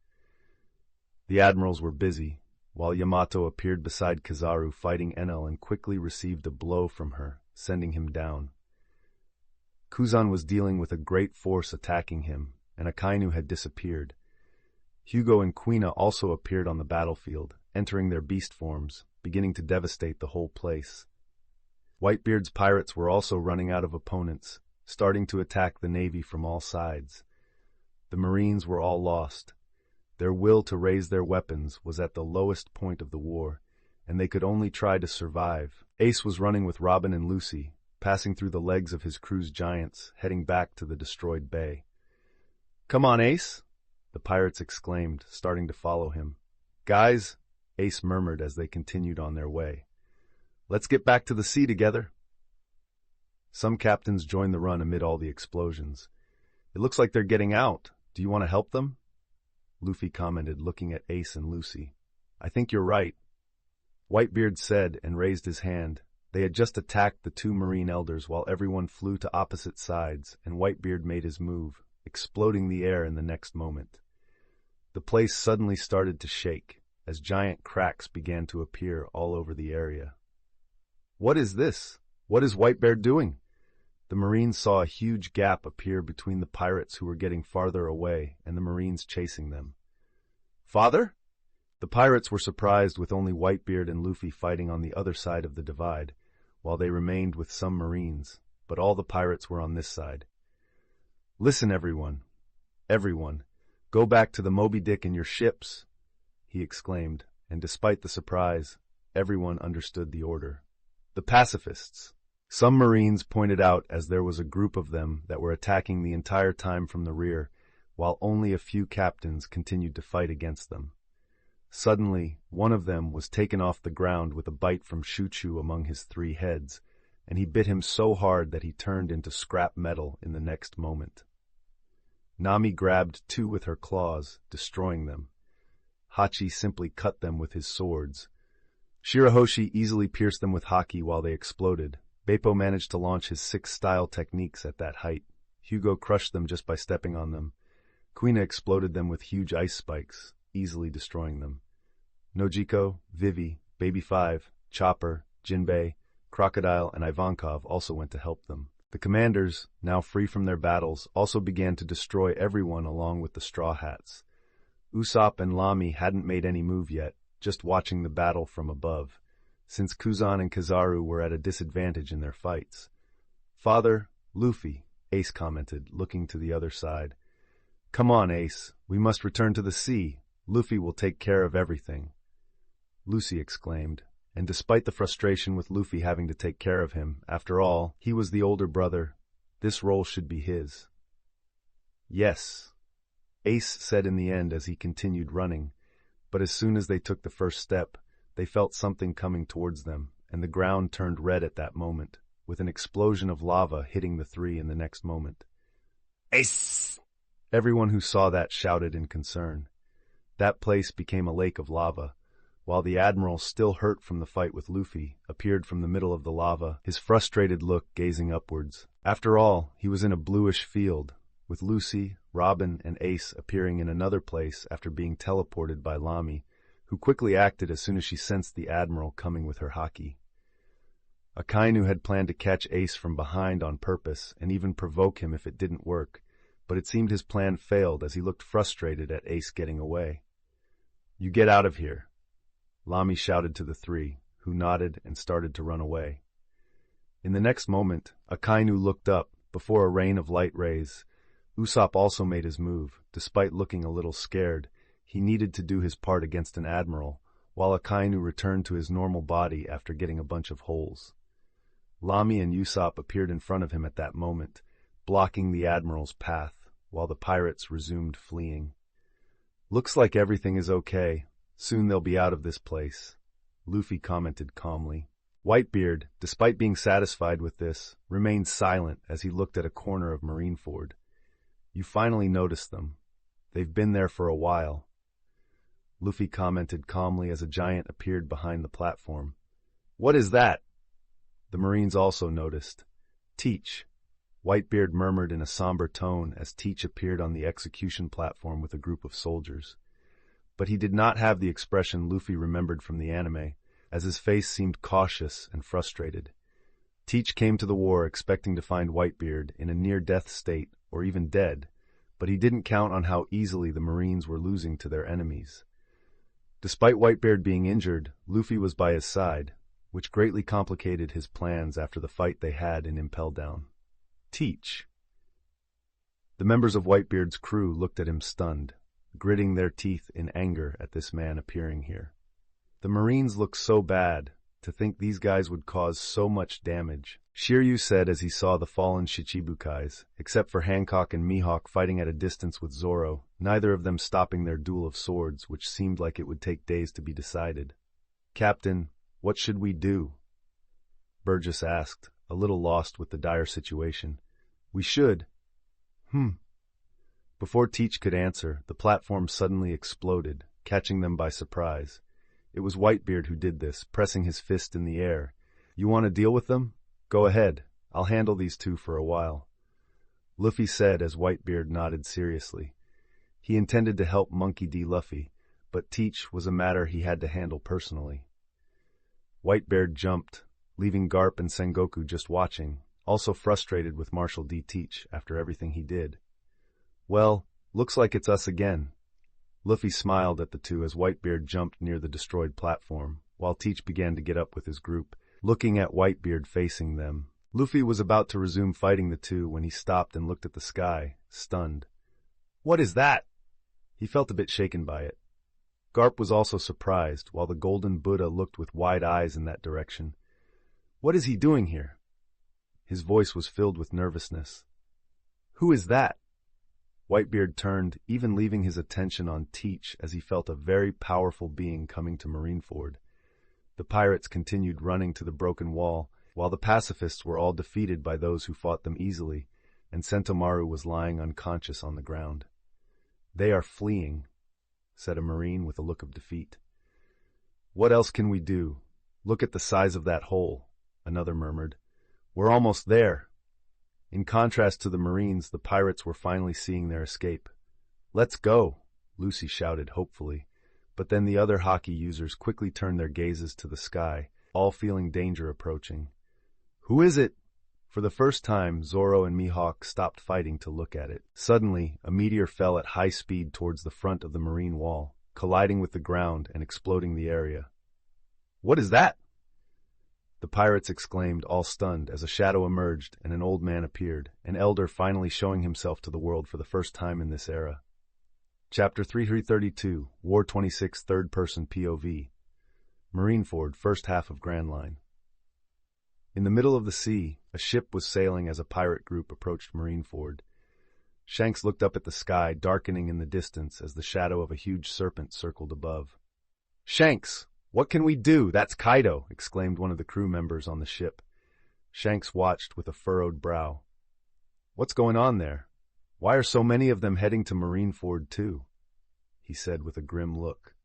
The Admirals were busy, while Yamato appeared beside Kizaru fighting Enel and quickly received a blow from her, sending him down. Kuzan was dealing with a great force attacking him, and Akainu had disappeared. Hugo and Quina also appeared on the battlefield, entering their beast forms, beginning to devastate the whole place. Whitebeard's pirates were also running out of opponents, starting to attack the navy from all sides. The Marines were all lost. Their will to raise their weapons was at the lowest point of the war, and they could only try to survive. Ace was running with Robin and Lucy, passing through the legs of his crew's giants, heading back to the destroyed bay. "Come on, Ace!" the pirates exclaimed, starting to follow him. "Guys," Ace murmured as they continued on their way. "Let's get back to the sea together." Some captains joined the run amid all the explosions. "It looks like they're getting out. Do you want to help them?" Luffy commented, looking at Ace and Lucy. "I think you're right," Whitebeard said and raised his hand. They had just attacked the two Marine elders while everyone flew to opposite sides, and Whitebeard made his move, exploding the air in the next moment. The place suddenly started to shake, as giant cracks began to appear all over the area. "What is this? What is Whitebeard doing?" The Marines saw a huge gap appear between the pirates who were getting farther away and the Marines chasing them. "Father?" The pirates were surprised with only Whitebeard and Luffy fighting on the other side of the divide, while they remained with some Marines, but all the pirates were on this side. "Listen, everyone, go back to the Moby Dick and your ships," he exclaimed, and despite the surprise, everyone understood the order. "The pacifists." Some Marines pointed out as there was a group of them that were attacking the entire time from the rear, while only a few captains continued to fight against them. Suddenly, one of them was taken off the ground with a bite from Shuchu among his 3 heads, and he bit him so hard that he turned into scrap metal in the next moment. Nami grabbed 2 with her claws, destroying them. Hachi simply cut them with his swords. Shirahoshi easily pierced them with haki while they exploded. Beppo managed to launch his 6 style techniques at that height. Hugo crushed them just by stepping on them. Quina exploded them with huge ice spikes, easily destroying them. Nojiko, Vivi, Baby 5, Chopper, Jinbei, Crocodile, and Ivankov also went to help them. The commanders, now free from their battles, also began to destroy everyone along with the Straw Hats. Usopp and Lamy hadn't made any move yet, just watching the battle from above, since Kuzan and Kizaru were at a disadvantage in their fights. "Father, Luffy," Ace commented, looking to the other side. "Come on, Ace, we must return to the sea. Luffy will take care of everything," Lucy exclaimed, and despite the frustration with Luffy having to take care of him, after all, he was the older brother. This role should be his. "Yes," Ace said in the end as he continued running, but as soon as they took the first step, they felt something coming towards them, and the ground turned red at that moment. with an explosion of lava hitting the three in the next moment. Ace! Everyone who saw that shouted in concern. That place became a lake of lava, while the Admiral, still hurt from the fight with Luffy, appeared from the middle of the lava, his frustrated look gazing upwards. After all, he was in a bluish field, with Lucy, Robin, and Ace appearing in another place after being teleported by Lamy, who quickly acted as soon as she sensed the Admiral coming with her haki. Akainu had planned to catch Ace from behind on purpose and even provoke him if it didn't work, but it seemed his plan failed as he looked frustrated at Ace getting away. "You get out of here," Lamy shouted to the three, who nodded and started to run away. In the next moment, Akainu looked up. Before a rain of light rays, Usopp also made his move. Despite looking a little scared, he needed to do his part against an admiral, while Akainu returned to his normal body after getting a bunch of holes. Lamy and Usopp appeared in front of him at that moment, blocking the admiral's path, while the pirates resumed fleeing. "Looks like everything is okay. Soon they'll be out of this place," Luffy commented calmly. Whitebeard, despite being satisfied with this, remained silent as he looked at a corner of Marineford. "You finally noticed them. They've been there for a while," Luffy commented calmly as a giant appeared behind the platform. "What is that?" The Marines also noticed. "Teach," Whitebeard murmured in a somber tone as Teach appeared on the execution platform with a group of soldiers. But he did not have the expression Luffy remembered from the anime, as his face seemed cautious and frustrated. Teach came to the war expecting to find Whitebeard in a near-death state or even dead, but he didn't count on how easily the Marines were losing to their enemies. Despite Whitebeard being injured, Luffy was by his side, which greatly complicated his plans after the fight they had in Impel Down. "Teach." The members of Whitebeard's crew looked at him stunned, gritting their teeth in anger at this man appearing here. The Marines looked so bad. To think these guys would cause so much damage, Shiryu said as he saw the fallen Shichibukais, except for Hancock and Mihawk fighting at a distance with Zoro, neither of them stopping their duel of swords, which seemed like it would take days to be decided. "Captain, what should we do?" Burgess asked, a little lost with the dire situation. "We should." Before Teach could answer, the platform suddenly exploded, catching them by surprise. It was Whitebeard who did this, pressing his fist in the air. "You want to deal with them? Go ahead. I'll handle these two for a while," Luffy said as Whitebeard nodded seriously. He intended to help Monkey D. Luffy, but Teach was a matter he had to handle personally. Whitebeard jumped, leaving Garp and Sengoku just watching, also frustrated with Marshal D. Teach after everything he did. "Well, looks like it's us again." Luffy smiled at the two as Whitebeard jumped near the destroyed platform, while Teach began to get up with his group, looking at Whitebeard facing them. Luffy was about to resume fighting the two when he stopped and looked at the sky, stunned. "What is that?" He felt a bit shaken by it. Garp was also surprised, while the Golden Buddha looked with wide eyes in that direction. "What is he doing here?" His voice was filled with nervousness. "Who is that?" Whitebeard turned, even leaving his attention on Teach as he felt a very powerful being coming to Marineford. The pirates continued running to the broken wall, while the pacifists were all defeated by those who fought them easily, and Sentomaru was lying unconscious on the ground. "They are fleeing," said a Marine with a look of defeat. "What else can we do? Look at the size of that hole," another murmured. "We're almost there." In contrast to the Marines, the pirates were finally seeing their escape. "Let's go," Lucy shouted hopefully, but then the other hockey users quickly turned their gazes to the sky, all feeling danger approaching. "Who is it?" For the first time, Zoro and Mihawk stopped fighting to look at it. Suddenly, a meteor fell at high speed towards the front of the marine wall, colliding with the ground and exploding the area. "What is that?" The pirates exclaimed, all stunned, as a shadow emerged and an old man appeared, an elder finally showing himself to the world for the first time in this era. Chapter 332, War 26, Third-Person POV. Marineford, first half of Grand Line. In the middle of the sea, a ship was sailing as a pirate group approached Marineford. Shanks looked up at the sky, darkening in the distance as the shadow of a huge serpent circled above. "Shanks! What can we do? That's Kaido!" exclaimed one of the crew members on the ship. Shanks watched with a furrowed brow. "What's going on there? Why are so many of them heading to Marineford too?" he said with a grim look.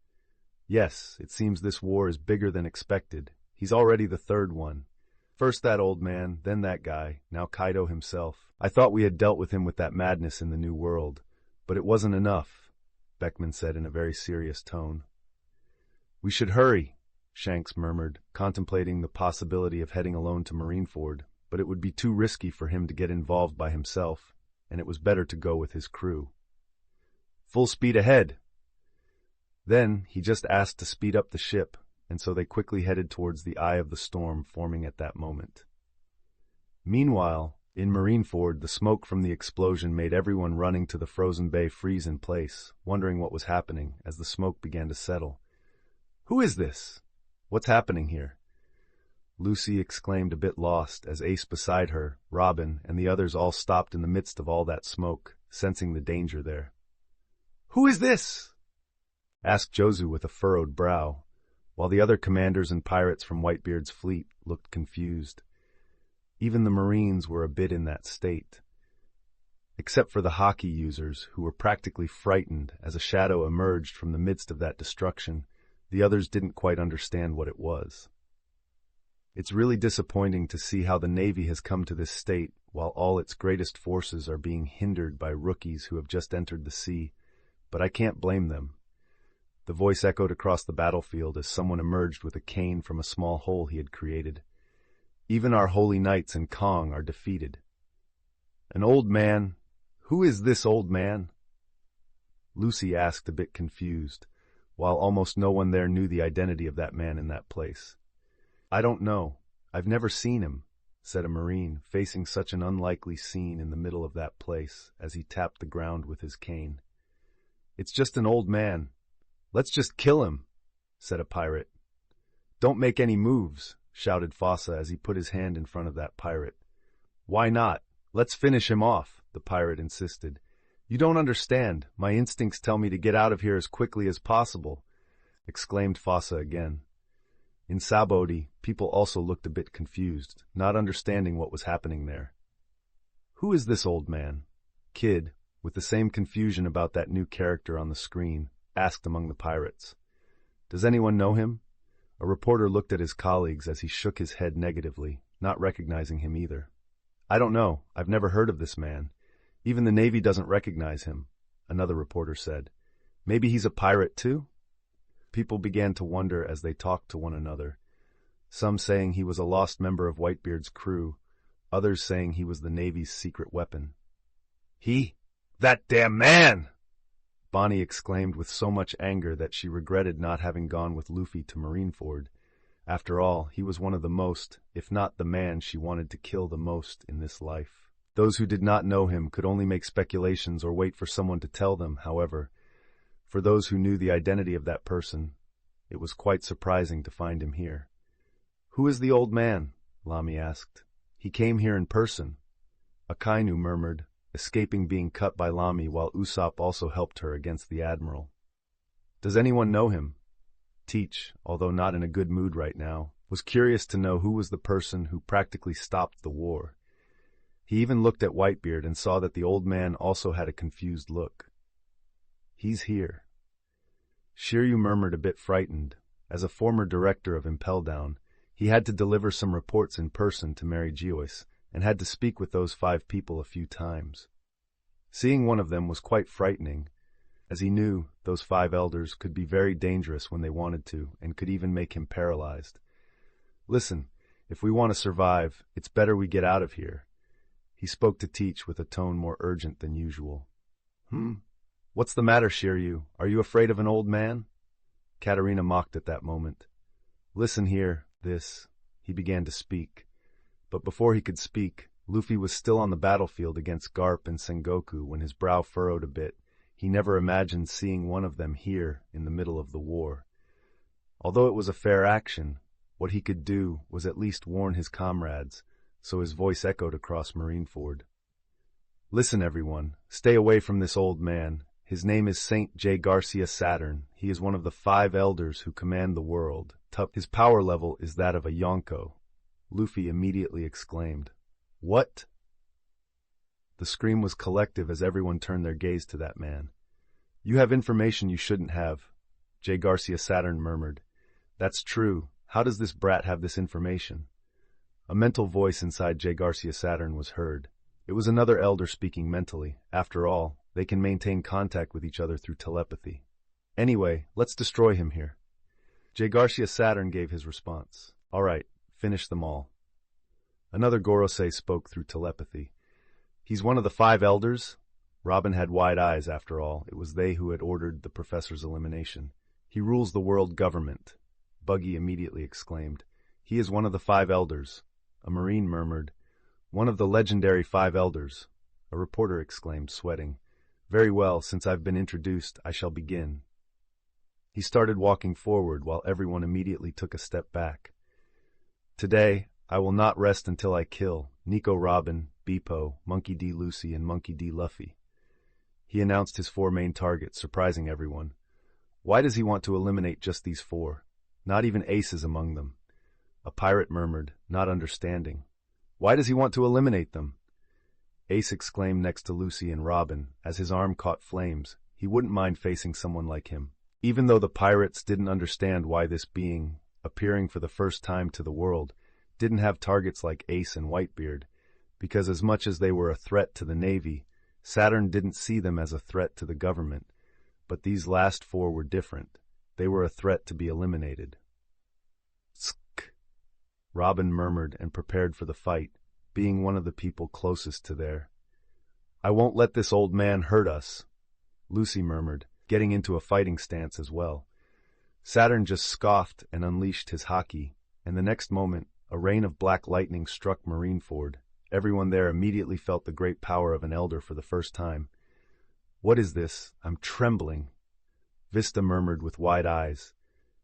"Yes, it seems this war is bigger than expected. He's already the third one. First that old man, then that guy, now Kaido himself. I thought we had dealt with him with that madness in the New World, but it wasn't enough," Beckman said in a very serious tone. "We should hurry," Shanks murmured, contemplating the possibility of heading alone to Marineford, but it would be too risky for him to get involved by himself, and it was better to go with his crew. "Full speed ahead!" Then he just asked to speed up the ship, and so they quickly headed towards the eye of the storm forming at that moment. Meanwhile, in Marineford, the smoke from the explosion made everyone running to the frozen bay freeze in place, wondering what was happening as the smoke began to settle. "Who is this? What's happening here?" Lucy exclaimed, a bit lost, as Ace beside her, Robin, and the others all stopped in the midst of all that smoke, sensing the danger there. "Who is this?" asked Jozu with a furrowed brow, while the other commanders and pirates from Whitebeard's fleet looked confused. Even the Marines were a bit in that state. Except for the hockey users, who were practically frightened as a shadow emerged from the midst of that destruction, the others didn't quite understand what it was. It's really disappointing to see how the Navy has come to this state while all its greatest forces are being hindered by rookies who have just entered the sea, but I can't blame them. The voice echoed across the battlefield as someone emerged with a cane from a small hole he had created. "Even our holy knights in Kong are defeated." "An old man? Who is this old man?" Lucy asked, a bit confused, while almost no one there knew the identity of that man in that place. "I don't know. I've never seen him," said a Marine, facing such an unlikely scene in the middle of that place as he tapped the ground with his cane. "It's just an old man. Let's just kill him," said a pirate. "Don't make any moves," shouted Fossa as he put his hand in front of that pirate. "Why not? Let's finish him off," the pirate insisted. "You don't understand. My instincts tell me to get out of here as quickly as possible," exclaimed Fossa again. In Sabodi, people also looked a bit confused, not understanding what was happening there. "Who is this old man?" Kid, with the same confusion about that new character on the screen, asked among the pirates. "Does anyone know him?" A reporter looked at his colleagues as he shook his head negatively, not recognizing him either. "I don't know. I've never heard of this man. Even the Navy doesn't recognize him," another reporter said. "Maybe he's a pirate too?" People began to wonder as they talked to one another, some saying he was a lost member of Whitebeard's crew, others saying he was the Navy's secret weapon. "That damn man!" Bonnie exclaimed with so much anger that she regretted not having gone with Luffy to Marineford. After all, he was one of the most, if not the man she wanted to kill the most in this life. Those who did not know him could only make speculations or wait for someone to tell them, however. For those who knew the identity of that person, it was quite surprising to find him here. "Who is the old man?" Lamy asked. "He came here in person." Akainu murmured, escaping being cut by Lamy while Usopp also helped her against the Admiral. "Does anyone know him?" Teach, although not in a good mood right now, was curious to know who was the person who practically stopped the war. He even looked at Whitebeard and saw that the old man also had a confused look. "He's here." Shiryu murmured, a bit frightened. As a former director of Impel Down, he had to deliver some reports in person to Mary Geoise, and had to speak with those 5 people a few times. Seeing one of them was quite frightening, as he knew those 5 elders could be very dangerous when they wanted to, and could even make him paralyzed. "Listen, if we want to survive, it's better we get out of here." He spoke to Teach with a tone more urgent than usual. What's the matter, Shiryu? Are you afraid of an old man?" Katarina mocked at that moment. "Listen here, He began to speak. But before he could speak, Luffy was still on the battlefield against Garp and Sengoku when his brow furrowed a bit. He never imagined seeing one of them here in the middle of the war. Although it was a fair action, what he could do was at least warn his comrades, so his voice echoed across Marineford. "Listen, everyone. Stay away from this old man. His name is Saint J. Garcia Saturn. He is one of the 5 elders who command the world. His power level is that of a Yonko. Luffy immediately exclaimed. "What?" The scream was collective as everyone turned their gaze to that man. "You have information you shouldn't have," J. Garcia Saturn murmured. "That's true. How does this brat have this information?" A mental voice inside J. Garcia Saturn was heard. It was another elder speaking mentally. After all, they can maintain contact with each other through telepathy. "Anyway, let's destroy him here." J. Garcia Saturn gave his response. "All right, finish them all." Another Gorosei spoke through telepathy. "He's one of the 5 elders?" Robin had wide eyes, after all. It was they who had ordered the professor's elimination. "He rules the world government," Buggy immediately exclaimed. "He is one of the 5 elders." A marine murmured, "One of the legendary 5 elders." A reporter exclaimed, sweating, "Very well, since I've been introduced, I shall begin." He started walking forward while everyone immediately took a step back. "Today, I will not rest until I kill Nico Robin, Beepo, Monkey D. Lucy, and Monkey D. Luffy." He announced his 4 main targets, surprising everyone. Why does he want to eliminate just these 4? Not even Ace is among them. A pirate murmured, not understanding. "Why does he want to eliminate them?" Ace exclaimed next to Lucy and Robin, as his arm caught flames. He wouldn't mind facing someone like him. Even though the pirates didn't understand why this being, appearing for the first time to the world, didn't have targets like Ace and Whitebeard, because as much as they were a threat to the Navy, Saturn didn't see them as a threat to the government. But these last 4 were different. They were a threat to be eliminated. "Sk," Robin murmured and prepared for the fight, being one of the people closest to there. "I won't let this old man hurt us," Lucy murmured, getting into a fighting stance as well. Saturn just scoffed and unleashed his haki, and the next moment, a rain of black lightning struck Marineford. Everyone there immediately felt the great power of an elder for the first time. "What is this? I'm trembling," Vista murmured with wide eyes.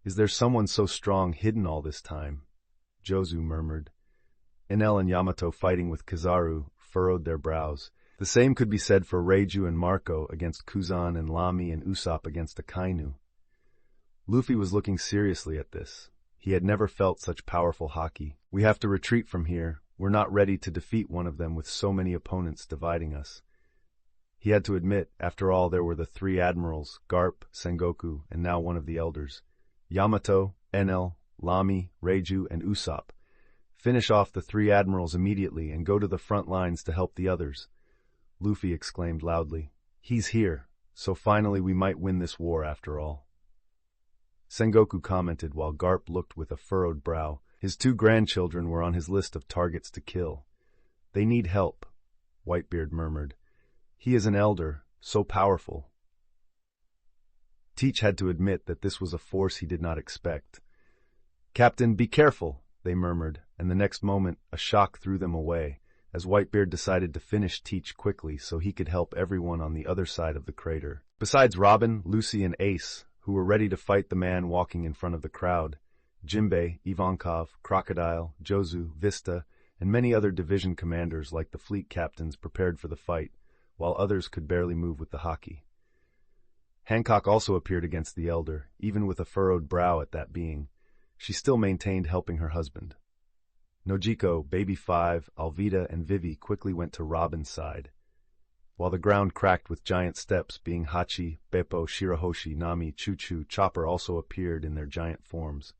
"Is there someone so strong hidden all this time?" Jozu murmured. Enel and Yamato fighting with Kizaru furrowed their brows. The same could be said for Reiju and Marco against Kuzan and Lamy and Usopp against Akainu. Luffy was looking seriously at this. He had never felt such powerful haki. "We have to retreat from here. We're not ready to defeat one of them with so many opponents dividing us." He had to admit, after all, there were the 3 admirals, Garp, Sengoku, and now one of the elders. Yamato, Enel, Lamy, Reiju, and Usopp. Finish off the 3 admirals immediately and go to the front lines to help the others. Luffy exclaimed loudly. "He's here, so finally we might win this war after all." Sengoku commented while Garp looked with a furrowed brow. His 2 grandchildren were on his list of targets to kill. "They need help," Whitebeard murmured. "He is an elder, so powerful." Teach had to admit that this was a force he did not expect. "Captain, be careful," they murmured, and the next moment a shock threw them away, as Whitebeard decided to finish Teach quickly so he could help everyone on the other side of the crater. Besides Robin, Lucy, and Ace, who were ready to fight the man walking in front of the crowd, Jinbei, Ivankov, Crocodile, Jozu, Vista, and many other division commanders like the fleet captains prepared for the fight, while others could barely move with the haki. Hancock also appeared against the elder, even with a furrowed brow at that being. She still maintained helping her husband. Nojiko, Baby 5, Alvida, and Vivi quickly went to Robin's side. While the ground cracked with giant steps, being Hachi, Beppo, Shirahoshi, Nami, Choo-Choo, Chopper also appeared in their giant forms.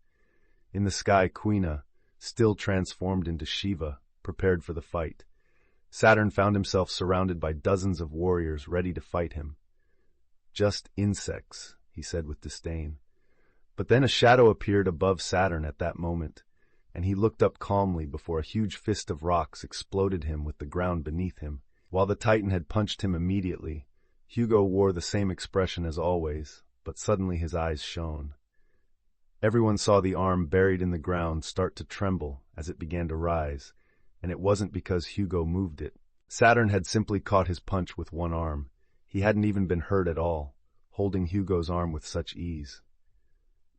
In the sky, Kuina, still transformed into Shiva, prepared for the fight. Saturn found himself surrounded by dozens of warriors ready to fight him. "Just insects," he said with disdain. But then a shadow appeared above Saturn at that moment, and he looked up calmly before a huge fist of rocks exploded him with the ground beneath him. While the Titan had punched him immediately, Hugo wore the same expression as always, but suddenly his eyes shone. Everyone saw the arm buried in the ground start to tremble as it began to rise, and it wasn't because Hugo moved it. Saturn had simply caught his punch with one arm. He hadn't even been hurt at all, holding Hugo's arm with such ease.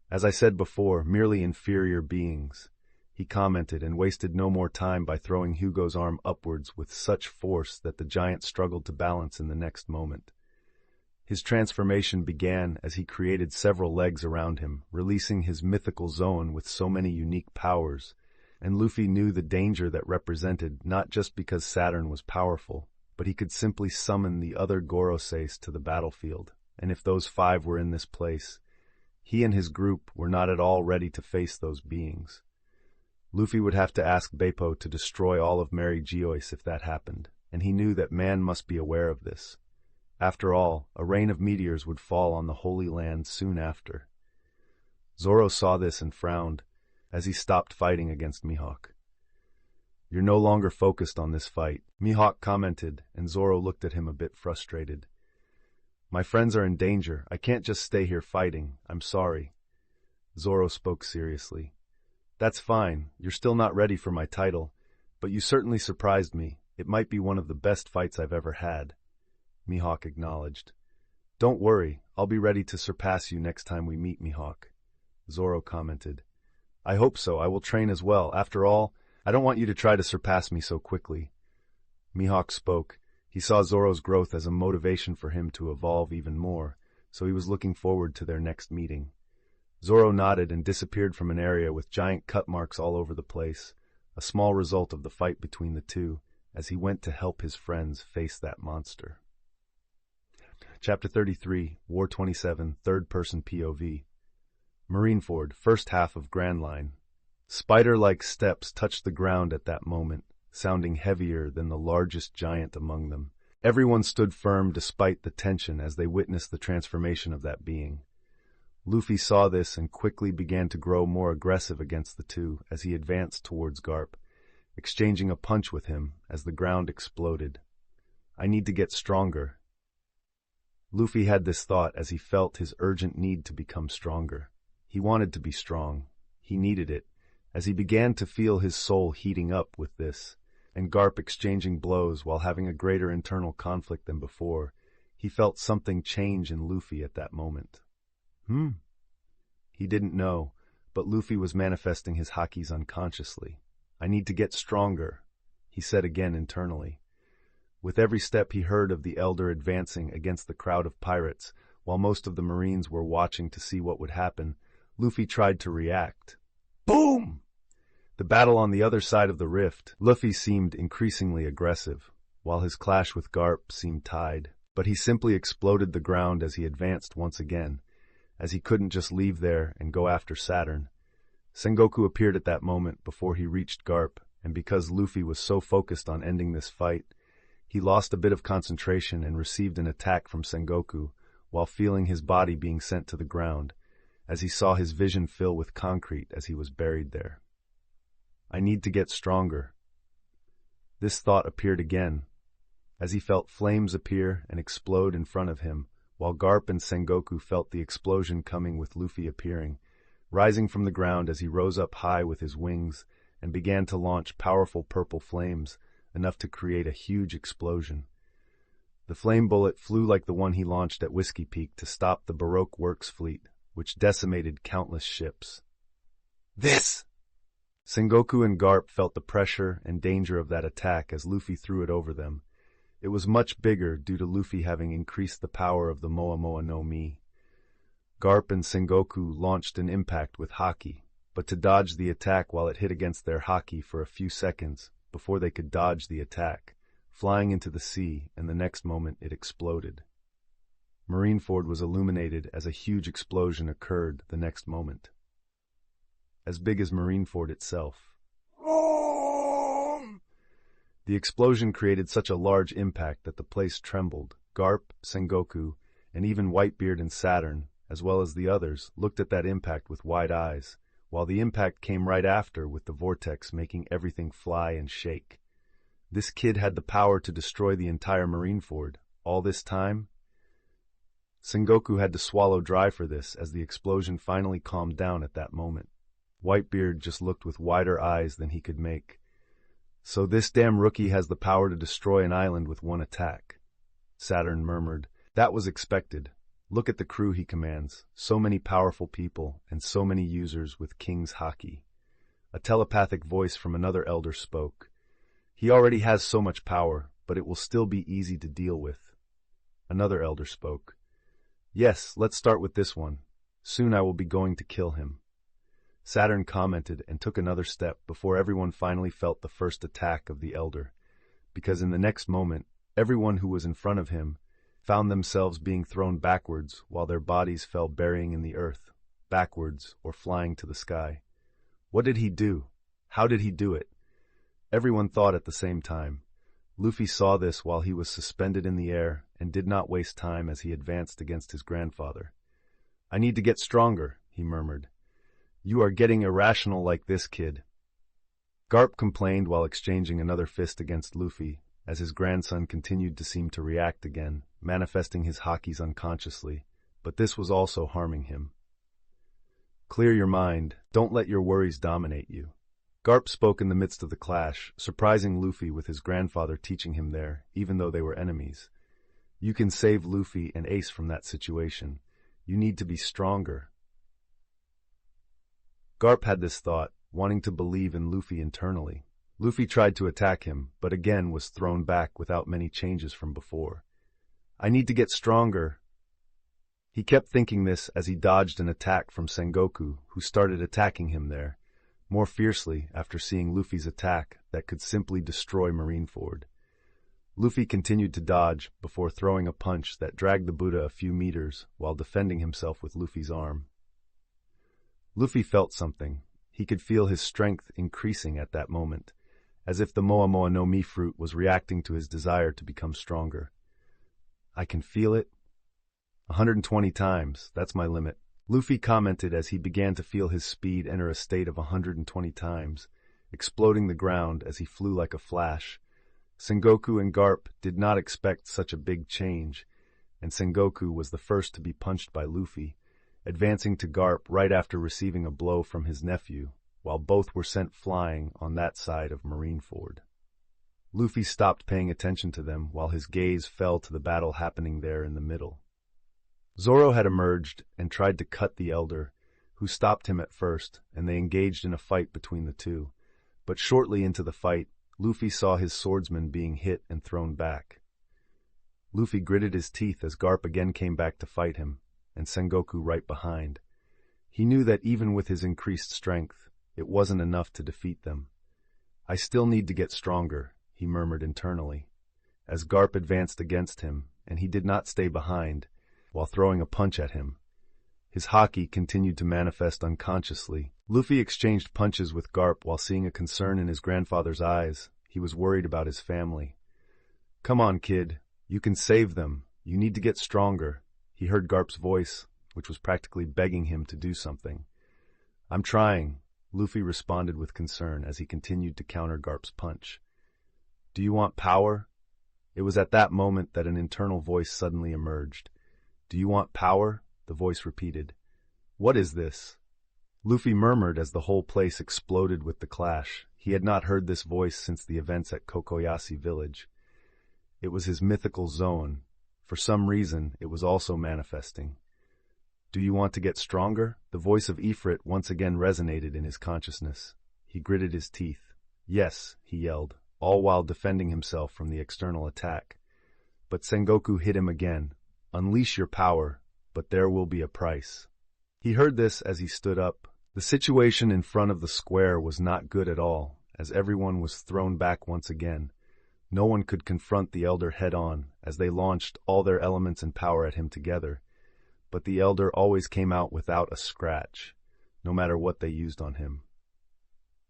"As I said before, merely inferior beings," he commented, and wasted no more time by throwing Hugo's arm upwards with such force that the giant struggled to balance in the next moment. His transformation began as he created several legs around him, releasing his mythical zone with so many unique powers, and Luffy knew the danger that represented, not just because Saturn was powerful, but he could simply summon the other Goroseis to the battlefield, and if those 5 were in this place, he and his group were not at all ready to face those beings. Luffy would have to ask Beppo to destroy all of Mary Geoise if that happened, and he knew that man must be aware of this. After all, a rain of meteors would fall on the Holy Land soon after. Zoro saw this and frowned as he stopped fighting against Mihawk. "You're no longer focused on this fight," Mihawk commented, and Zoro looked at him a bit frustrated. "My friends are in danger. I can't just stay here fighting. I'm sorry." Zoro spoke seriously. "That's fine. You're still not ready for my title, but you certainly surprised me. It might be one of the best fights I've ever had." Mihawk acknowledged. "Don't worry. I'll be ready to surpass you next time we meet, Mihawk." Zoro commented. "I hope so. I will train as well. After all, I don't want you to try to surpass me so quickly." Mihawk spoke. He saw Zoro's growth as a motivation for him to evolve even more, so he was looking forward to their next meeting. Zoro nodded and disappeared from an area with giant cut marks all over the place, a small result of the fight between the two, as he went to help his friends face that monster. Chapter 33, War 27, Third-Person POV. Marineford, first half of Grand Line. Spider-like steps touched the ground at that moment, sounding heavier than the largest giant among them. Everyone stood firm despite the tension as they witnessed the transformation of that being. Luffy saw this and quickly began to grow more aggressive against the two as he advanced towards Garp, exchanging a punch with him as the ground exploded. "I need to get stronger." Luffy had this thought as he felt his urgent need to become stronger. He wanted to be strong. He needed it, as he began to feel his soul heating up with this, and Garp exchanging blows while having a greater internal conflict than before. He felt something change in Luffy at that moment. He didn't know, but Luffy was manifesting his hakis unconsciously. "I need to get stronger," he said again internally. With every step he heard of the Elder advancing against the crowd of pirates, while most of the Marines were watching to see what would happen. Luffy tried to react. Boom! The battle on the other side of the rift. Luffy seemed increasingly aggressive, while his clash with Garp seemed tied, but he simply exploded the ground as he advanced once again, as he couldn't just leave there and go after Saturn. Sengoku appeared at that moment before he reached Garp, and because Luffy was so focused on ending this fight, he lost a bit of concentration and received an attack from Sengoku while feeling his body being sent to the ground, as he saw his vision fill with concrete as he was buried there. "I need to get stronger." This thought appeared again, as he felt flames appear and explode in front of him, while Garp and Sengoku felt the explosion coming with Luffy appearing, rising from the ground as he rose up high with his wings and began to launch powerful purple flames, enough to create a huge explosion. The flame bullet flew like the one he launched at Whiskey Peak to stop the Baroque Works fleet, which decimated countless ships. "This!" Sengoku and Garp felt the pressure and danger of that attack as Luffy threw it over them. It was much bigger due to Luffy having increased the power of the Moa Moa no Mi. Garp and Sengoku launched an impact with haki, but to dodge the attack while it hit against their haki for a few seconds before they could dodge the attack, flying into the sea, and the next moment it exploded. Marineford was illuminated as a huge explosion occurred the next moment, as big as Marineford itself. The explosion created such a large impact that the place trembled. Garp, Sengoku, and even Whitebeard and Saturn, as well as the others, looked at that impact with wide eyes, while the impact came right after with the vortex making everything fly and shake. This kid had the power to destroy the entire Marineford. All this time? Sengoku had to swallow dry for this as the explosion finally calmed down at that moment. Whitebeard just looked with wider eyes than he could make. "So this damn rookie has the power to destroy an island with one attack," Saturn murmured. "That was expected. Look at the crew he commands. So many powerful people, and so many users with King's haki." A telepathic voice from another elder spoke. "He already has so much power, but it will still be easy to deal with." Another elder spoke. "Yes, let's start with this one. Soon I will be going to kill him." Saturn commented and took another step before everyone finally felt the first attack of the Elder, because in the next moment, everyone who was in front of him found themselves being thrown backwards while their bodies fell burying in the earth, backwards or flying to the sky. What did he do? How did he do it? Everyone thought at the same time. Luffy saw this while he was suspended in the air and did not waste time as he advanced against his grandfather. "I need to get stronger," he murmured. "You are getting irrational like this, kid." Garp complained while exchanging another fist against Luffy, as his grandson continued to seem to react again, manifesting his hakis unconsciously, but this was also harming him. "Clear your mind. Don't let your worries dominate you." Garp spoke in the midst of the clash, surprising Luffy with his grandfather teaching him there, even though they were enemies. "You can save Luffy and Ace from that situation. You need to be stronger." Garp had this thought, wanting to believe in Luffy internally. Luffy tried to attack him, but again was thrown back without many changes from before. "I need to get stronger." He kept thinking this as he dodged an attack from Sengoku, who started attacking him there, more fiercely after seeing Luffy's attack that could simply destroy Marineford. Luffy continued to dodge before throwing a punch that dragged the Buddha a few meters while defending himself with Luffy's arm. Luffy felt something. He could feel his strength increasing at that moment, as if the Moa Moa no Mi fruit was reacting to his desire to become stronger. "I can feel it. 120 times, that's my limit." Luffy commented as he began to feel his speed enter a state of 120 times, exploding the ground as he flew like a flash. Sengoku and Garp did not expect such a big change, and Sengoku was the first to be punched by Luffy, advancing to Garp right after receiving a blow from his nephew, while both were sent flying on that side of Marineford. Luffy stopped paying attention to them while his gaze fell to the battle happening there in the middle. Zoro had emerged and tried to cut the Elder, who stopped him at first, and they engaged in a fight between the two. But shortly into the fight, Luffy saw his swordsman being hit and thrown back. Luffy gritted his teeth as Garp again came back to fight him, and Sengoku right behind. He knew that even with his increased strength, it wasn't enough to defeat them. "I still need to get stronger," he murmured internally, as Garp advanced against him, and he did not stay behind, while throwing a punch at him. His haki continued to manifest unconsciously. Luffy exchanged punches with Garp while seeing a concern in his grandfather's eyes. He was worried about his family. "Come on, kid. You can save them. You need to get stronger." He heard Garp's voice, which was practically begging him to do something. "I'm trying," Luffy responded with concern as he continued to counter Garp's punch. "Do you want power?" It was at that moment that an internal voice suddenly emerged. "Do you want power?" the voice repeated. "What is this?" Luffy murmured as the whole place exploded with the clash. He had not heard this voice since the events at Kokoyashi village. It was his mythical zone. For some reason, it was also manifesting. "Do you want to get stronger?" The voice of Ifrit once again resonated in his consciousness. He gritted his teeth. "Yes," he yelled, all while defending himself from the external attack. But Sengoku hit him again. "Unleash your power, but there will be a price." He heard this as he stood up. The situation in front of the square was not good at all, as everyone was thrown back once again. No one could confront the Elder head-on, as they launched all their elements and power at him together. But the Elder always came out without a scratch, no matter what they used on him.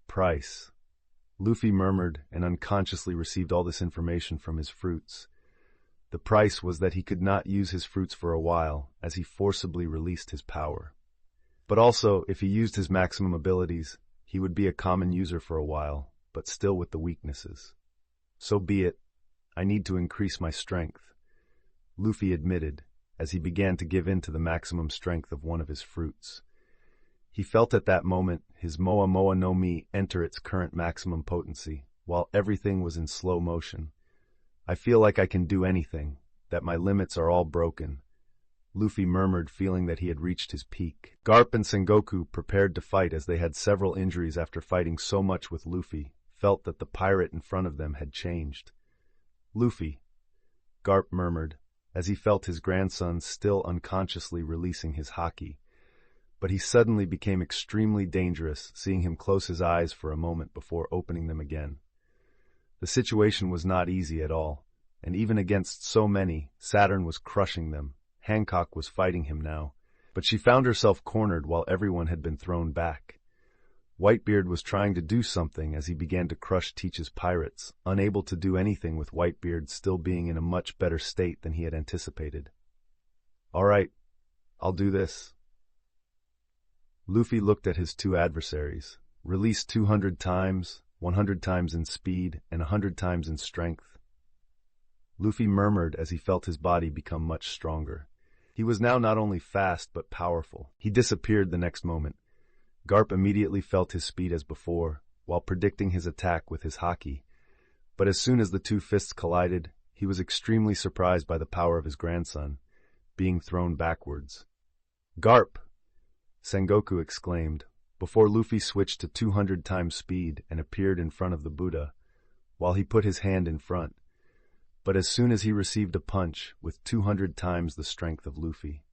"Price." Luffy murmured and unconsciously received all this information from his fruits. The price was that he could not use his fruits for a while, as he forcibly released his power. But also, if he used his maximum abilities, he would be a common user for a while, but still with the weaknesses. "So be it. I need to increase my strength," Luffy admitted, as he began to give in to the maximum strength of one of his fruits. He felt at that moment his Moa Moa no Mi enter its current maximum potency, while everything was in slow motion. "I feel like I can do anything, that my limits are all broken," Luffy murmured, feeling that he had reached his peak. Garp and Sengoku, prepared to fight as they had several injuries after fighting so much with Luffy, felt that the pirate in front of them had changed. "Luffy," Garp murmured, as he felt his grandson still unconsciously releasing his haki. but he suddenly became extremely dangerous, seeing him close his eyes for a moment before opening them again. The situation was not easy at all, and even against so many, Saturn was crushing them. Hancock was fighting him now, but she found herself cornered while everyone had been thrown back. Whitebeard was trying to do something as he began to crush Teach's pirates, unable to do anything with Whitebeard still being in a much better state than he had anticipated. "All right, I'll do this." Luffy looked at his two adversaries, released 200 times, 100 times in speed, and 100 times in strength. Luffy murmured as he felt his body become much stronger. He was now not only fast but powerful. He disappeared the next moment. Garp immediately felt his speed as before, while predicting his attack with his haki. But as soon as the two fists collided, he was extremely surprised by the power of his grandson, being thrown backwards. "Garp!" Sengoku exclaimed, before Luffy switched to 200 times speed and appeared in front of the Buddha, while he put his hand in front. But as soon as he received a punch with 200 times the strength of Luffy,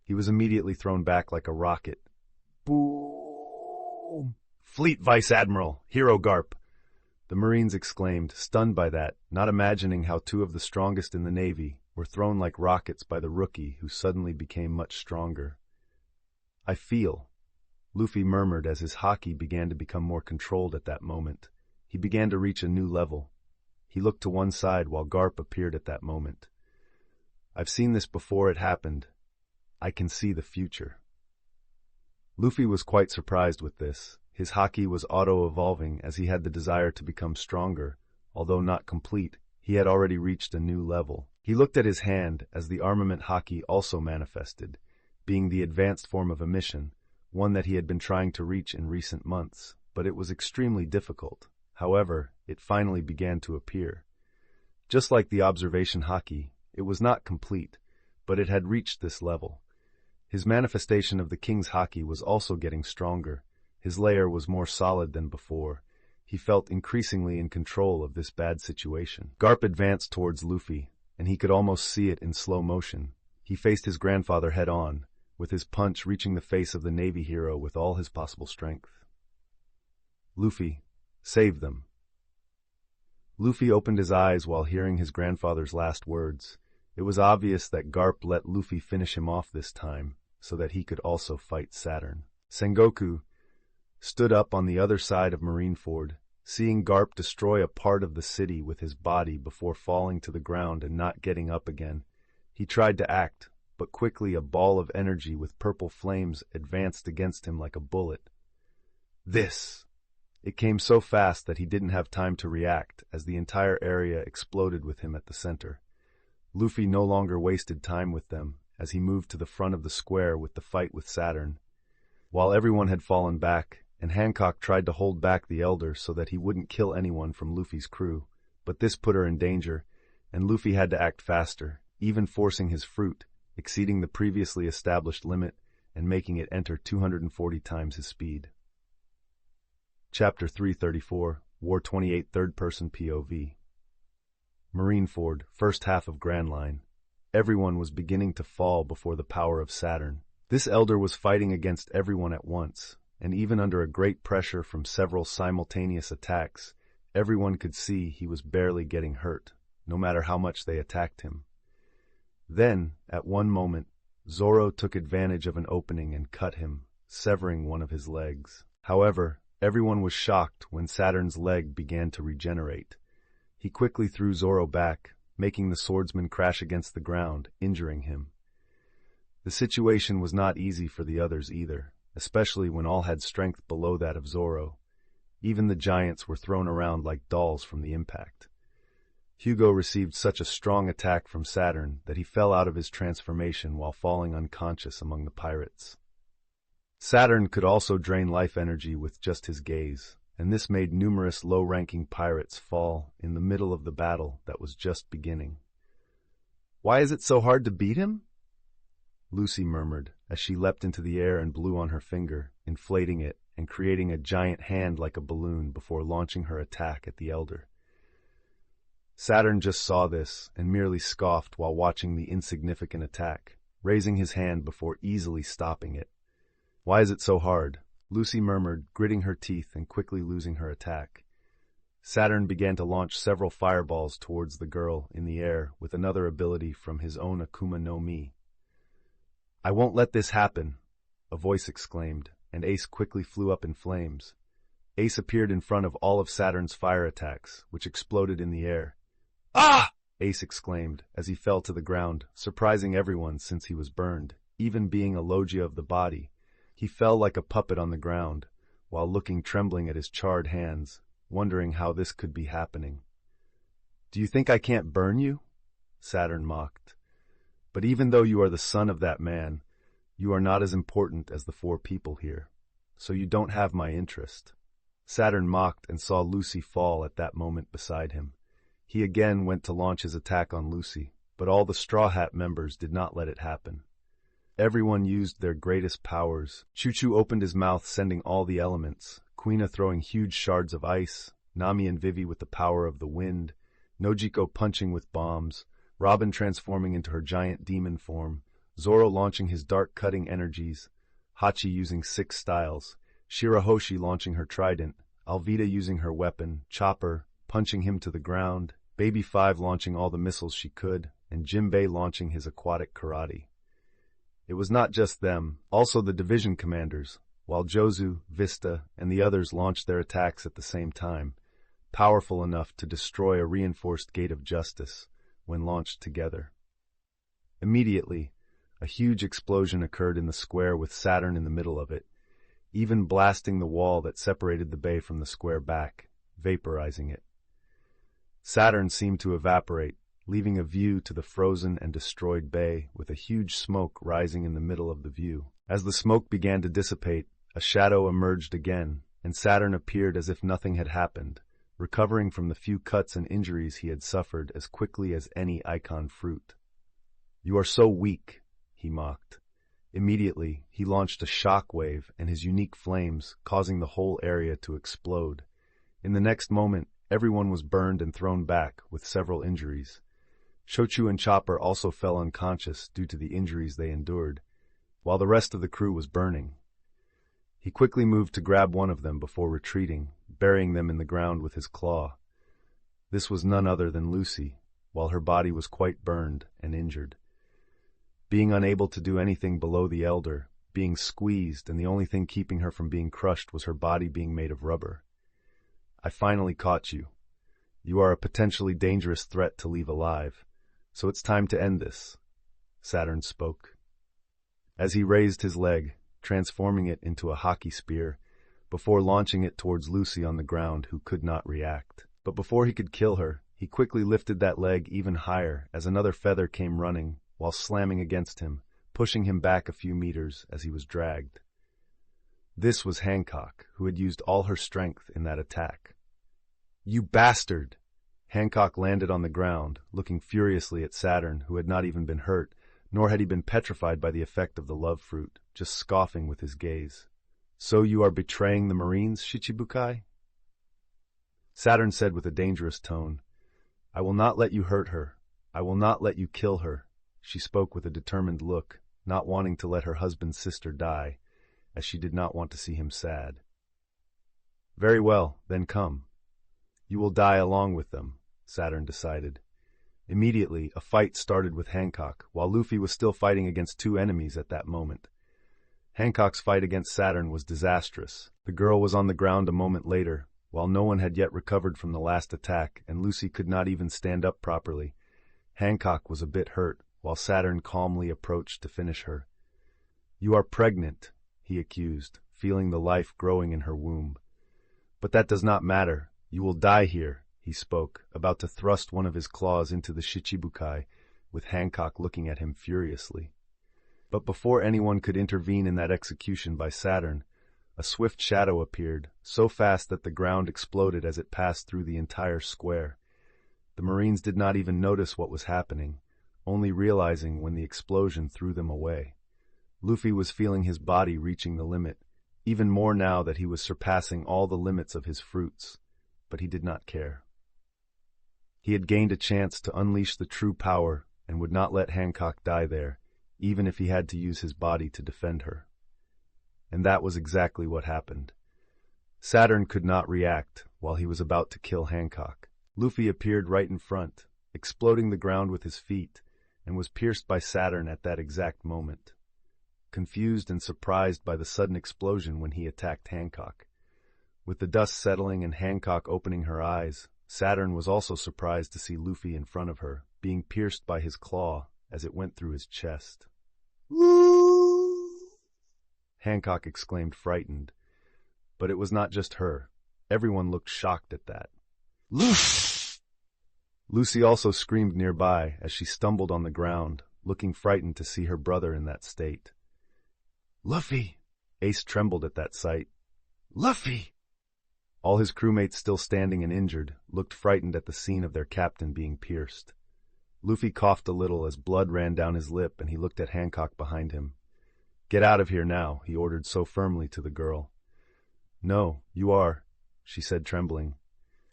he was immediately thrown back like a rocket. Boom! "Fleet Vice Admiral, Hero Garp!" The Marines exclaimed, stunned by that, not imagining how two of the strongest in the Navy were thrown like rockets by the rookie who suddenly became much stronger. "I feel," Luffy murmured as his haki began to become more controlled at that moment. He began to reach a new level. He looked to one side while Garp appeared at that moment. "I've seen this before it happened. I can see the future." Luffy was quite surprised with this. His haki was auto-evolving as he had the desire to become stronger. Although not complete, he had already reached a new level. He looked at his hand as the armament haki also manifested, being the advanced form of emission, one that he had been trying to reach in recent months, but it was extremely difficult. However, it finally began to appear. Just like the observation haki, it was not complete, but it had reached this level. His manifestation of the king's haki was also getting stronger. His layer was more solid than before. He felt increasingly in control of this bad situation. Garp advanced towards Luffy, and he could almost see it in slow motion. He faced his grandfather head-on, with his punch reaching the face of the Navy hero with all his possible strength. "Luffy, save them." Luffy opened his eyes while hearing his grandfather's last words. It was obvious that Garp let Luffy finish him off this time, so that he could also fight Saturn. Sengoku stood up on the other side of Marineford, seeing Garp destroy a part of the city with his body before falling to the ground and not getting up again. He tried to act, but quickly a ball of energy with purple flames advanced against him like a bullet. This! It came so fast that he didn't have time to react, as the entire area exploded with him at the center. Luffy no longer wasted time with them, as he moved to the front of the square with the fight with Saturn. While everyone had fallen back, and Hancock tried to hold back the Elder so that he wouldn't kill anyone from Luffy's crew, but this put her in danger, and Luffy had to act faster, even forcing his fruit, exceeding the previously established limit and making it enter 240 times his speed. Chapter 334, War 28 Third-Person POV. Marineford, first half of Grand Line. Everyone was beginning to fall before the power of Saturn. This Elder was fighting against everyone at once, and even under a great pressure from several simultaneous attacks, everyone could see he was barely getting hurt, no matter how much they attacked him. Then, at one moment, Zoro took advantage of an opening and cut him, severing one of his legs. However, everyone was shocked when Saturn's leg began to regenerate. He quickly threw Zoro back, making the swordsman crash against the ground, injuring him. The situation was not easy for the others either, especially when all had strength below that of Zoro. Even the giants were thrown around like dolls from the impact. Hugo received such a strong attack from Saturn that he fell out of his transformation while falling unconscious among the pirates. Saturn could also drain life energy with just his gaze, and this made numerous low-ranking pirates fall in the middle of the battle that was just beginning. "Why is it so hard to beat him?" Lucy murmured as she leapt into the air and blew on her finger, inflating it and creating a giant hand like a balloon before launching her attack at the Elder. Saturn just saw this and merely scoffed while watching the insignificant attack, raising his hand before easily stopping it. Why is it so hard? Lucy murmured, gritting her teeth and quickly losing her attack. Saturn began to launch several fireballs towards the girl in the air with another ability from his own Akuma no Mi. "I won't let this happen," a voice exclaimed, and Ace quickly flew up in flames. Ace appeared in front of all of Saturn's fire attacks, which exploded in the air. "Ah!" Ace exclaimed as he fell to the ground, surprising everyone since he was burned. Even being a Logia of the body, he fell like a puppet on the ground, while looking trembling at his charred hands, wondering how this could be happening. "Do you think I can't burn you?" Saturn mocked. "But even though you are the son of that man, you are not as important as the 4 people here, so you don't have my interest." Saturn mocked and saw Lucy fall at that moment beside him. He again went to launch his attack on Lucy, but all the Straw Hat members did not let it happen. Everyone used their greatest powers. Choo-Choo opened his mouth, sending all the elements, Quina throwing huge shards of ice, Nami and Vivi with the power of the wind, Nojiko punching with bombs, Robin transforming into her giant demon form, Zoro launching his dark cutting energies, Hachi using 6 styles, Shirahoshi launching her trident, Alvida using her weapon, Chopper punching him to the ground, Baby 5 launching all the missiles she could, and Jinbei launching his aquatic karate. It was not just them, also the division commanders, while Jozu, Vista, and the others launched their attacks at the same time, powerful enough to destroy a reinforced gate of justice when launched together. Immediately, a huge explosion occurred in the square with Saturn in the middle of it, even blasting the wall that separated the bay from the square back, vaporizing it. Saturn seemed to evaporate, leaving a view to the frozen and destroyed bay with a huge smoke rising in the middle of the view. As the smoke began to dissipate, a shadow emerged again, and Saturn appeared as if nothing had happened, recovering from the few cuts and injuries he had suffered as quickly as any icon fruit. "You are so weak," he mocked. Immediately, he launched a shock wave and his unique flames, causing the whole area to explode. In the next moment, everyone was burned and thrown back, with several injuries. Shochu and Chopper also fell unconscious due to the injuries they endured, while the rest of the crew was burning. He quickly moved to grab one of them before retreating, burying them in the ground with his claw. This was none other than Lucy, while her body was quite burned and injured. Being unable to do anything below the elder, being squeezed, and the only thing keeping her from being crushed was her body being made of rubber. "I finally caught you. You are a potentially dangerous threat to leave alive, so it's time to end this," Saturn spoke. As he raised his leg, transforming it into a hockey spear, before launching it towards Lucy on the ground, who could not react. But before he could kill her, he quickly lifted that leg even higher as another feather came running, while slamming against him, pushing him back a few meters as he was dragged. This was Hancock, who had used all her strength in that attack. "You bastard!" Hancock landed on the ground, looking furiously at Saturn, who had not even been hurt, nor had he been petrified by the effect of the love fruit, just scoffing with his gaze. "So you are betraying the Marines, Shichibukai?" Saturn said with a dangerous tone, "I will not let you hurt her. I will not let you kill her." She spoke with a determined look, not wanting to let her husband's sister die, as she did not want to see him sad. "Very well, then come. You will die along with them," Saturn decided. Immediately, a fight started with Hancock, while Luffy was still fighting against 2 enemies at that moment. Hancock's fight against Saturn was disastrous. The girl was on the ground a moment later, while no one had yet recovered from the last attack, and Lucy could not even stand up properly. Hancock was a bit hurt, while Saturn calmly approached to finish her. "You are pregnant," he accused, feeling the life growing in her womb. "But that does not matter. You will die here," he spoke, about to thrust one of his claws into the Shichibukai, with Hancock looking at him furiously. But before anyone could intervene in that execution by Saturn, a swift shadow appeared, so fast that the ground exploded as it passed through the entire square. The Marines did not even notice what was happening, only realizing when the explosion threw them away. Luffy was feeling his body reaching the limit, even more now that he was surpassing all the limits of his fruits, but he did not care. He had gained a chance to unleash the true power and would not let Hancock die there, even if he had to use his body to defend her. And that was exactly what happened. Saturn could not react while he was about to kill Hancock. Luffy appeared right in front, exploding the ground with his feet, and was pierced by Saturn at that exact moment. Confused and surprised by the sudden explosion when he attacked Hancock. With the dust settling and Hancock opening her eyes, Saturn was also surprised to see Luffy in front of her, being pierced by his claw as it went through his chest. Hancock exclaimed, frightened. But it was not just her. Everyone looked shocked at that. Lucy also screamed nearby as she stumbled on the ground, looking frightened to see her brother in that state. Luffy! Ace trembled at that sight. Luffy! All his crewmates, still standing and injured, looked frightened at the scene of their captain being pierced. Luffy coughed a little as blood ran down his lip, and he looked at Hancock behind him. Get out of here now, he ordered so firmly to the girl. No, you are, she said, trembling.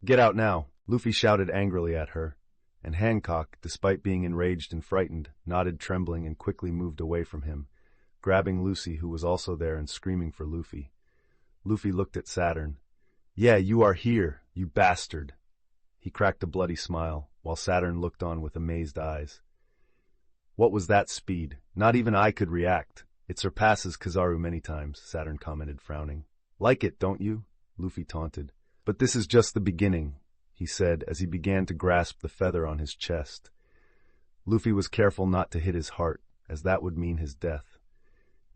Get out now, Luffy shouted angrily at her, and Hancock, despite being enraged and frightened, nodded trembling and quickly moved away from him, grabbing Lucy, who was also there, and screaming for Luffy. Luffy looked at Saturn. Yeah, you are here, you bastard. He cracked a bloody smile, while Saturn looked on with amazed eyes. What was that speed? Not even I could react. It surpasses Kizaru many times, Saturn commented, frowning. Like it, don't you? Luffy taunted. But this is just the beginning, he said as he began to grasp the feather on his chest. Luffy was careful not to hit his heart, as that would mean his death.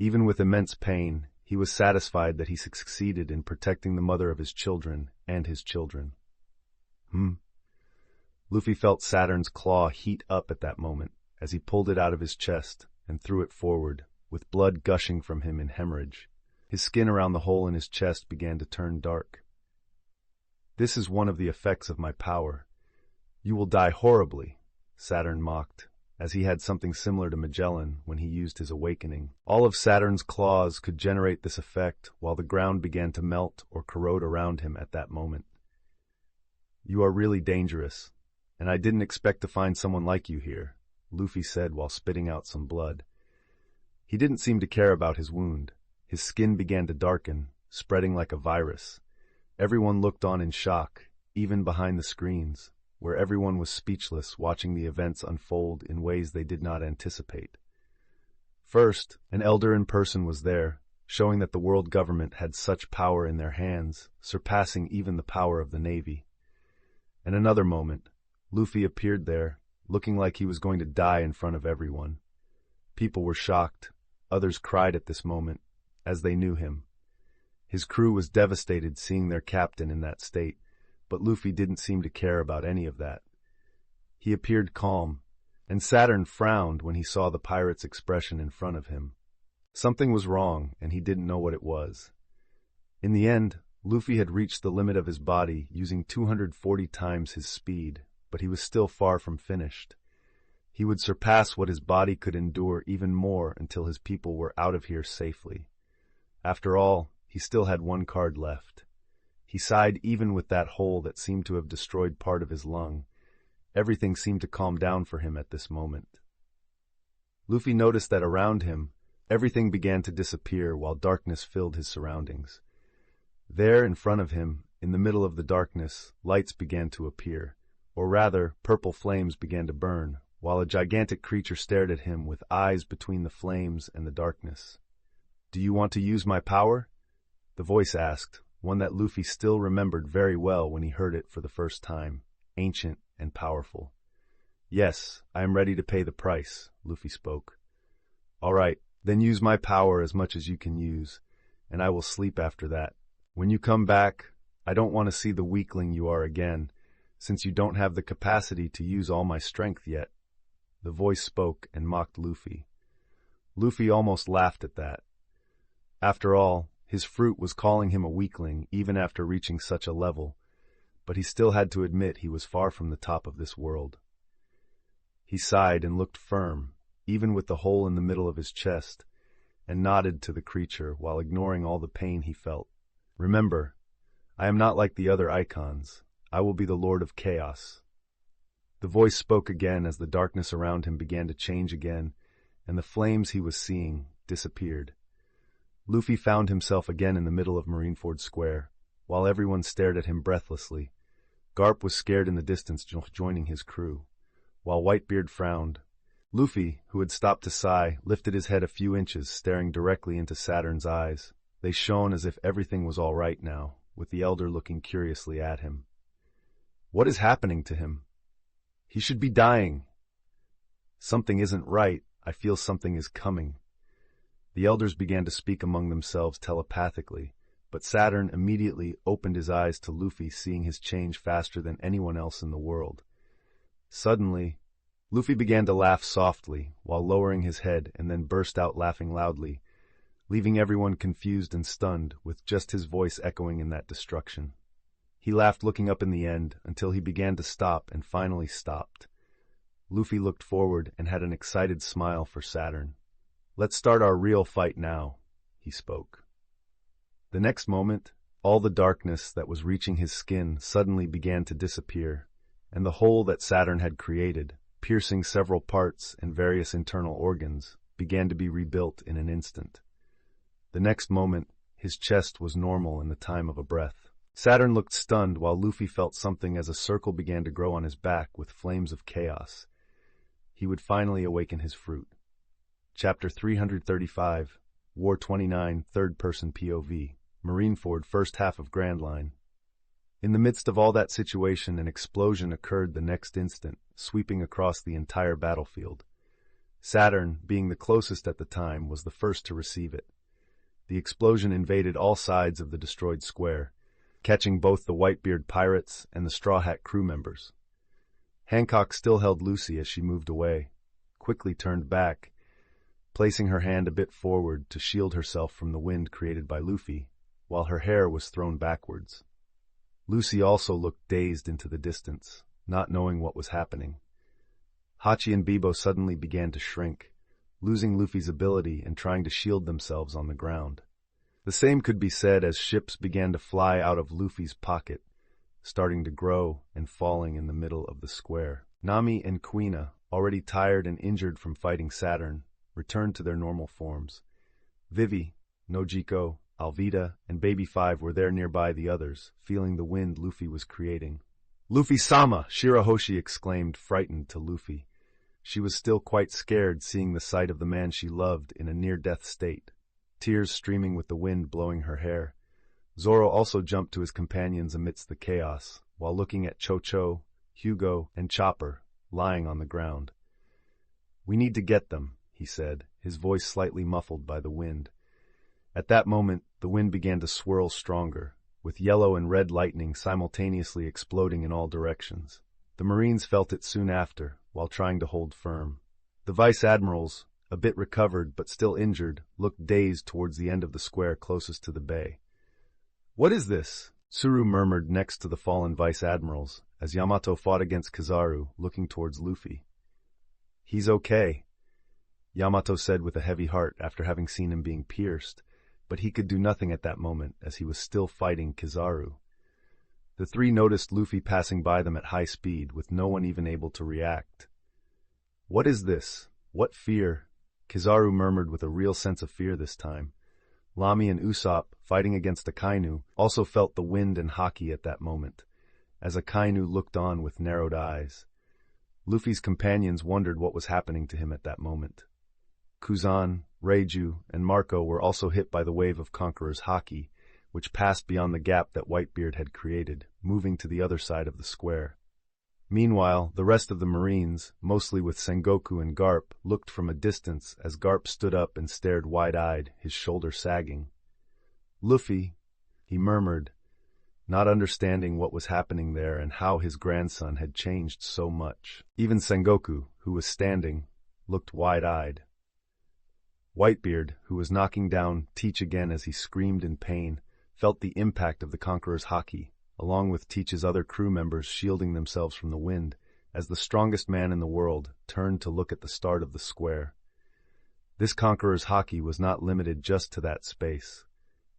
Even with immense pain, he was satisfied that he succeeded in protecting the mother of his children and his children. Luffy felt Saturn's claw heat up at that moment as he pulled it out of his chest and threw it forward, with blood gushing from him in hemorrhage. His skin around the hole in his chest began to turn dark. This is one of the effects of my power. You will die horribly, Saturn mocked, as he had something similar to Magellan when he used his awakening. All of Saturn's claws could generate this effect while the ground began to melt or corrode around him at that moment. You are really dangerous, and I didn't expect to find someone like you here, Luffy said while spitting out some blood. He didn't seem to care about his wound. His skin began to darken, spreading like a virus. Everyone looked on in shock, even behind the screens, where everyone was speechless, watching the events unfold in ways they did not anticipate. First, an elder in person was there, showing that the world government had such power in their hands, surpassing even the power of the Navy. And another moment, Luffy appeared there, looking like he was going to die in front of everyone. People were shocked. Others cried at this moment, as they knew him. His crew was devastated seeing their captain in that state, but Luffy didn't seem to care about any of that. He appeared calm, and Saturn frowned when he saw the pirate's expression in front of him. Something was wrong, and he didn't know what it was. In the end, Luffy had reached the limit of his body using 240 times his speed, but he was still far from finished. He would surpass what his body could endure even more until his people were out of here safely. After all, he still had one card left. He sighed even with that hole that seemed to have destroyed part of his lung. Everything seemed to calm down for him at this moment. Luffy noticed that around him, everything began to disappear while darkness filled his surroundings. There in front of him, in the middle of the darkness, lights began to appear, or rather, purple flames began to burn, while a gigantic creature stared at him with eyes between the flames and the darkness. "Do you want to use my power?" the voice asked, one that Luffy still remembered very well when he heard it for the first time, ancient and powerful. "Yes, I am ready to pay the price," Luffy spoke. "All right, then use my power as much as you can use, and I will sleep after that. When you come back, I don't want to see the weakling you are again, since you don't have the capacity to use all my strength yet." The voice spoke and mocked Luffy. Luffy almost laughed at that. After all, his fruit was calling him a weakling even after reaching such a level, but he still had to admit he was far from the top of this world. He sighed and looked firm, even with the hole in the middle of his chest, and nodded to the creature while ignoring all the pain he felt. "Remember, I am not like the other icons. I will be the Lord of Chaos." The voice spoke again as the darkness around him began to change again, and the flames he was seeing disappeared. Luffy found himself again in the middle of Marineford Square, while everyone stared at him breathlessly. Garp was scared in the distance, joining his crew, while Whitebeard frowned. Luffy, who had stopped to sigh, lifted his head a few inches, staring directly into Saturn's eyes. They shone as if everything was all right now, with the elder looking curiously at him. What is happening to him? He should be dying. Something isn't right. I feel something is coming. The elders began to speak among themselves telepathically, but Saturn immediately opened his eyes to Luffy, seeing his change faster than anyone else in the world. Suddenly, Luffy began to laugh softly, while lowering his head, and then burst out laughing loudly, leaving everyone confused and stunned, with just his voice echoing in that destruction. He laughed, looking up in the end, until he began to stop and finally stopped. Luffy looked forward and had an excited smile for Saturn. "Let's start our real fight now," he spoke. The next moment, all the darkness that was reaching his skin suddenly began to disappear, and the hole that Saturn had created, piercing several parts and various internal organs, began to be rebuilt in an instant. The next moment, his chest was normal in the time of a breath. Saturn looked stunned, while Luffy felt something as a circle began to grow on his back with flames of chaos. He would finally awaken his fruit. Chapter 335, War 29, Third-Person POV, Marineford, first half of Grand Line. In the midst of all that situation, an explosion occurred the next instant, sweeping across the entire battlefield. Saturn, being the closest at the time, was the first to receive it. The explosion invaded all sides of the destroyed square, catching both the Whitebeard pirates and the Straw Hat crew members. Hancock still held Lucy as she moved away, quickly turned back, placing her hand a bit forward to shield herself from the wind created by Luffy, while her hair was thrown backwards. Lucy also looked dazed into the distance, not knowing what was happening. Hachi and Bebo suddenly began to shrink, losing Luffy's ability and trying to shield themselves on the ground. The same could be said as ships began to fly out of Luffy's pocket, starting to grow and falling in the middle of the square. Nami and Kuina, already tired and injured from fighting Saturn, returned to their normal forms. Vivi, Nojiko, Alvida, and Baby 5 were there nearby the others, feeling the wind Luffy was creating. "Luffy-sama!" Shirahoshi exclaimed, frightened to Luffy. She was still quite scared, seeing the sight of the man she loved in a near-death state, tears streaming with the wind blowing her hair. Zoro also jumped to his companions amidst the chaos, while looking at Cho-Cho, Hugo, and Chopper, lying on the ground. "We need to get them," he said, his voice slightly muffled by the wind. At that moment, the wind began to swirl stronger, with yellow and red lightning simultaneously exploding in all directions. The Marines felt it soon after, while trying to hold firm. The vice-admirals, a bit recovered but still injured, looked dazed towards the end of the square closest to the bay. "What is this?" Tsuru murmured next to the fallen vice-admirals, as Yamato fought against Kizaru, looking towards Luffy. "He's okay," Yamato said with a heavy heart after having seen him being pierced, but he could do nothing at that moment as he was still fighting Kizaru. The three noticed Luffy passing by them at high speed, with no one even able to react. "What is this? What fear?" Kizaru murmured with a real sense of fear this time. Lamy and Usopp, fighting against Akainu, also felt the wind and haki at that moment, as Akainu looked on with narrowed eyes. Luffy's companions wondered what was happening to him at that moment. Kuzan, Reiju, and Marco were also hit by the wave of Conqueror's haki, which passed beyond the gap that Whitebeard had created, moving to the other side of the square. Meanwhile, the rest of the Marines, mostly with Sengoku and Garp, looked from a distance as Garp stood up and stared wide-eyed, his shoulder sagging. "Luffy," he murmured, not understanding what was happening there and how his grandson had changed so much. Even Sengoku, who was standing, looked wide-eyed. Whitebeard, who was knocking down Teach again as he screamed in pain, felt the impact of the Conqueror's haki, along with Teach's other crew members shielding themselves from the wind, as the strongest man in the world turned to look at the start of the square. This Conqueror's haki was not limited just to that space.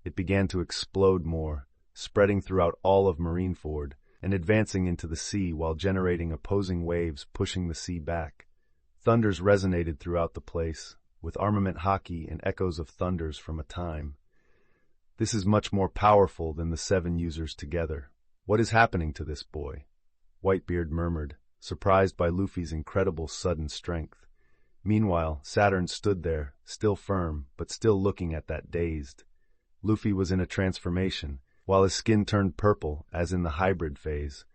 It began to explode more, spreading throughout all of Marineford and advancing into the sea while generating opposing waves pushing the sea back. Thunders resonated throughout the place, with armament haki and echoes of thunders from a time. This is much more powerful than the 7 users together. What is happening to this boy? Whitebeard murmured, surprised by Luffy's incredible sudden strength. Meanwhile, Saturn stood there, still firm, but still looking at that dazed. Luffy was in a transformation, while his skin turned purple, as in the hybrid phase.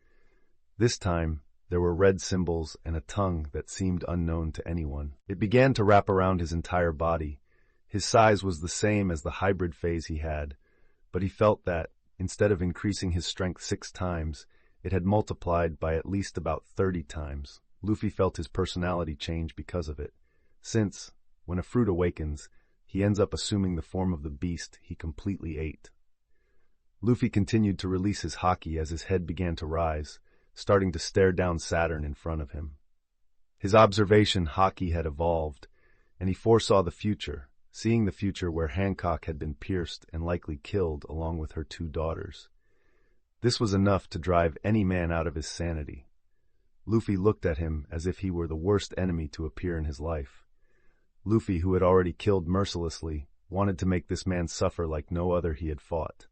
This time, there were red symbols and a tongue that seemed unknown to anyone. It began to wrap around his entire body. His size was the same as the hybrid phase he had, but he felt that, instead of increasing his strength 6 times, it had multiplied by at least about 30 times. Luffy felt his personality change because of it, since, when a fruit awakens, he ends up assuming the form of the beast he completely ate. Luffy continued to release his haki as his head began to rise, starting to stare down Saturn in front of him. His observation haki had evolved, and he foresaw the future, seeing the future where Hancock had been pierced and likely killed along with her 2 daughters. This was enough to drive any man out of his sanity. Luffy looked at him as if he were the worst enemy to appear in his life. Luffy, who had already killed mercilessly, wanted to make this man suffer like no other he had fought.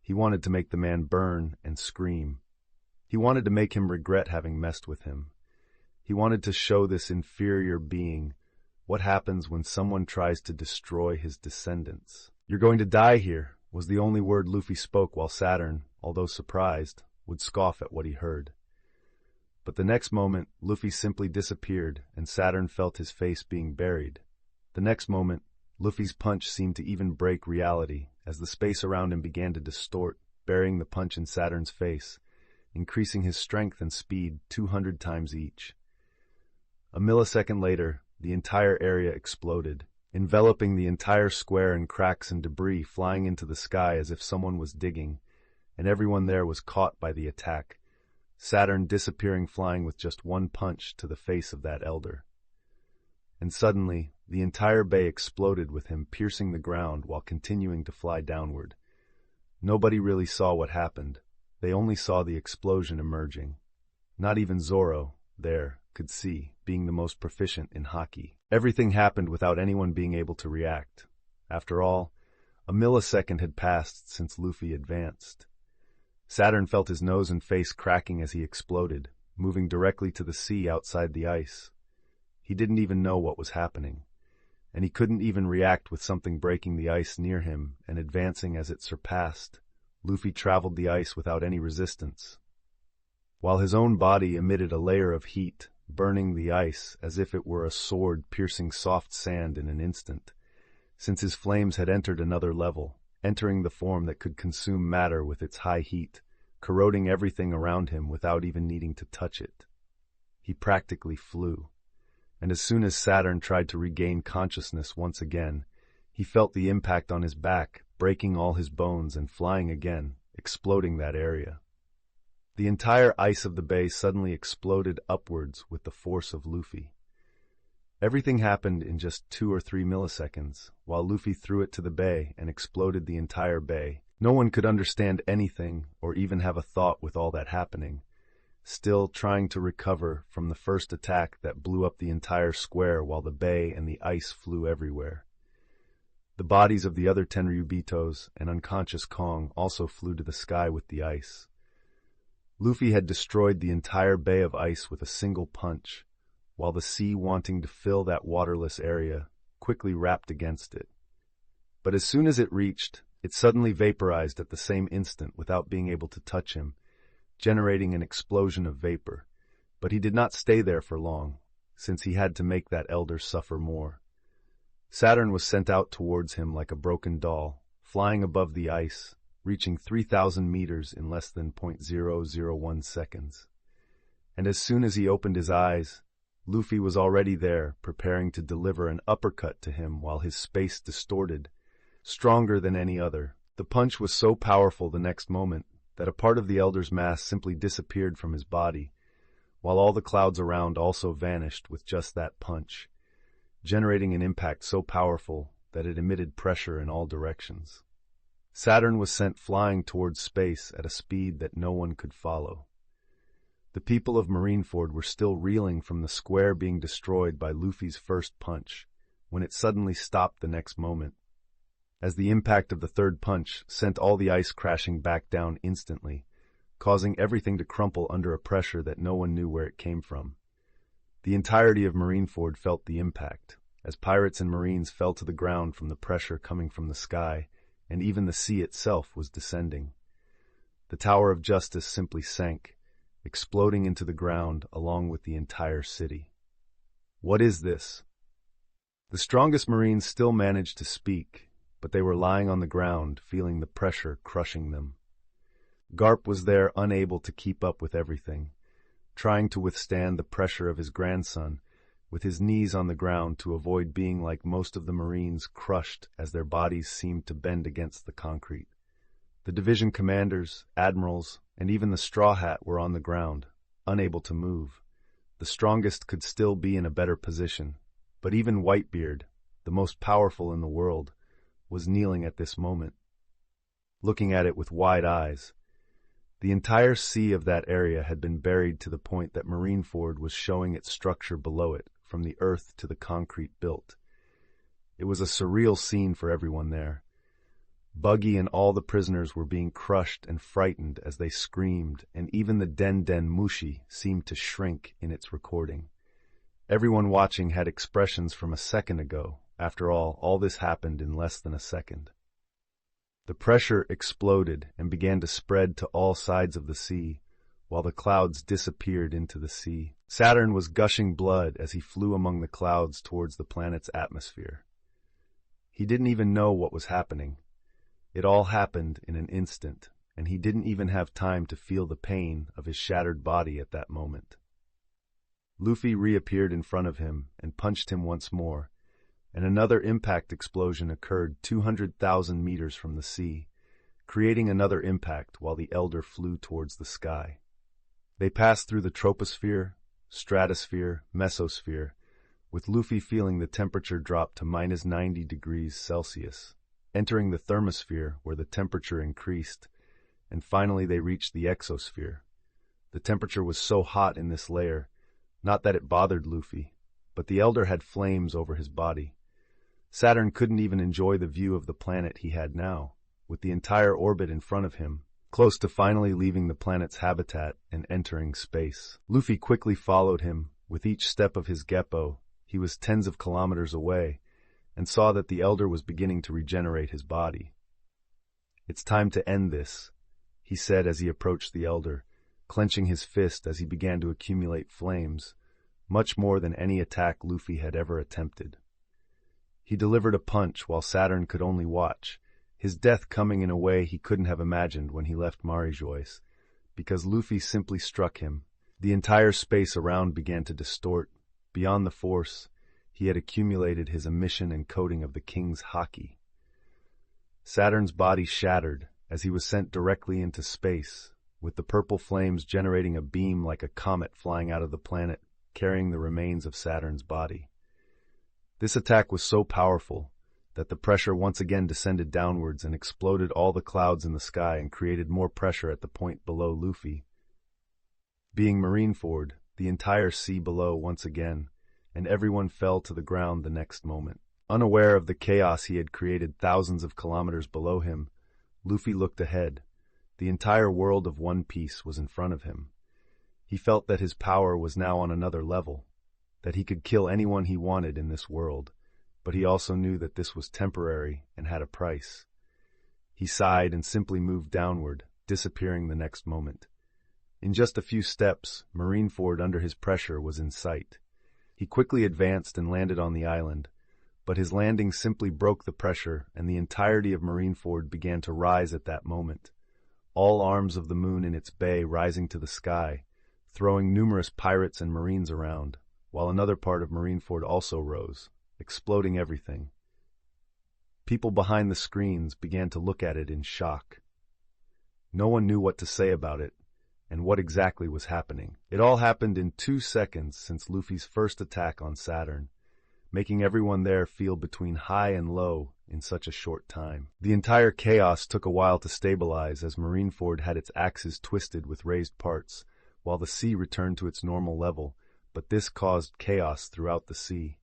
He wanted to make the man burn and scream. He wanted to make him regret having messed with him. He wanted to show this inferior being what happens when someone tries to destroy his descendants. "You're going to die here," was the only word Luffy spoke, while Saturn, although surprised, would scoff at what he heard. But the next moment, Luffy simply disappeared, and Saturn felt his face being buried. The next moment, Luffy's punch seemed to even break reality, as the space around him began to distort, burying the punch in Saturn's face, increasing his strength and speed 200 times each. A millisecond later, the entire area exploded, enveloping the entire square in cracks and debris flying into the sky as if someone was digging, and everyone there was caught by the attack, Saturn disappearing flying with just 1 punch to the face of that elder. And suddenly, the entire bay exploded with him piercing the ground while continuing to fly downward. Nobody really saw what happened. They only saw the explosion emerging. Not even Zoro, there, could see, being the most proficient in haki. Everything happened without anyone being able to react. After all, a millisecond had passed since Luffy advanced. Saturn felt his nose and face cracking as he exploded, moving directly to the sea outside the ice. He didn't even know what was happening, and he couldn't even react with something breaking the ice near him and advancing as it surpassed. Luffy traveled the ice without any resistance, while his own body emitted a layer of heat, burning the ice as if it were a sword piercing soft sand in an instant, since his flames had entered another level, entering the form that could consume matter with its high heat, corroding everything around him without even needing to touch it. He practically flew, and as soon as Saturn tried to regain consciousness once again, he felt the impact on his back, breaking all his bones and flying again, exploding that area. The entire ice of the bay suddenly exploded upwards with the force of Luffy. Everything happened in just 2 or 3 milliseconds, while Luffy threw it to the bay and exploded the entire bay. No one could understand anything or even have a thought with all that happening, still trying to recover from the first attack that blew up the entire square while the bay and the ice flew everywhere. The bodies of the other Tenryubitos and unconscious Kong also flew to the sky with the ice. Luffy had destroyed the entire bay of ice with a single punch, while the sea, wanting to fill that waterless area, quickly rapped against it. But as soon as it reached, it suddenly vaporized at the same instant without being able to touch him, generating an explosion of vapor. But he did not stay there for long, since he had to make that elder suffer more. Saturn was sent out towards him like a broken doll, flying above the ice, reaching 3,000 meters in less than 0.001 seconds. And as soon as he opened his eyes, Luffy was already there, preparing to deliver an uppercut to him while his space distorted, stronger than any other. The punch was so powerful the next moment that a part of the elder's mass simply disappeared from his body, while all the clouds around also vanished with just that punch, generating an impact so powerful that it emitted pressure in all directions. Saturn was sent flying towards space at a speed that no one could follow. The people of Marineford were still reeling from the square being destroyed by Luffy's first punch, when it suddenly stopped the next moment, as the impact of the third punch sent all the ice crashing back down instantly, causing everything to crumple under a pressure that no one knew where it came from. The entirety of Marineford felt the impact, as pirates and marines fell to the ground from the pressure coming from the sky, and even the sea itself was descending. The Tower of Justice simply sank, exploding into the ground along with the entire city. What is this? The strongest marines still managed to speak, but they were lying on the ground, feeling the pressure crushing them. Garp was there, unable to keep up with everything, trying to withstand the pressure of his grandson, with his knees on the ground to avoid being like most of the marines, crushed as their bodies seemed to bend against the concrete. The division commanders, admirals, and even the straw hat were on the ground, unable to move. The strongest could still be in a better position, but even Whitebeard, the most powerful in the world, was kneeling at this moment, looking at it with wide eyes. The entire sea of that area had been buried to the point that Marineford was showing its structure below it, from the earth to the concrete built. It was a surreal scene for everyone there. Buggy and all the prisoners were being crushed and frightened as they screamed, and even the Den Mushi seemed to shrink in its recording. Everyone watching had expressions from a second ago. After all this happened in less than a second. The pressure exploded and began to spread to all sides of the sea, while the clouds disappeared into the sea. Saturn was gushing blood as he flew among the clouds towards the planet's atmosphere. He didn't even know what was happening. It all happened in an instant, and he didn't even have time to feel the pain of his shattered body at that moment. Luffy reappeared in front of him and punched him once more, and another impact explosion occurred 200,000 meters from the sea, creating another impact while the Elder flew towards the sky. They passed through the troposphere, stratosphere, mesosphere, with Luffy feeling the temperature drop to minus 90 degrees Celsius, entering the thermosphere where the temperature increased, and finally they reached the exosphere. The temperature was so hot in this layer, not that it bothered Luffy, but the Elder had flames over his body. Saturn couldn't even enjoy the view of the planet he had now, with the entire orbit in front of him, close to finally leaving the planet's habitat and entering space. Luffy quickly followed him. With each step of his Geppo, he was tens of kilometers away, and saw that the Elder was beginning to regenerate his body. "It's time to end this," he said as he approached the Elder, clenching his fist as he began to accumulate flames, much more than any attack Luffy had ever attempted. He delivered a punch while Saturn could only watch, his death coming in a way he couldn't have imagined when he left Marijois, because Luffy simply struck him. The entire space around began to distort. Beyond the force, he had accumulated his emission and coating of the King's Haki. Saturn's body shattered as he was sent directly into space, with the purple flames generating a beam like a comet flying out of the planet, carrying the remains of Saturn's body. This attack was so powerful that the pressure once again descended downwards and exploded all the clouds in the sky and created more pressure at the point below Luffy. Being Marineford, the entire sea below once again, and everyone fell to the ground the next moment. Unaware of the chaos he had created thousands of kilometers below him, Luffy looked ahead. The entire world of One Piece was in front of him. He felt that his power was now on another level, that he could kill anyone he wanted in this world, but he also knew that this was temporary and had a price. He sighed and simply moved downward, disappearing the next moment. In just a few steps, Marineford under his pressure was in sight. He quickly advanced and landed on the island, but his landing simply broke the pressure and the entirety of Marineford began to rise at that moment, all arms of the moon in its bay rising to the sky, throwing numerous pirates and marines around, while another part of Marineford also rose, exploding everything. People behind the screens began to look at it in shock. No one knew what to say about it, and what exactly was happening. It all happened in 2 seconds since Luffy's first attack on Saturn, making everyone there feel between high and low in such a short time. The entire chaos took a while to stabilize as Marineford had its axes twisted with raised parts, while the sea returned to its normal level, but this caused chaos throughout the sea.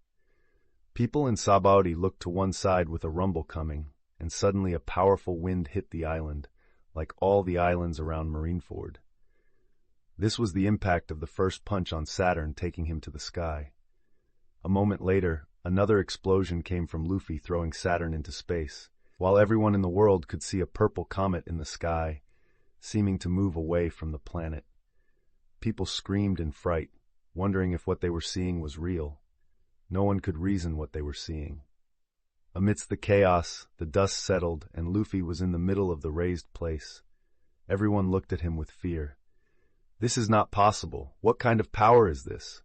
People in Sabaody looked to one side with a rumble coming, and suddenly a powerful wind hit the island, like all the islands around Marineford. This was the impact of the first punch on Saturn taking him to the sky. A moment later, another explosion came from Luffy throwing Saturn into space, while everyone in the world could see a purple comet in the sky, seeming to move away from the planet. People screamed in fright, wondering if what they were seeing was real. No one could reason what they were seeing. Amidst the chaos, the dust settled, and Luffy was in the middle of the raised place. Everyone looked at him with fear. "This is not possible. What kind of power is this?"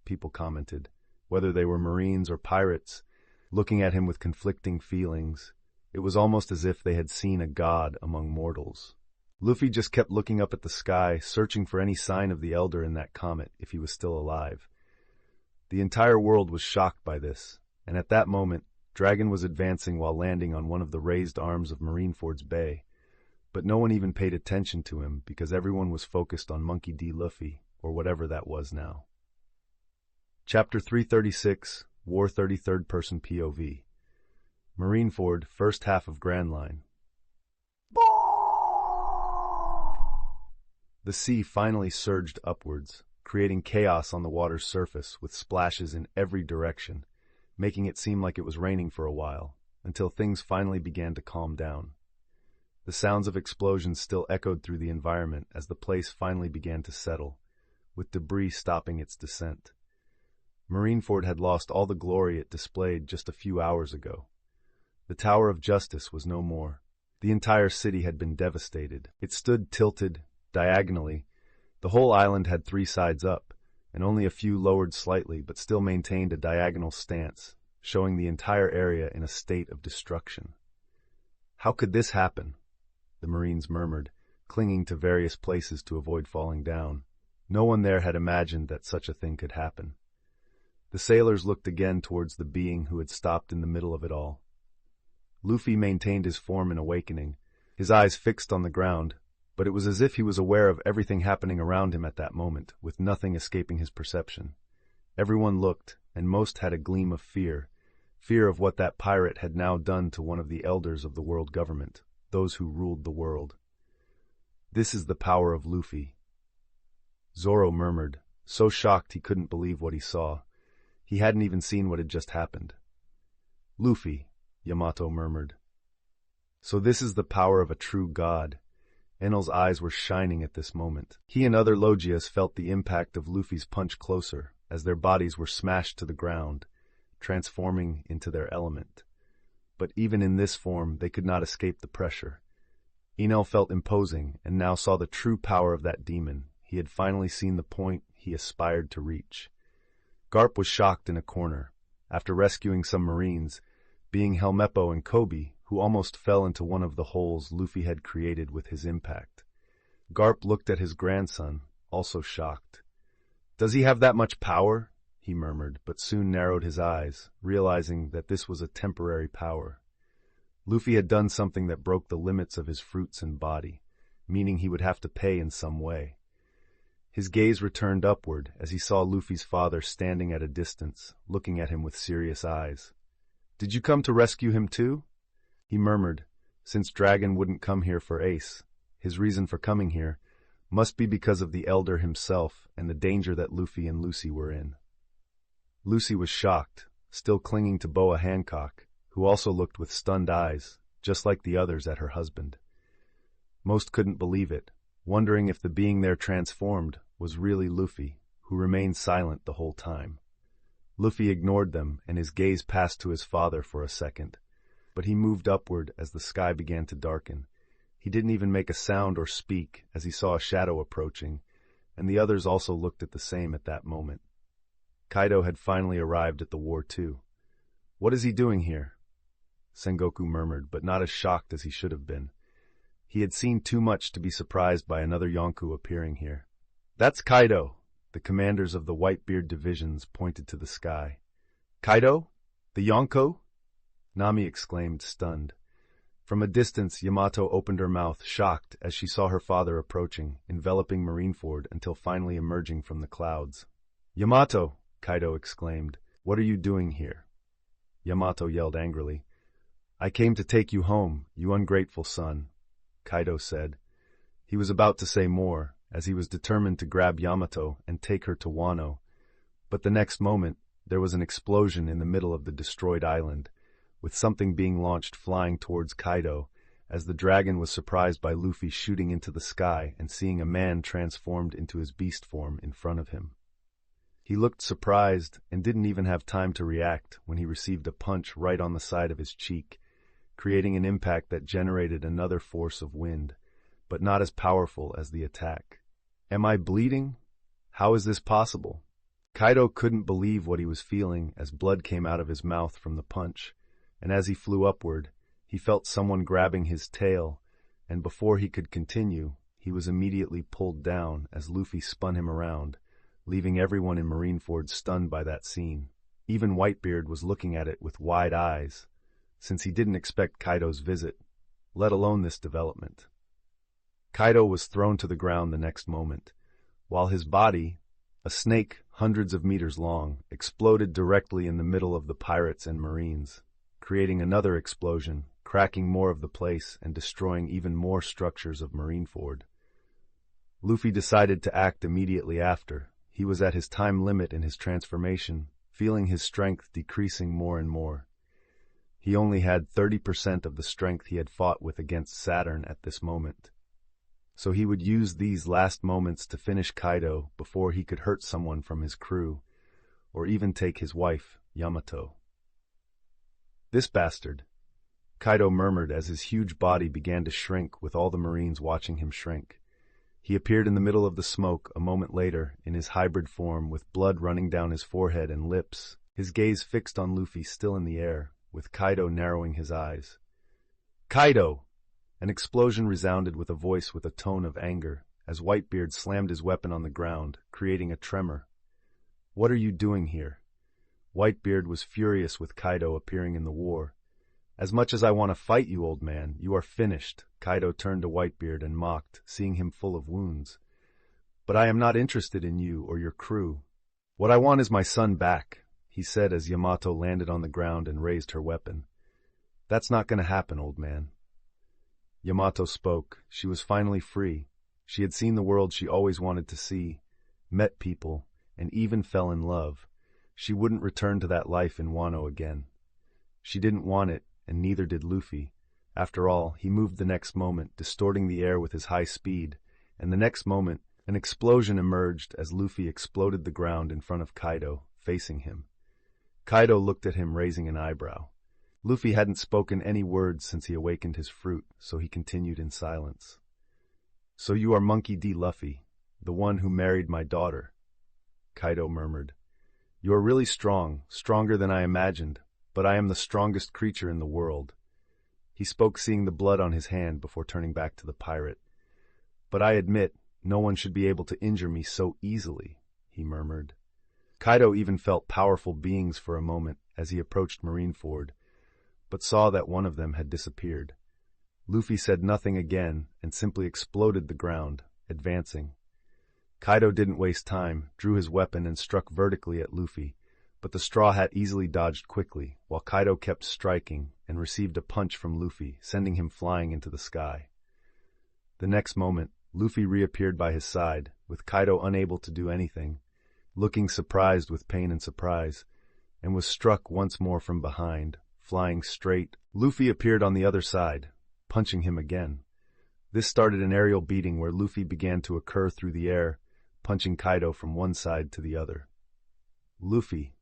people commented, whether they were Marines or pirates, looking at him with conflicting feelings. It was almost as if they had seen a god among mortals. Luffy just kept looking up at the sky, searching for any sign of the Elder in that comet, if he was still alive. The entire world was shocked by this, and at that moment, Dragon was advancing while landing on one of the raised arms of Marineford's bay. But no one even paid attention to him because everyone was focused on Monkey D. Luffy, or whatever that was now. Chapter 336, War 33rd Person POV. Marineford, first half of Grand Line. The sea finally surged upwards, creating chaos on the water's surface with splashes in every direction, making it seem like it was raining for a while, until things finally began to calm down. The sounds of explosions still echoed through the environment as the place finally began to settle, with debris stopping its descent. Marineford had lost all the glory it displayed just a few hours ago. The Tower of Justice was no more. The entire city had been devastated. It stood tilted, diagonally. The whole island had 3 sides up, and only a few lowered slightly but still maintained a diagonal stance, showing the entire area in a state of destruction. "How could this happen?" the Marines murmured, clinging to various places to avoid falling down. No one there had imagined that such a thing could happen. The sailors looked again towards the being who had stopped in the middle of it all. Luffy maintained his form in awakening, his eyes fixed on the ground, but it was as if he was aware of everything happening around him at that moment, with nothing escaping his perception. Everyone looked, and most had a gleam of fear of what that pirate had now done to one of the elders of the world government, those who ruled the world. "This is the power of Luffy," Zoro murmured, so shocked he couldn't believe what he saw. He hadn't even seen what had just happened. "Luffy," Yamato murmured. "So this is the power of a true god." Enel's eyes were shining at this moment. He and other Logias felt the impact of Luffy's punch closer, as their bodies were smashed to the ground, transforming into their element. But even in this form, they could not escape the pressure. Enel felt imposing, and now saw the true power of that demon. He had finally seen the point he aspired to reach. Garp was shocked in a corner, after rescuing some Marines, being Helmeppo and Kobe, who almost fell into one of the holes Luffy had created with his impact. Garp looked at his grandson, also shocked. "Does he have that much power?" he murmured, but soon narrowed his eyes, realizing that this was a temporary power. Luffy had done something that broke the limits of his fruits and body, meaning he would have to pay in some way. His gaze returned upward as he saw Luffy's father standing at a distance, looking at him with serious eyes. "Did you come to rescue him too?" he murmured, since Dragon wouldn't come here for Ace. His reason for coming here must be because of the Elder himself and the danger that Luffy and Lucy were in. Lucy was shocked, still clinging to Boa Hancock, who also looked with stunned eyes, just like the others at her husband. Most couldn't believe it, wondering if the being there transformed was really Luffy, who remained silent the whole time. Luffy ignored them, and his gaze passed to his father for a second. But he moved upward as the sky began to darken. He didn't even make a sound or speak as he saw a shadow approaching, and the others also looked at the same at that moment. Kaido had finally arrived at the war too. "What is he doing here?" Sengoku murmured, but not as shocked as he should have been. He had seen too much to be surprised by another Yonko appearing here. "That's Kaido." The commanders of the Whitebeard divisions pointed to the sky. "Kaido? The Yonko?" Nami exclaimed, stunned. From a distance, Yamato opened her mouth, shocked, as she saw her father approaching, enveloping Marineford until finally emerging from the clouds. "Yamato!" Kaido exclaimed. "What are you doing here?" Yamato yelled angrily. "I came to take you home, you ungrateful son," Kaido said. He was about to say more, as he was determined to grab Yamato and take her to Wano. But the next moment, there was an explosion in the middle of the destroyed island, with something being launched flying towards Kaido, as the dragon was surprised by Luffy shooting into the sky and seeing a man transformed into his beast form in front of him. He looked surprised and didn't even have time to react when he received a punch right on the side of his cheek, creating an impact that generated another force of wind, but not as powerful as the attack. "Am I bleeding? How is this possible?" Kaido couldn't believe what he was feeling as blood came out of his mouth from the punch, and as he flew upward, he felt someone grabbing his tail, and before he could continue, he was immediately pulled down as Luffy spun him around, leaving everyone in Marineford stunned by that scene. Even Whitebeard was looking at it with wide eyes, since he didn't expect Kaido's visit, let alone this development. Kaido was thrown to the ground the next moment, while his body, a snake hundreds of meters long, exploded directly in the middle of the pirates and marines, creating another explosion, cracking more of the place and destroying even more structures of Marineford. Luffy decided to act immediately after. He was at his time limit in his transformation, feeling his strength decreasing more and more. He only had 30% of the strength he had fought with against Saturn at this moment. So he would use these last moments to finish Kaido before he could hurt someone from his crew, or even take his wife, Yamato. "This bastard," Kaido murmured as his huge body began to shrink with all the Marines watching him shrink. He appeared in the middle of the smoke a moment later in his hybrid form with blood running down his forehead and lips, his gaze fixed on Luffy still in the air, with Kaido narrowing his eyes. "Kaido!" An explosion resounded with a voice with a tone of anger, as Whitebeard slammed his weapon on the ground, creating a tremor. "What are you doing here?" Whitebeard was furious with Kaido appearing in the war. "As much as I want to fight you, old man, you are finished." Kaido turned to Whitebeard and mocked, seeing him full of wounds. "But I am not interested in you or your crew. What I want is my son back," he said as Yamato landed on the ground and raised her weapon. "That's not going to happen, old man." Yamato spoke. She was finally free. She had seen the world she always wanted to see, met people, and even fell in love. She wouldn't return to that life in Wano again. She didn't want it, and neither did Luffy. After all, he moved the next moment, distorting the air with his high speed, and the next moment, an explosion emerged as Luffy exploded the ground in front of Kaido, facing him. Kaido looked at him, raising an eyebrow. Luffy hadn't spoken any words since he awakened his fruit, so he continued in silence. "So you are Monkey D. Luffy, the one who married my daughter," Kaido murmured. "You are really strong, stronger than I imagined, but I am the strongest creature in the world." He spoke, seeing the blood on his hand before turning back to the pirate. "But I admit, no one should be able to injure me so easily," he murmured. Kaido even felt powerful beings for a moment as he approached Marineford, but saw that one of them had disappeared. Luffy said nothing again and simply exploded the ground, advancing. Kaido didn't waste time, drew his weapon and struck vertically at Luffy, but the Straw Hat easily dodged quickly, while Kaido kept striking and received a punch from Luffy, sending him flying into the sky. The next moment, Luffy reappeared by his side, with Kaido unable to do anything, looking surprised with pain and surprise, and was struck once more from behind, flying straight. Luffy appeared on the other side, punching him again. This started an aerial beating where Luffy began to occur through the air, punching Kaido from one side to the other. Luffy.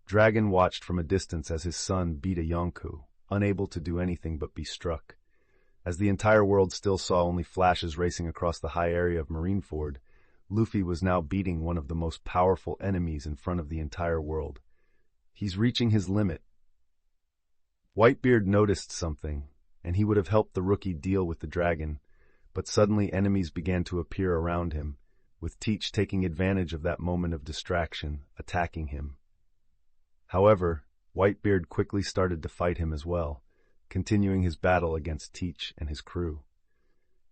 Dragon watched from a distance as his son beat a Yonkou, unable to do anything but be struck. As the entire world still saw only flashes racing across the high area of Marineford, Luffy was now beating one of the most powerful enemies in front of the entire world. He's reaching his limit. Whitebeard noticed something, and he would have helped the rookie deal with the dragon, but suddenly enemies began to appear around him, with Teach taking advantage of that moment of distraction, attacking him. However, Whitebeard quickly started to fight him as well, continuing his battle against Teach and his crew.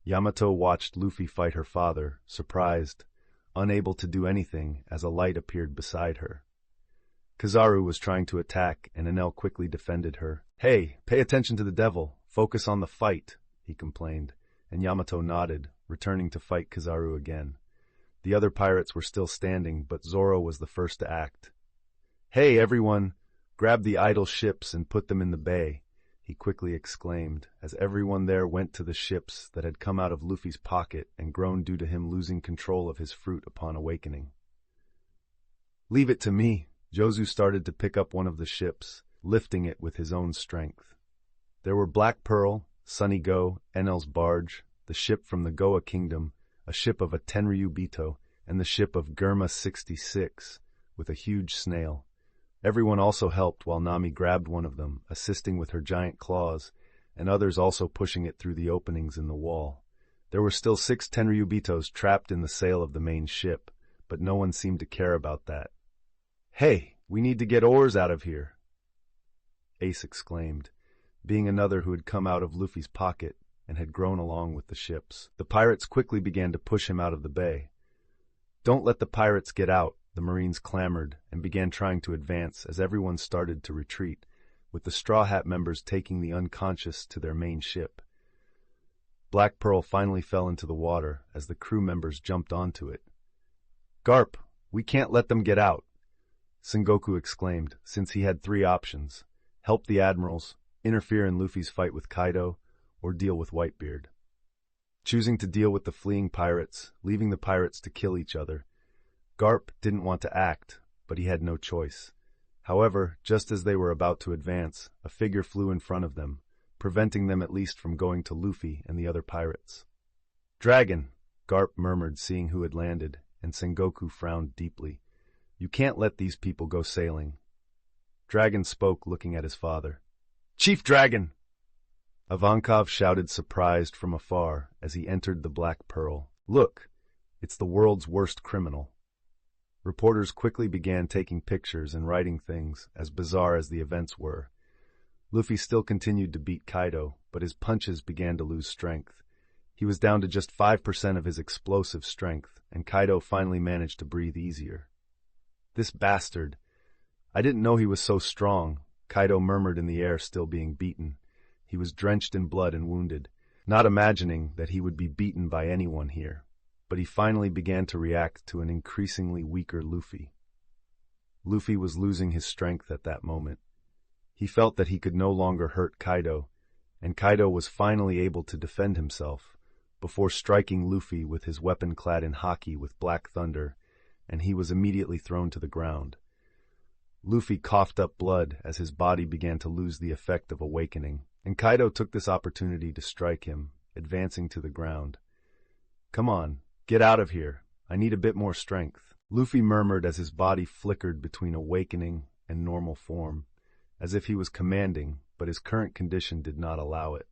Yamato watched Luffy fight her father, surprised, unable to do anything as a light appeared beside her. Kizaru was trying to attack, and Enel quickly defended her. "Hey, pay attention to the devil. Focus on the fight," he complained, and Yamato nodded, returning to fight Kizaru again. The other pirates were still standing, but Zoro was the first to act. "Hey, everyone! Grab the idle ships and put them in the bay," he quickly exclaimed, as everyone there went to the ships that had come out of Luffy's pocket and grown due to him losing control of his fruit upon awakening. "Leave it to me." Jozu started to pick up one of the ships, lifting it with his own strength. There were Black Pearl, Sunny Go, Enel's barge, the ship from the Goa Kingdom, a ship of a Tenryu Bito, and the ship of Germa 66, with a huge snail. Everyone also helped while Nami grabbed one of them, assisting with her giant claws, and others also pushing it through the openings in the wall. There were still 6 Tenryu Bitos trapped in the sail of the main ship, but no one seemed to care about that. "Hey, we need to get oars out of here," Ace exclaimed, being another who had come out of Luffy's pocket and had grown along with the ships. The pirates quickly began to push him out of the bay. "Don't let the pirates get out," the Marines clamored and began trying to advance as everyone started to retreat, with the Straw Hat members taking the unconscious to their main ship. Black Pearl finally fell into the water as the crew members jumped onto it. "Garp, we can't let them get out," Sengoku exclaimed, since he had 3 options: help the admirals, interfere in Luffy's fight with Kaido, or deal with Whitebeard. Choosing to deal with the fleeing pirates, leaving the pirates to kill each other, Garp didn't want to act, but he had no choice. However, just as they were about to advance, a figure flew in front of them, preventing them at least from going to Luffy and the other pirates. "Dragon," Garp murmured, seeing who had landed, and Sengoku frowned deeply. "You can't let these people go sailing." Dragon spoke, looking at his father. "Chief Dragon!" Ivankov shouted, surprised from afar, as he entered the Black Pearl. "Look, it's the world's worst criminal." Reporters quickly began taking pictures and writing things, as bizarre as the events were. Luffy still continued to beat Kaido, but his punches began to lose strength. He was down to just 5% of his explosive strength, and Kaido finally managed to breathe easier. "This bastard. I didn't know he was so strong," Kaido murmured in the air, still being beaten. He was drenched in blood and wounded, not imagining that he would be beaten by anyone here. But he finally began to react to an increasingly weaker Luffy. Luffy was losing his strength at that moment. He felt that he could no longer hurt Kaido, and Kaido was finally able to defend himself, before striking Luffy with his weapon clad in haki with Black Thunder, and he was immediately thrown to the ground. Luffy coughed up blood as his body began to lose the effect of awakening, and Kaido took this opportunity to strike him, advancing to the ground. "Come on, get out of here. I need a bit more strength," Luffy murmured as his body flickered between awakening and normal form, as if he was commanding, but his current condition did not allow it.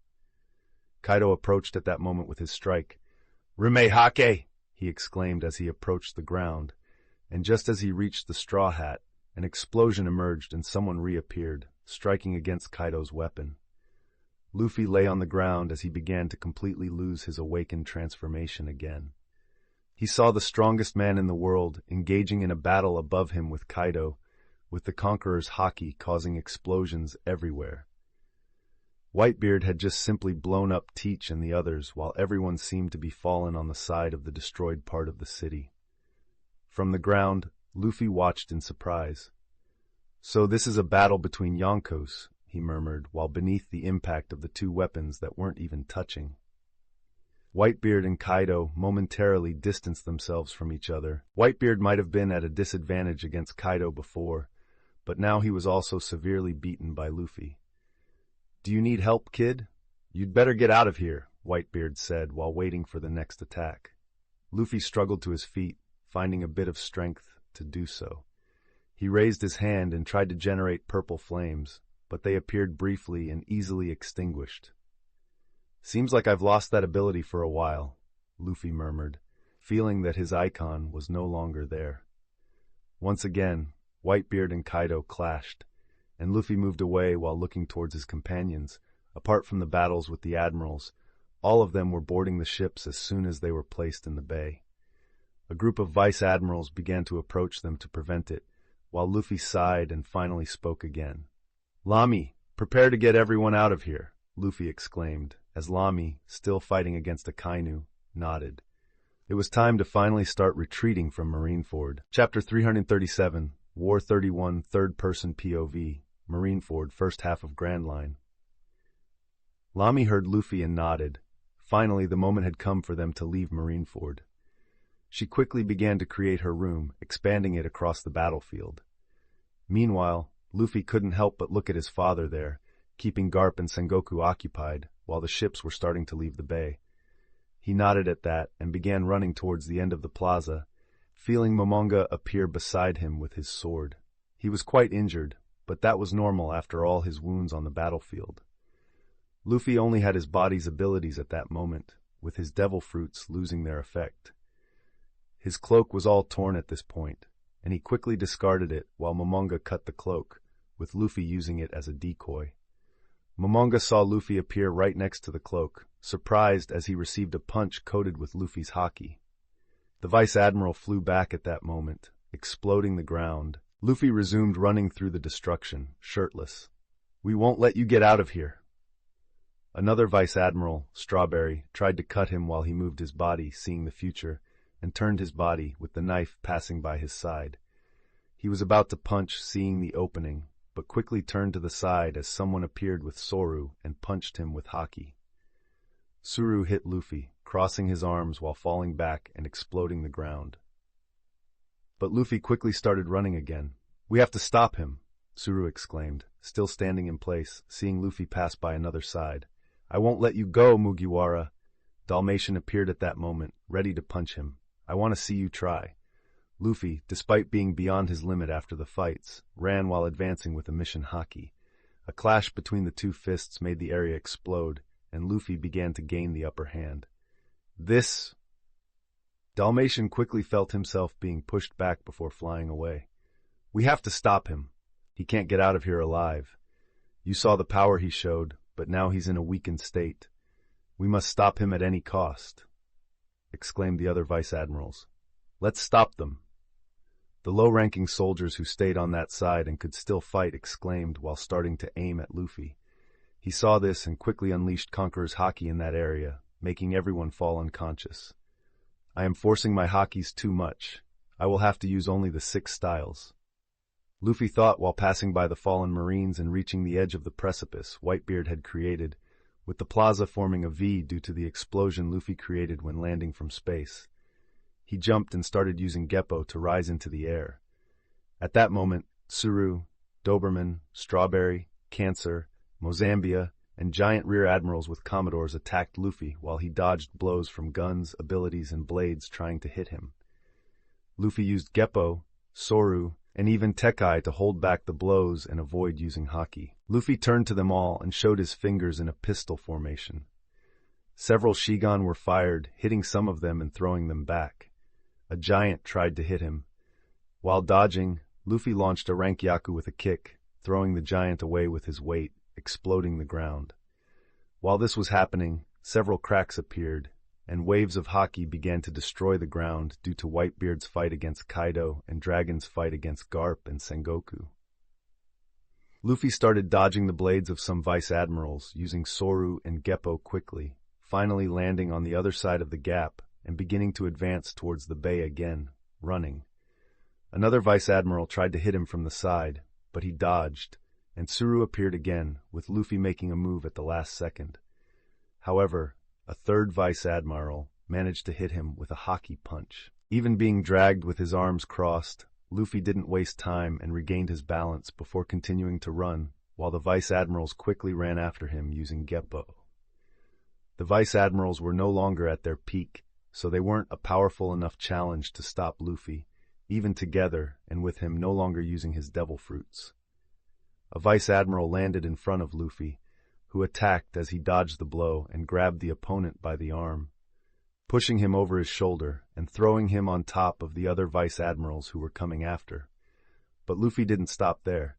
Kaido approached at that moment with his strike. "Rume Hake!" he exclaimed as he approached the ground, and just as he reached the Straw Hat, an explosion emerged and someone reappeared, striking against Kaido's weapon. Luffy lay on the ground as he began to completely lose his awakened transformation again. He saw the strongest man in the world engaging in a battle above him with Kaido, with the Conqueror's haki causing explosions everywhere. Whitebeard had just simply blown up Teach and the others, while everyone seemed to be fallen on the side of the destroyed part of the city. From the ground, Luffy watched in surprise. "So this is a battle between Yonkos," he murmured, while beneath the impact of the 2 weapons that weren't even touching. Whitebeard and Kaido momentarily distanced themselves from each other. Whitebeard might have been at a disadvantage against Kaido before, but now he was also severely beaten by Luffy. "Do you need help, kid? You'd better get out of here," Whitebeard said while waiting for the next attack. Luffy struggled to his feet, finding a bit of strength to do so. He raised his hand and tried to generate purple flames, but they appeared briefly and easily extinguished. "Seems like I've lost that ability for a while," Luffy murmured, feeling that his icon was no longer there. Once again, Whitebeard and Kaido clashed, and Luffy moved away while looking towards his companions. Apart from the battles with the admirals, all of them were boarding the ships as soon as they were placed in the bay. A group of vice admirals began to approach them to prevent it, while Luffy sighed and finally spoke again. "Lami, prepare to get everyone out of here," Luffy exclaimed, as Lami, still fighting against Akainu, nodded. It was time to finally start retreating from Marineford. Chapter 337, War 31, Third-Person POV, Marineford, First Half of Grand Line. Lami heard Luffy and nodded. Finally, the moment had come for them to leave Marineford. She quickly began to create her room, expanding it across the battlefield. Meanwhile, Luffy couldn't help but look at his father there, keeping Garp and Sengoku occupied, while the ships were starting to leave the bay. He nodded at that and began running towards the end of the plaza, feeling Momonga appear beside him with his sword. He was quite injured, but that was normal after all his wounds on the battlefield. Luffy only had his body's abilities at that moment, with his devil fruits losing their effect. His cloak was all torn at this point, and he quickly discarded it while Momonga cut the cloak, with Luffy using it as a decoy. Momonga saw Luffy appear right next to the cloak, surprised as he received a punch coated with Luffy's haki. The Vice Admiral flew back at that moment, exploding the ground. Luffy resumed running through the destruction, shirtless. "We won't let you get out of here." Another Vice Admiral, Strawberry, tried to cut him while he moved his body, seeing the future, and turned his body, with the knife passing by his side. He was about to punch, seeing the opening, but quickly turned to the side as someone appeared with Soru and punched him with haki. Suru hit Luffy, crossing his arms while falling back and exploding the ground. But Luffy quickly started running again. "We have to stop him," Suru exclaimed, still standing in place, seeing Luffy pass by another side. "I won't let you go, Mugiwara." Dalmatian appeared at that moment, ready to punch him. "I want to see you try." Luffy, despite being beyond his limit after the fights, ran while advancing with a mission haki. A clash between the two fists made the area explode, and Luffy began to gain the upper hand. "This—" Dalmatian quickly felt himself being pushed back before flying away. "We have to stop him. He can't get out of here alive. You saw the power he showed, but now he's in a weakened state. We must stop him at any cost," exclaimed the other Vice Admirals. "Let's stop them." The low-ranking soldiers who stayed on that side and could still fight exclaimed while starting to aim at Luffy. He saw this and quickly unleashed Conqueror's haki in that area, making everyone fall unconscious. "I am forcing my hakis too much. I will have to use only the 6 styles." Luffy thought while passing by the fallen Marines and reaching the edge of the precipice Whitebeard had created, with the plaza forming a V due to the explosion Luffy created when landing from space. He jumped and started using Geppo to rise into the air. At that moment, Suru, Doberman, Strawberry, Cancer, Mozambia, and giant rear admirals with Commodores attacked Luffy while he dodged blows from guns, abilities, and blades trying to hit him. Luffy used Geppo, Soru, and even Tekai to hold back the blows and avoid using haki. Luffy turned to them all and showed his fingers in a pistol formation. Several Shigan were fired, hitting some of them and throwing them back. A giant tried to hit him. While dodging, Luffy launched a Rankyaku with a kick, throwing the giant away with his weight, exploding the ground. While this was happening, several cracks appeared, and waves of haki began to destroy the ground due to Whitebeard's fight against Kaido and Dragon's fight against Garp and Sengoku. Luffy started dodging the blades of some Vice Admirals, using Soru and Geppo quickly, finally landing on the other side of the gap and beginning to advance towards the bay again, running. Another Vice Admiral tried to hit him from the side, but he dodged, and Suru appeared again, with Luffy making a move at the last second. However, a third Vice Admiral managed to hit him with a haki punch. Even being dragged with his arms crossed, Luffy didn't waste time and regained his balance before continuing to run, while the Vice Admirals quickly ran after him using Geppo. The Vice Admirals were no longer at their peak, so they weren't a powerful enough challenge to stop Luffy, even together and with him no longer using his devil fruits. A Vice Admiral landed in front of Luffy, who attacked as he dodged the blow and grabbed the opponent by the arm, pushing him over his shoulder and throwing him on top of the other Vice Admirals who were coming after. But Luffy didn't stop there.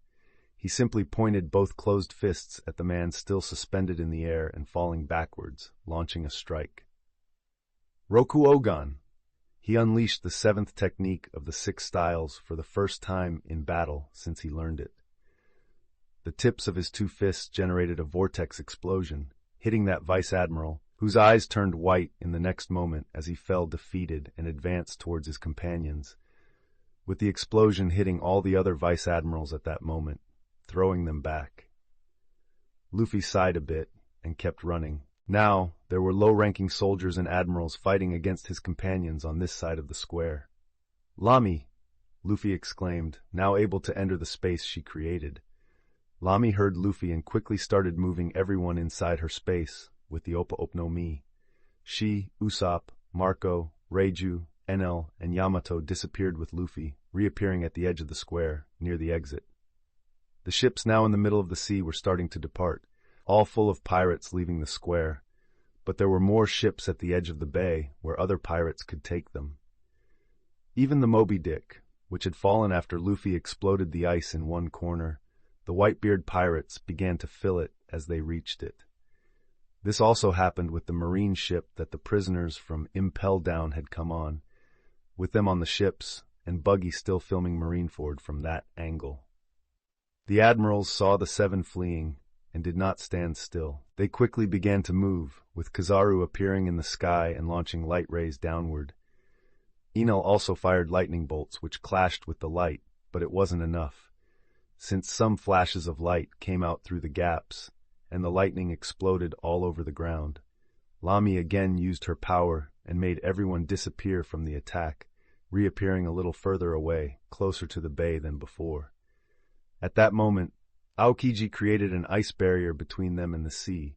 He simply pointed both closed fists at the man still suspended in the air and falling backwards, launching a strike. Roku Ogan! He unleashed the seventh technique of the 6 styles for the first time in battle since he learned it. The tips of his 2 fists generated a vortex explosion, hitting that vice admiral, whose eyes turned white in the next moment as he fell defeated and advanced towards his companions, with the explosion hitting all the other vice admirals at that moment, throwing them back. Luffy sighed a bit and kept running. Now, there were low-ranking soldiers and admirals fighting against his companions on this side of the square. "Lami!" Luffy exclaimed, now able to enter the space she created. Lami heard Luffy and quickly started moving everyone inside her space with the Opa no Mi. She, Usopp, Marco, Reiju, Enel, and Yamato disappeared with Luffy, reappearing at the edge of the square, near the exit. The ships now in the middle of the sea were starting to depart, all full of pirates leaving the square, but there were more ships at the edge of the bay where other pirates could take them. Even the Moby Dick, which had fallen after Luffy exploded the ice in one corner, the Whitebeard pirates began to fill it as they reached it. This also happened with the marine ship that the prisoners from Impel Down had come on, with them on the ships, and Buggy still filming Marineford from that angle. The admirals saw the 7 fleeing, and did not stand still. They quickly began to move, with Kizaru appearing in the sky and launching light rays downward. Enel also fired lightning bolts, which clashed with the light, but it wasn't enough, since some flashes of light came out through the gaps, and the lightning exploded all over the ground. Lami again used her power and made everyone disappear from the attack, reappearing a little further away, closer to the bay than before. At that moment, Aokiji created an ice barrier between them and the sea,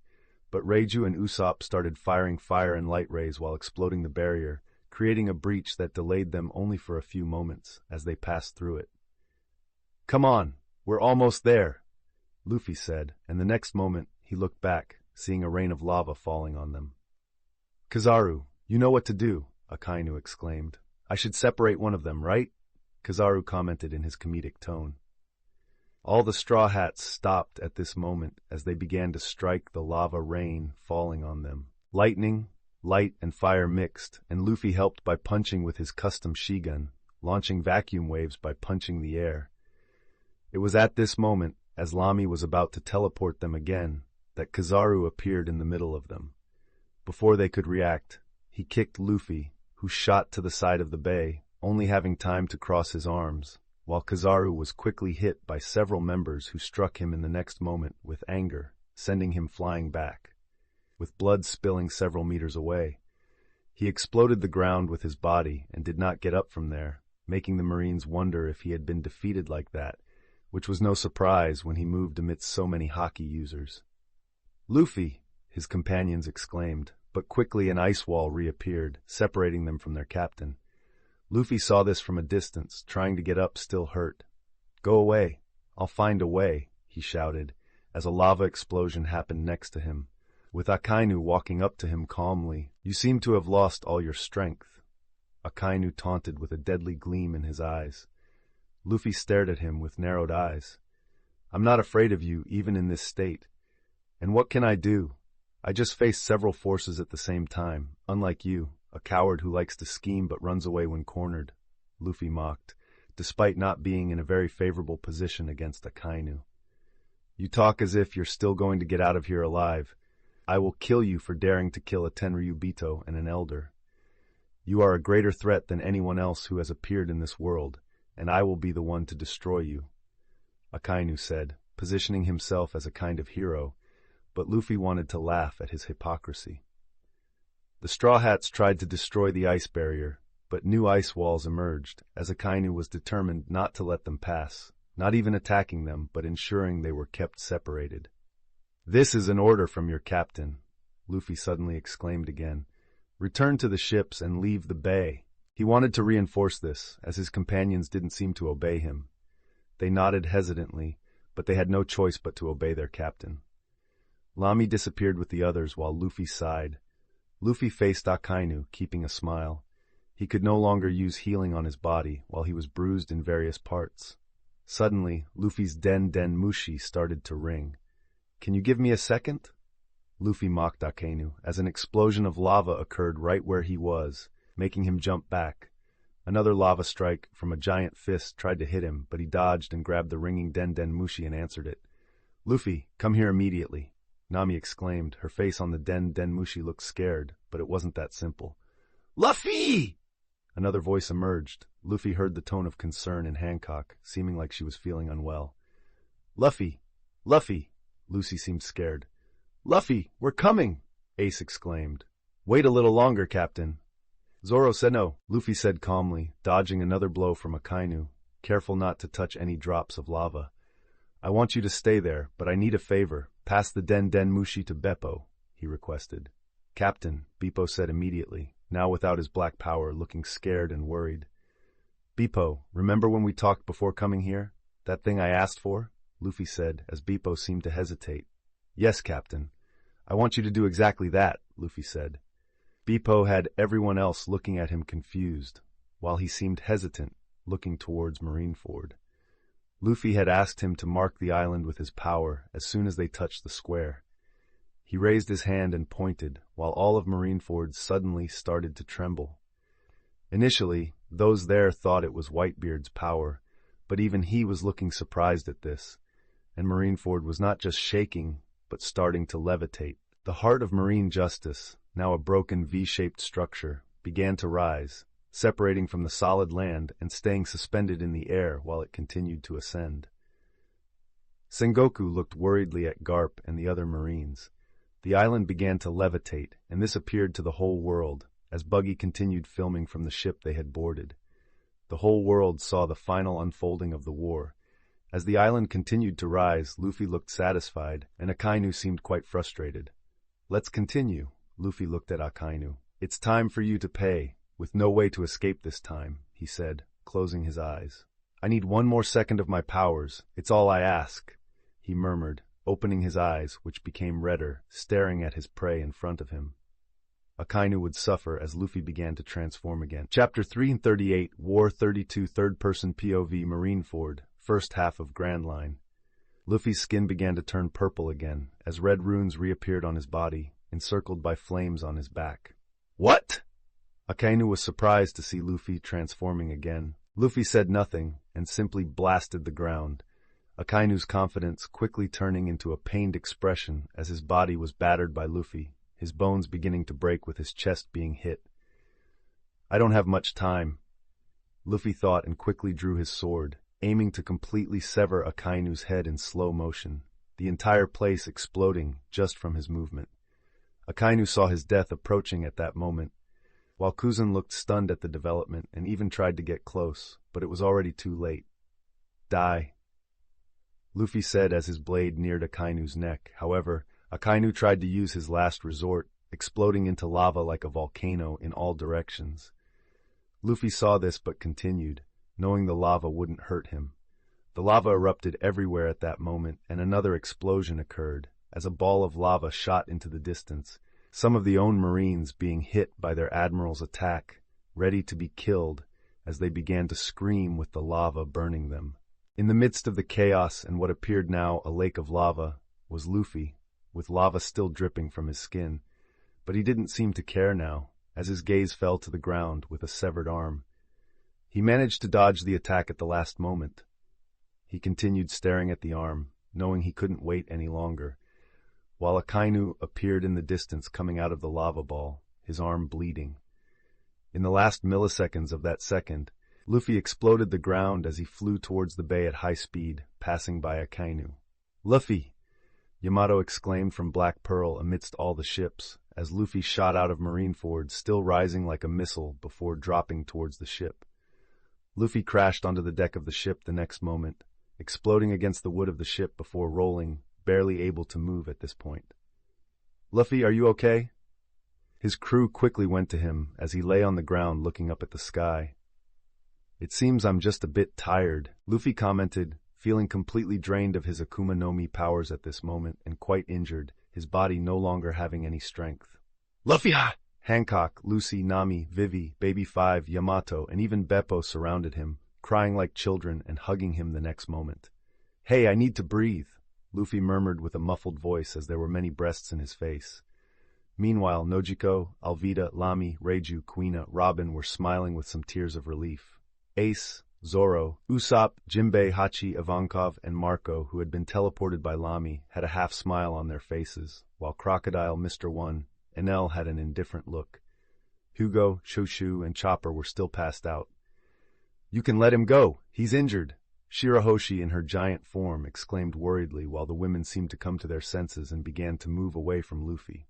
but Reiju and Usopp started firing fire and light rays while exploding the barrier, creating a breach that delayed them only for a few moments as they passed through it. "Come on, we're almost there," Luffy said, and the next moment he looked back, seeing a rain of lava falling on them. "Kizaru, you know what to do," Akainu exclaimed. "I should separate one of them, right?" Kizaru commented in his comedic tone. All the Straw Hats stopped at this moment as they began to strike the lava rain falling on them. Lightning, light, and fire mixed, and Luffy helped by punching with his custom Shigun, launching vacuum waves by punching the air. It was at this moment, as Lami was about to teleport them again, that Kizaru appeared in the middle of them. Before they could react, he kicked Luffy, who shot to the side of the bay, only having time to cross his arms, while Kizaru was quickly hit by several members who struck him in the next moment with anger, sending him flying back. With blood spilling several meters away, he exploded the ground with his body and did not get up from there, making the Marines wonder if he had been defeated like that, which was no surprise when he moved amidst so many hockey users. "Luffy!" his companions exclaimed, but quickly an ice wall reappeared, separating them from their captain. Luffy saw this from a distance, trying to get up still hurt. "Go away, I'll find a way," he shouted, as a lava explosion happened next to him, with Akainu walking up to him calmly. "You seem to have lost all your strength," Akainu taunted with a deadly gleam in his eyes. Luffy stared at him with narrowed eyes. "I'm not afraid of you, even in this state. And what can I do? I just faced several forces at the same time, unlike you, a coward who likes to scheme but runs away when cornered," Luffy mocked, despite not being in a very favorable position against Akainu. "You talk as if you're still going to get out of here alive. I will kill you for daring to kill a Tenryubito and an elder. You are a greater threat than anyone else who has appeared in this world, and I will be the one to destroy you," Akainu said, positioning himself as a kind of hero, but Luffy wanted to laugh at his hypocrisy. The Straw Hats tried to destroy the ice barrier, but new ice walls emerged, as Akainu was determined not to let them pass, not even attacking them, but ensuring they were kept separated. "This is an order from your captain," Luffy suddenly exclaimed again. "Return to the ships and leave the bay." He wanted to reinforce this, as his companions didn't seem to obey him. They nodded hesitantly, but they had no choice but to obey their captain. Lami disappeared with the others while Luffy sighed. Luffy faced Akainu, keeping a smile. He could no longer use healing on his body, while he was bruised in various parts. Suddenly, Luffy's Den Den Mushi started to ring. "Can you give me a second?" Luffy mocked Akainu, as an explosion of lava occurred right where he was, making him jump back. Another lava strike from a giant fist tried to hit him, but he dodged and grabbed the ringing Den Den Mushi and answered it. "Luffy, come here immediately," Nami exclaimed. Her face on the Den Den Mushi looked scared, but it wasn't that simple. "Luffy!" Another voice emerged. Luffy heard the tone of concern in Hancock, seeming like she was feeling unwell. "Luffy! Luffy!" Lucy seemed scared. "Luffy, we're coming!" Ace exclaimed. "Wait a little longer, Captain." Zoro said no, Luffy said calmly, dodging another blow from Akainu, careful not to touch any drops of lava. "I want you to stay there, but I need a favor. Pass the Den Den Mushi to Beppo," he requested. "Captain," Beppo said immediately, now without his black power, looking scared and worried. "Beppo, remember when we talked before coming here? That thing I asked for?" Luffy said, as Beppo seemed to hesitate. "Yes, Captain. I want you to do exactly that," Luffy said. Beppo had everyone else looking at him confused, while he seemed hesitant, looking towards Marineford. Luffy had asked him to mark the island with his power as soon as they touched the square. He raised his hand and pointed, while all of Marineford suddenly started to tremble. Initially, those there thought it was Whitebeard's power, but even he was looking surprised at this, and Marineford was not just shaking, but starting to levitate. The heart of marine justice, now a broken V-shaped structure, began to rise, separating from the solid land and staying suspended in the air while it continued to ascend. Sengoku looked worriedly at Garp and the other Marines. The island began to levitate, and this appeared to the whole world, as Buggy continued filming from the ship they had boarded. The whole world saw the final unfolding of the war. As the island continued to rise, Luffy looked satisfied, and Akainu seemed quite frustrated. "Let's continue," Luffy looked at Akainu. "It's time for you to pay, with no way to escape this time," he said, closing his eyes. "I need one more second of my powers, it's all I ask," he murmured, opening his eyes, which became redder, staring at his prey in front of him. Akainu would suffer as Luffy began to transform again. Chapter 338, War 32, Third-Person POV, Marineford, first half of Grand Line. Luffy's skin began to turn purple again, as red runes reappeared on his body, encircled by flames on his back. "What?" Akainu was surprised to see Luffy transforming again. Luffy said nothing, and simply blasted the ground, Akainu's confidence quickly turning into a pained expression as his body was battered by Luffy, his bones beginning to break with his chest being hit. "I don't have much time," Luffy thought, and quickly drew his sword, aiming to completely sever Akainu's head in slow motion, the entire place exploding just from his movement. Akainu saw his death approaching at that moment, while Kuzan looked stunned at the development and even tried to get close, but it was already too late. "Die," Luffy said as his blade neared Akainu's neck. However, Akainu tried to use his last resort, exploding into lava like a volcano in all directions. Luffy saw this but continued, knowing the lava wouldn't hurt him. The lava erupted everywhere at that moment, and another explosion occurred, as a ball of lava shot into the distance, some of the own Marines being hit by their admiral's attack, ready to be killed, as they began to scream with the lava burning them. In the midst of the chaos and what appeared now a lake of lava was Luffy, with lava still dripping from his skin, but he didn't seem to care now, as his gaze fell to the ground with a severed arm. He managed to dodge the attack at the last moment. He continued staring at the arm, knowing he couldn't wait any longer, while Akainu appeared in the distance coming out of the lava ball, his arm bleeding. In the last milliseconds of that second, Luffy exploded the ground as he flew towards the bay at high speed, passing by Akainu. "Luffy!" Yamato exclaimed from Black Pearl amidst all the ships, as Luffy shot out of Marineford, still rising like a missile before dropping towards the ship. Luffy crashed onto the deck of the ship the next moment, exploding against the wood of the ship before rolling, barely able to move at this point. "Luffy, are you okay?" His crew quickly went to him as he lay on the ground looking up at the sky. "It seems I'm just a bit tired," Luffy commented, feeling completely drained of his Akuma no Mi powers at this moment and quite injured, his body no longer having any strength. "Luffy, ha!" Hancock, Lucy, Nami, Vivi, Baby 5, Yamato, and even Beppo surrounded him, crying like children and hugging him the next moment. "Hey, I need to breathe," Luffy murmured with a muffled voice as there were many breaths in his face. Meanwhile, Nojiko, Alvida, Lami, Reiju, Kuina, Robin were smiling with some tears of relief. Ace, Zoro, Usopp, Jinbei, Hachi, Ivankov, and Marco, who had been teleported by Lami, had a half-smile on their faces, while Crocodile, Mr. One, and Enel had an indifferent look. Hugo, Shoshu, and Chopper were still passed out. "You can let him go! He's injured!" Shirahoshi in her giant form exclaimed worriedly while the women seemed to come to their senses and began to move away from Luffy.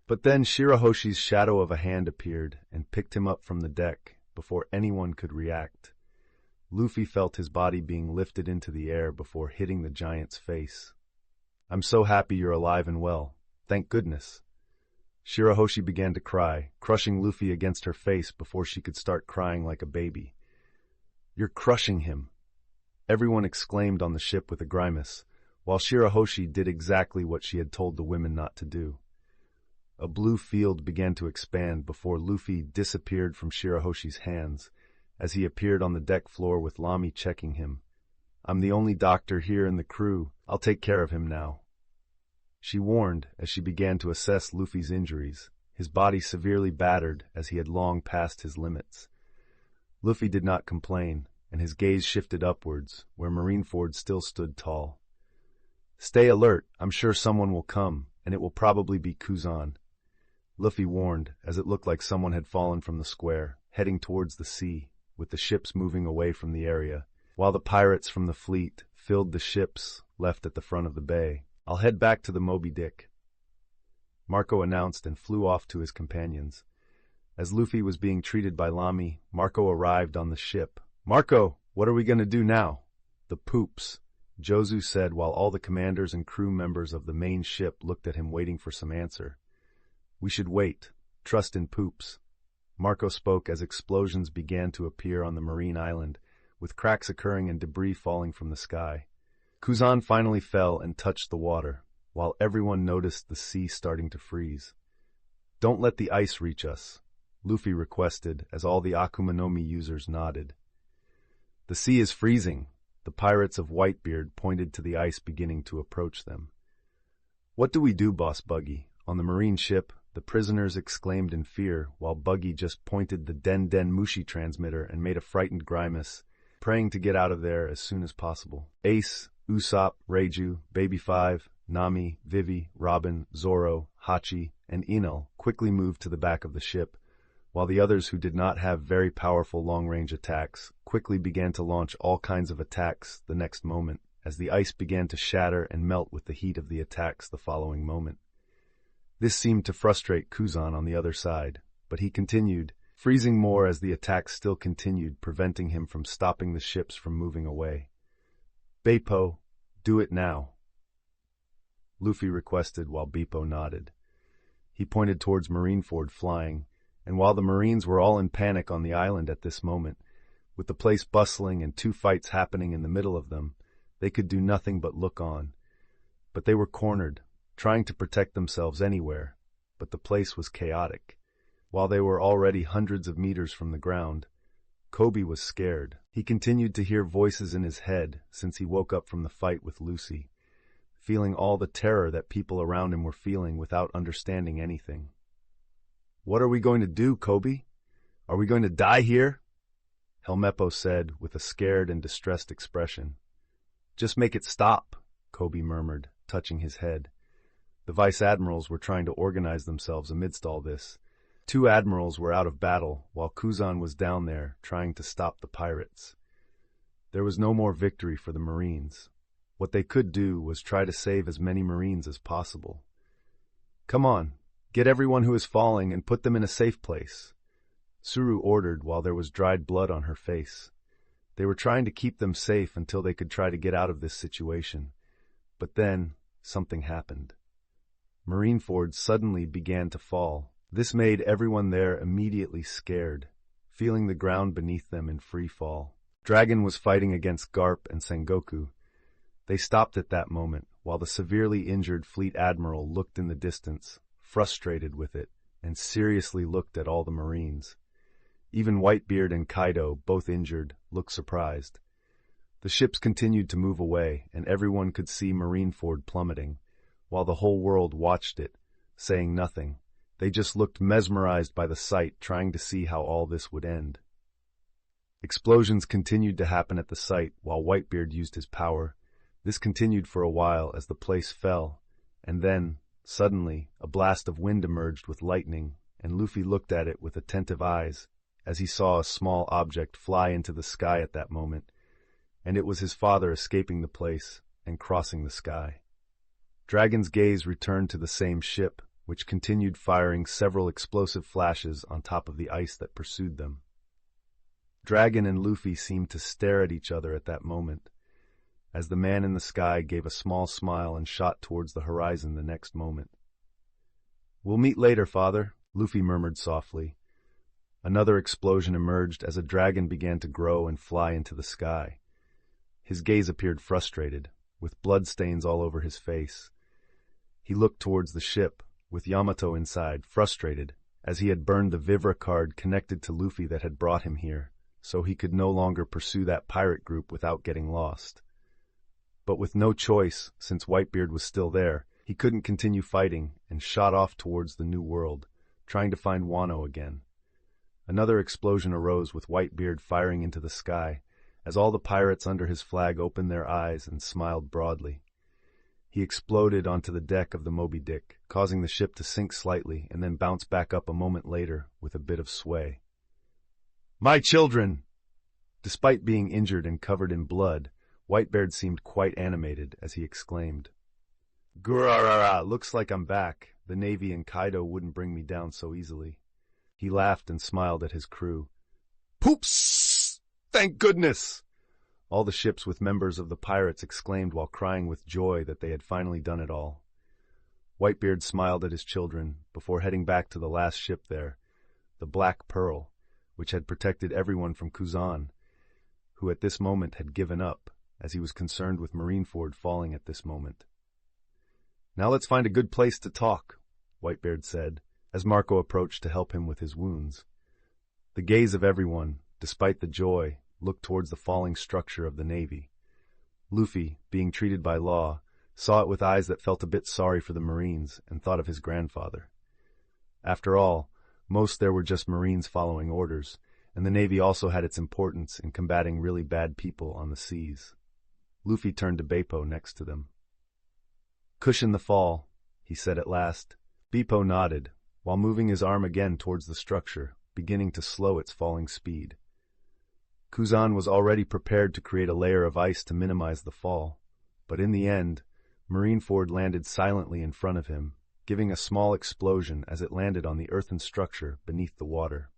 But then Shirahoshi's shadow of a hand appeared and picked him up from the deck before anyone could react. Luffy felt his body being lifted into the air before hitting the giant's face. "I'm so happy you're alive and well. Thank goodness." Shirahoshi began to cry, crushing Luffy against her face before she could start crying like a baby. "You're crushing him!" Everyone exclaimed on the ship with a grimace, while Shirahoshi did exactly what she had told the women not to do. A blue field began to expand before Luffy disappeared from Shirahoshi's hands, as he appeared on the deck floor with Lami checking him. "I'm the only doctor here in the crew. I'll take care of him now," she warned as she began to assess Luffy's injuries, his body severely battered as he had long passed his limits. Luffy did not complain, and his gaze shifted upwards, where Marineford still stood tall. "Stay alert, I'm sure someone will come, and it will probably be Kuzan," Luffy warned as it looked like someone had fallen from the square, heading towards the sea, with the ships moving away from the area, while the pirates from the fleet filled the ships left at the front of the bay. "I'll head back to the Moby Dick," Marco announced and flew off to his companions. As Luffy was being treated by Lami, Marco arrived on the ship. "Marco, what are we going to do now?" "The poops," Jozu said while all the commanders and crew members of the main ship looked at him waiting for some answer. "We should wait. Trust in poops." Marco spoke as explosions began to appear on the marine island, with cracks occurring and debris falling from the sky. Kuzan finally fell and touched the water, while everyone noticed the sea starting to freeze. "Don't let the ice reach us," Luffy requested as all the Akuma no Mi users nodded. "The sea is freezing." The pirates of Whitebeard pointed to the ice beginning to approach them. "What do we do, Boss Buggy?" On the marine ship, the prisoners exclaimed in fear, while Buggy just pointed the Den Den Mushi transmitter and made a frightened grimace, praying to get out of there as soon as possible. Ace, Usopp, Reiju, Baby 5, Nami, Vivi, Robin, Zoro, Hachi, and Enel quickly moved to the back of the ship, while the others who did not have very powerful long-range attacks quickly began to launch all kinds of attacks the next moment, as the ice began to shatter and melt with the heat of the attacks the following moment. This seemed to frustrate Kuzan on the other side, but he continued, freezing more as the attacks still continued, preventing him from stopping the ships from moving away. "Beppo, do it now," Luffy requested while Beppo nodded. He pointed towards Marineford flying, and while the Marines were all in panic on the island at this moment, with the place bustling and two fights happening in the middle of them, they could do nothing but look on. But they were cornered, trying to protect themselves anywhere, but the place was chaotic. While they were already hundreds of meters from the ground, Kobe was scared. He continued to hear voices in his head since he woke up from the fight with Lucy, feeling all the terror that people around him were feeling without understanding anything. "What are we going to do, Kobe? Are we going to die here?" Helmeppo said with a scared and distressed expression. "Just make it stop," Kobe murmured, touching his head. The vice-admirals were trying to organize themselves amidst all this. 2 admirals were out of battle, while Kuzan was down there trying to stop the pirates. There was no more victory for the Marines. What they could do was try to save as many Marines as possible. "Come on, get everyone who is falling and put them in a safe place," Suru ordered while there was dried blood on her face. They were trying to keep them safe until they could try to get out of this situation. But then, something happened. Marineford suddenly began to fall. This made everyone there immediately scared, feeling the ground beneath them in free fall. Dragon was fighting against Garp and Sengoku. They stopped at that moment, while the severely injured fleet admiral looked in the distance, frustrated with it, and seriously looked at all the Marines. Even Whitebeard and Kaido, both injured, looked surprised. The ships continued to move away, and everyone could see Marineford plummeting, while the whole world watched it, saying nothing. They just looked mesmerized by the sight, trying to see how all this would end. Explosions continued to happen at the site while Whitebeard used his power. This continued for a while as the place fell, and then, suddenly, a blast of wind emerged with lightning, and Luffy looked at it with attentive eyes as he saw a small object fly into the sky at that moment, and it was his father escaping the place and crossing the sky. Dragon's gaze returned to the same ship, which continued firing several explosive flashes on top of the ice that pursued them. Dragon and Luffy seemed to stare at each other at that moment, as the man in the sky gave a small smile and shot towards the horizon the next moment. "We'll meet later, father," Luffy murmured softly. Another explosion emerged as a dragon began to grow and fly into the sky. His gaze appeared frustrated, with bloodstains all over his face. He looked towards the ship, with Yamato inside, frustrated, as he had burned the Vivre card connected to Luffy that had brought him here, so he could no longer pursue that pirate group without getting lost. But with no choice, since Whitebeard was still there, he couldn't continue fighting and shot off towards the new world, trying to find Wano again. Another explosion arose with Whitebeard firing into the sky, as all the pirates under his flag opened their eyes and smiled broadly. He exploded onto the deck of the Moby Dick, causing the ship to sink slightly and then bounce back up a moment later with a bit of sway. "My children!" Despite being injured and covered in blood, Whitebeard seemed quite animated as he exclaimed, "Gurarara, looks like I'm back. The Navy and Kaido wouldn't bring me down so easily." He laughed and smiled at his crew. "Poops! Thank goodness!" All the ships with members of the pirates exclaimed while crying with joy that they had finally done it all. Whitebeard smiled at his children before heading back to the last ship there, the Black Pearl, which had protected everyone from Kuzan, who at this moment had given up, as he was concerned with Marineford falling at this moment. "Now let's find a good place to talk," Whitebeard said, as Marco approached to help him with his wounds. The gaze of everyone, despite the joy, looked towards the falling structure of the Navy. Luffy, being treated by Law, saw it with eyes that felt a bit sorry for the Marines and thought of his grandfather. After all, most there were just Marines following orders, and the Navy also had its importance in combating really bad people on the seas. Luffy turned to Beppo next to them. "Cushion the fall," he said at last. Beppo nodded, while moving his arm again towards the structure, beginning to slow its falling speed. Kuzan was already prepared to create a layer of ice to minimize the fall, but in the end, Marineford landed silently in front of him, giving a small explosion as it landed on the earthen structure beneath the water.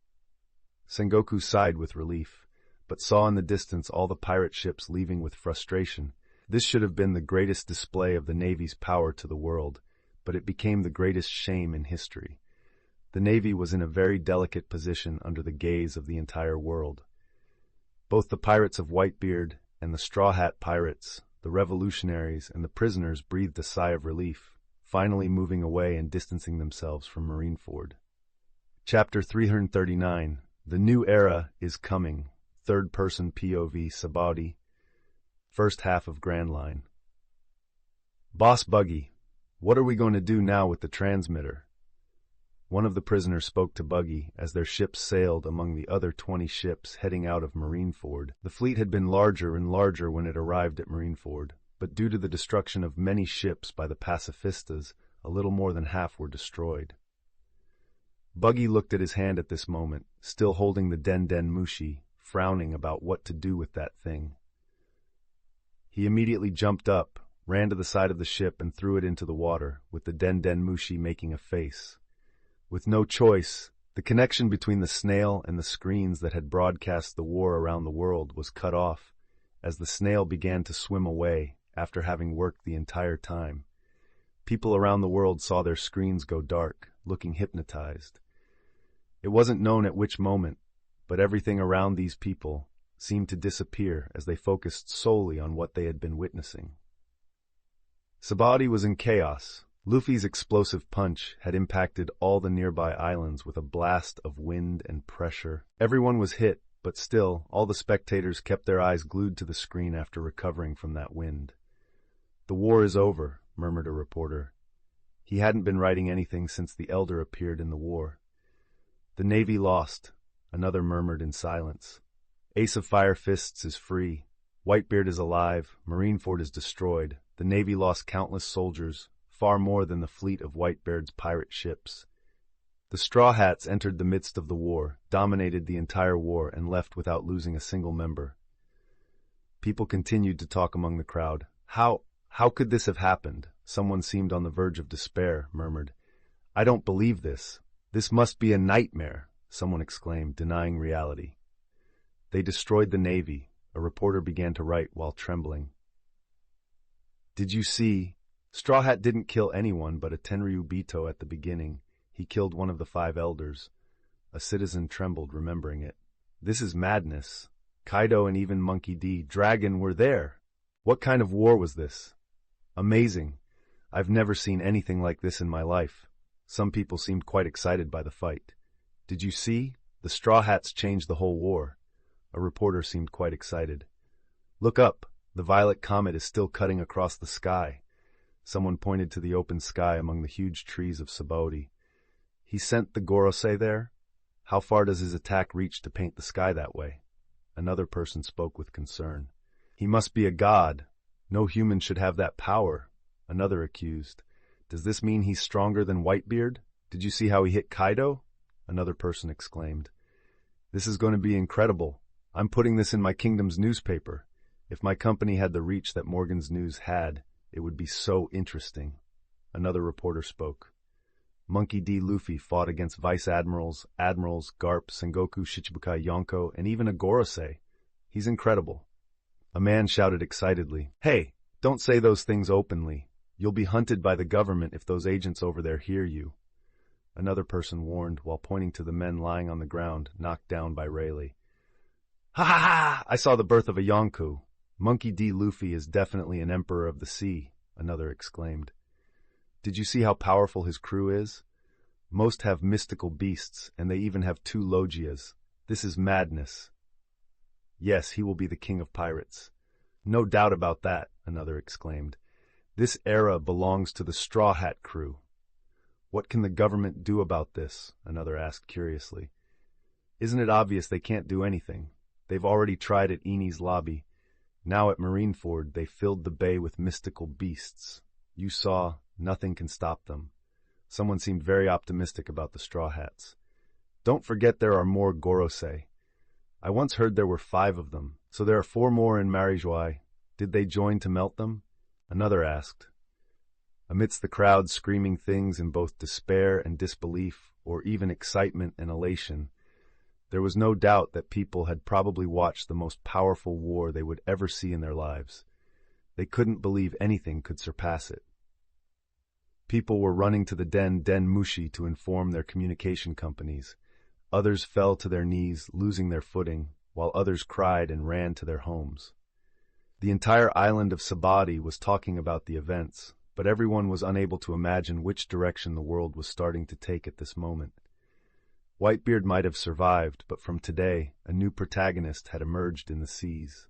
Sengoku sighed with relief, but saw in the distance all the pirate ships leaving with frustration. This should have been the greatest display of the Navy's power to the world, but it became the greatest shame in history. The Navy was in a very delicate position under the gaze of the entire world. Both the pirates of Whitebeard and the Straw Hat pirates, the revolutionaries and the prisoners breathed a sigh of relief, finally moving away and distancing themselves from Marineford. Chapter 339. The New Era is Coming. Third-person POV Sabaody. First half of Grand Line. "Boss Buggy, what are we going to do now with the transmitter?" One of the prisoners spoke to Buggy as their ships sailed among the other 20 ships heading out of Marineford. The fleet had been larger and larger when it arrived at Marineford, but due to the destruction of many ships by the pacifistas, a little more than half were destroyed. Buggy looked at his hand at this moment, still holding the Den Den Mushi, frowning about what to do with that thing. He immediately jumped up, ran to the side of the ship and threw it into the water, with the Den Den Mushi making a face. With no choice, the connection between the snail and the screens that had broadcast the war around the world was cut off, as the snail began to swim away after having worked the entire time. People around the world saw their screens go dark, looking hypnotized. It wasn't known at which moment, but everything around these people seemed to disappear as they focused solely on what they had been witnessing. Sabaody was in chaos. Luffy's explosive punch had impacted all the nearby islands with a blast of wind and pressure. Everyone was hit, but still, all the spectators kept their eyes glued to the screen after recovering from that wind. "The war is over," murmured a reporter. He hadn't been writing anything since the Elder appeared in the war. The Navy lost, another murmured in silence. Ace of Fire Fists is free. Whitebeard is alive. Marineford is destroyed. The Navy lost countless soldiers, far more than the fleet of Whitebeard's pirate ships. The Straw Hats entered the midst of the war, dominated the entire war, and left without losing a single member. People continued to talk among the crowd. How could this have happened? Someone seemed on the verge of despair, murmured. I don't believe this. This must be a nightmare, someone exclaimed, denying reality. They destroyed the Navy, a reporter began to write while trembling. Did you see? Straw Hat didn't kill anyone but a Tenryubito at the beginning. He killed one of the 5 elders. A citizen trembled, remembering it. This is madness. Kaido and even Monkey D. Dragon were there. What kind of war was this? Amazing. I've never seen anything like this in my life. Some people seemed quite excited by the fight. Did you see? The Straw Hats changed the whole war. A reporter seemed quite excited. Look up. The violet comet is still cutting across the sky. Someone pointed to the open sky among the huge trees of Sabaody. He sent the Gorosei there? How far does his attack reach to paint the sky that way? Another person spoke with concern. He must be a god. No human should have that power. Another accused. Does this mean he's stronger than Whitebeard? Did you see how he hit Kaido? Another person exclaimed. This is going to be incredible. I'm putting this in my kingdom's newspaper. If my company had the reach that Morgan's News had, it would be so interesting. Another reporter spoke. Monkey D. Luffy fought against vice admirals, Garp, Sengoku, Shichibukai, Yonko, and even a Gorosei. He's incredible. A man shouted excitedly, Hey, don't say those things openly. You'll be hunted by the government if those agents over there hear you. Another person warned while pointing to the men lying on the ground, knocked down by Rayleigh. Ha ha ha! I saw the birth of a Yonko. Monkey D. Luffy is definitely an emperor of the sea, another exclaimed. Did you see how powerful his crew is? Most have mystical beasts, and they even have 2 logias. This is madness. Yes, he will be the king of pirates. No doubt about that, another exclaimed. This era belongs to the Straw Hat crew. What can the government do about this? Another asked curiously. Isn't it obvious they can't do anything? They've already tried at Eni's lobby. Now at Marineford, they filled the bay with mystical beasts. You saw, nothing can stop them. Someone seemed very optimistic about the Straw Hats. Don't forget there are more Gorosei. I once heard there were 5 of them, so there are 4 more in Marijoy. Did they join to melt them? Another asked. Amidst the crowd screaming things in both despair and disbelief, or even excitement and elation, there was no doubt that people had probably watched the most powerful war they would ever see in their lives. They couldn't believe anything could surpass it. People were running to the Den Mushi to inform their communication companies. Others fell to their knees, losing their footing, while others cried and ran to their homes. The entire island of Sabaody was talking about the events, but everyone was unable to imagine which direction the world was starting to take at this moment. Whitebeard might have survived, but from today, a new protagonist had emerged in the seas.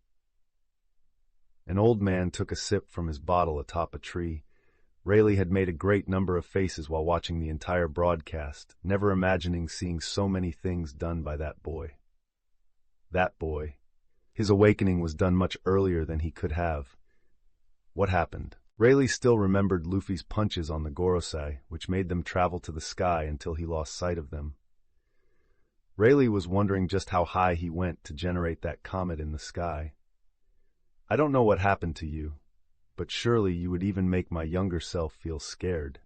An old man took a sip from his bottle atop a tree. Rayleigh had made a great number of faces while watching the entire broadcast, never imagining seeing so many things done by that boy. That boy. His awakening was done much earlier than he could have. What happened? Rayleigh still remembered Luffy's punches on the Gorosei, which made them travel to the sky until he lost sight of them. Rayleigh was wondering just how high he went to generate that comet in the sky. I don't know what happened to you, but surely you would even make my younger self feel scared.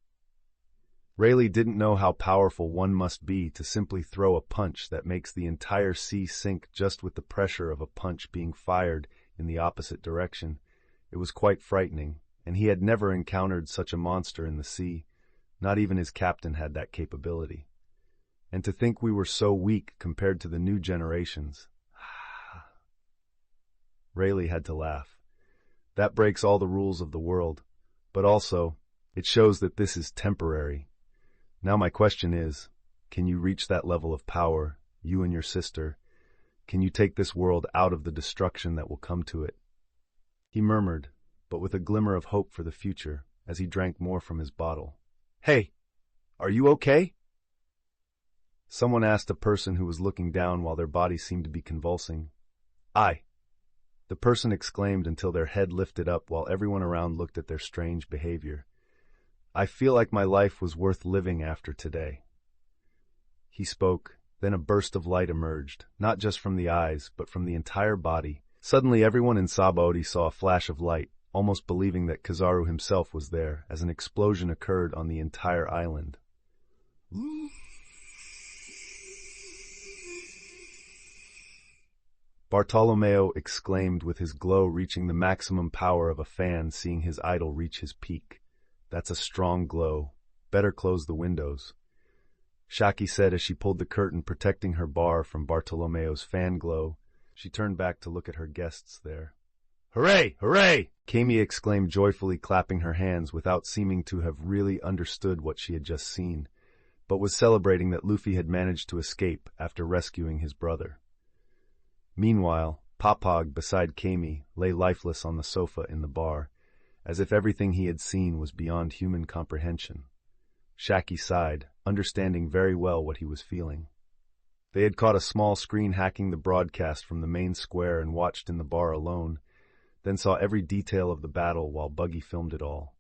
Rayleigh didn't know how powerful one must be to simply throw a punch that makes the entire sea sink just with the pressure of a punch being fired in the opposite direction. It was quite frightening, and he had never encountered such a monster in the sea. Not even his captain had that capability. And to think we were so weak compared to the new generations. Rayleigh had to laugh. That breaks all the rules of the world, but also, it shows that this is temporary. Now my question is, can you reach that level of power, you and your sister? Can you take this world out of the destruction that will come to it? He murmured, but with a glimmer of hope for the future, as he drank more from his bottle. Hey, are you okay? Someone asked a person who was looking down while their body seemed to be convulsing. "Aye," the person exclaimed until their head lifted up while everyone around looked at their strange behavior. "I feel like my life was worth living after today." He spoke, then a burst of light emerged, not just from the eyes, but from the entire body. Suddenly everyone in Sabaody saw a flash of light, almost believing that Kizaru himself was there, as an explosion occurred on the entire island. Bartolomeo exclaimed with his glow reaching the maximum power of a fan seeing his idol reach his peak. "That's a strong glow. Better close the windows." Shaki said as she pulled the curtain protecting her bar from Bartolomeo's fan glow. She turned back to look at her guests there. "Hooray! Hooray!" Kami exclaimed joyfully, clapping her hands without seeming to have really understood what she had just seen, but was celebrating that Luffy had managed to escape after rescuing his brother. Meanwhile, Papag, beside Kami, lay lifeless on the sofa in the bar, as if everything he had seen was beyond human comprehension. Shaki sighed, understanding very well what he was feeling. They had caught a small screen hacking the broadcast from the main square and watched in the bar alone, then saw every detail of the battle while Buggy filmed it all.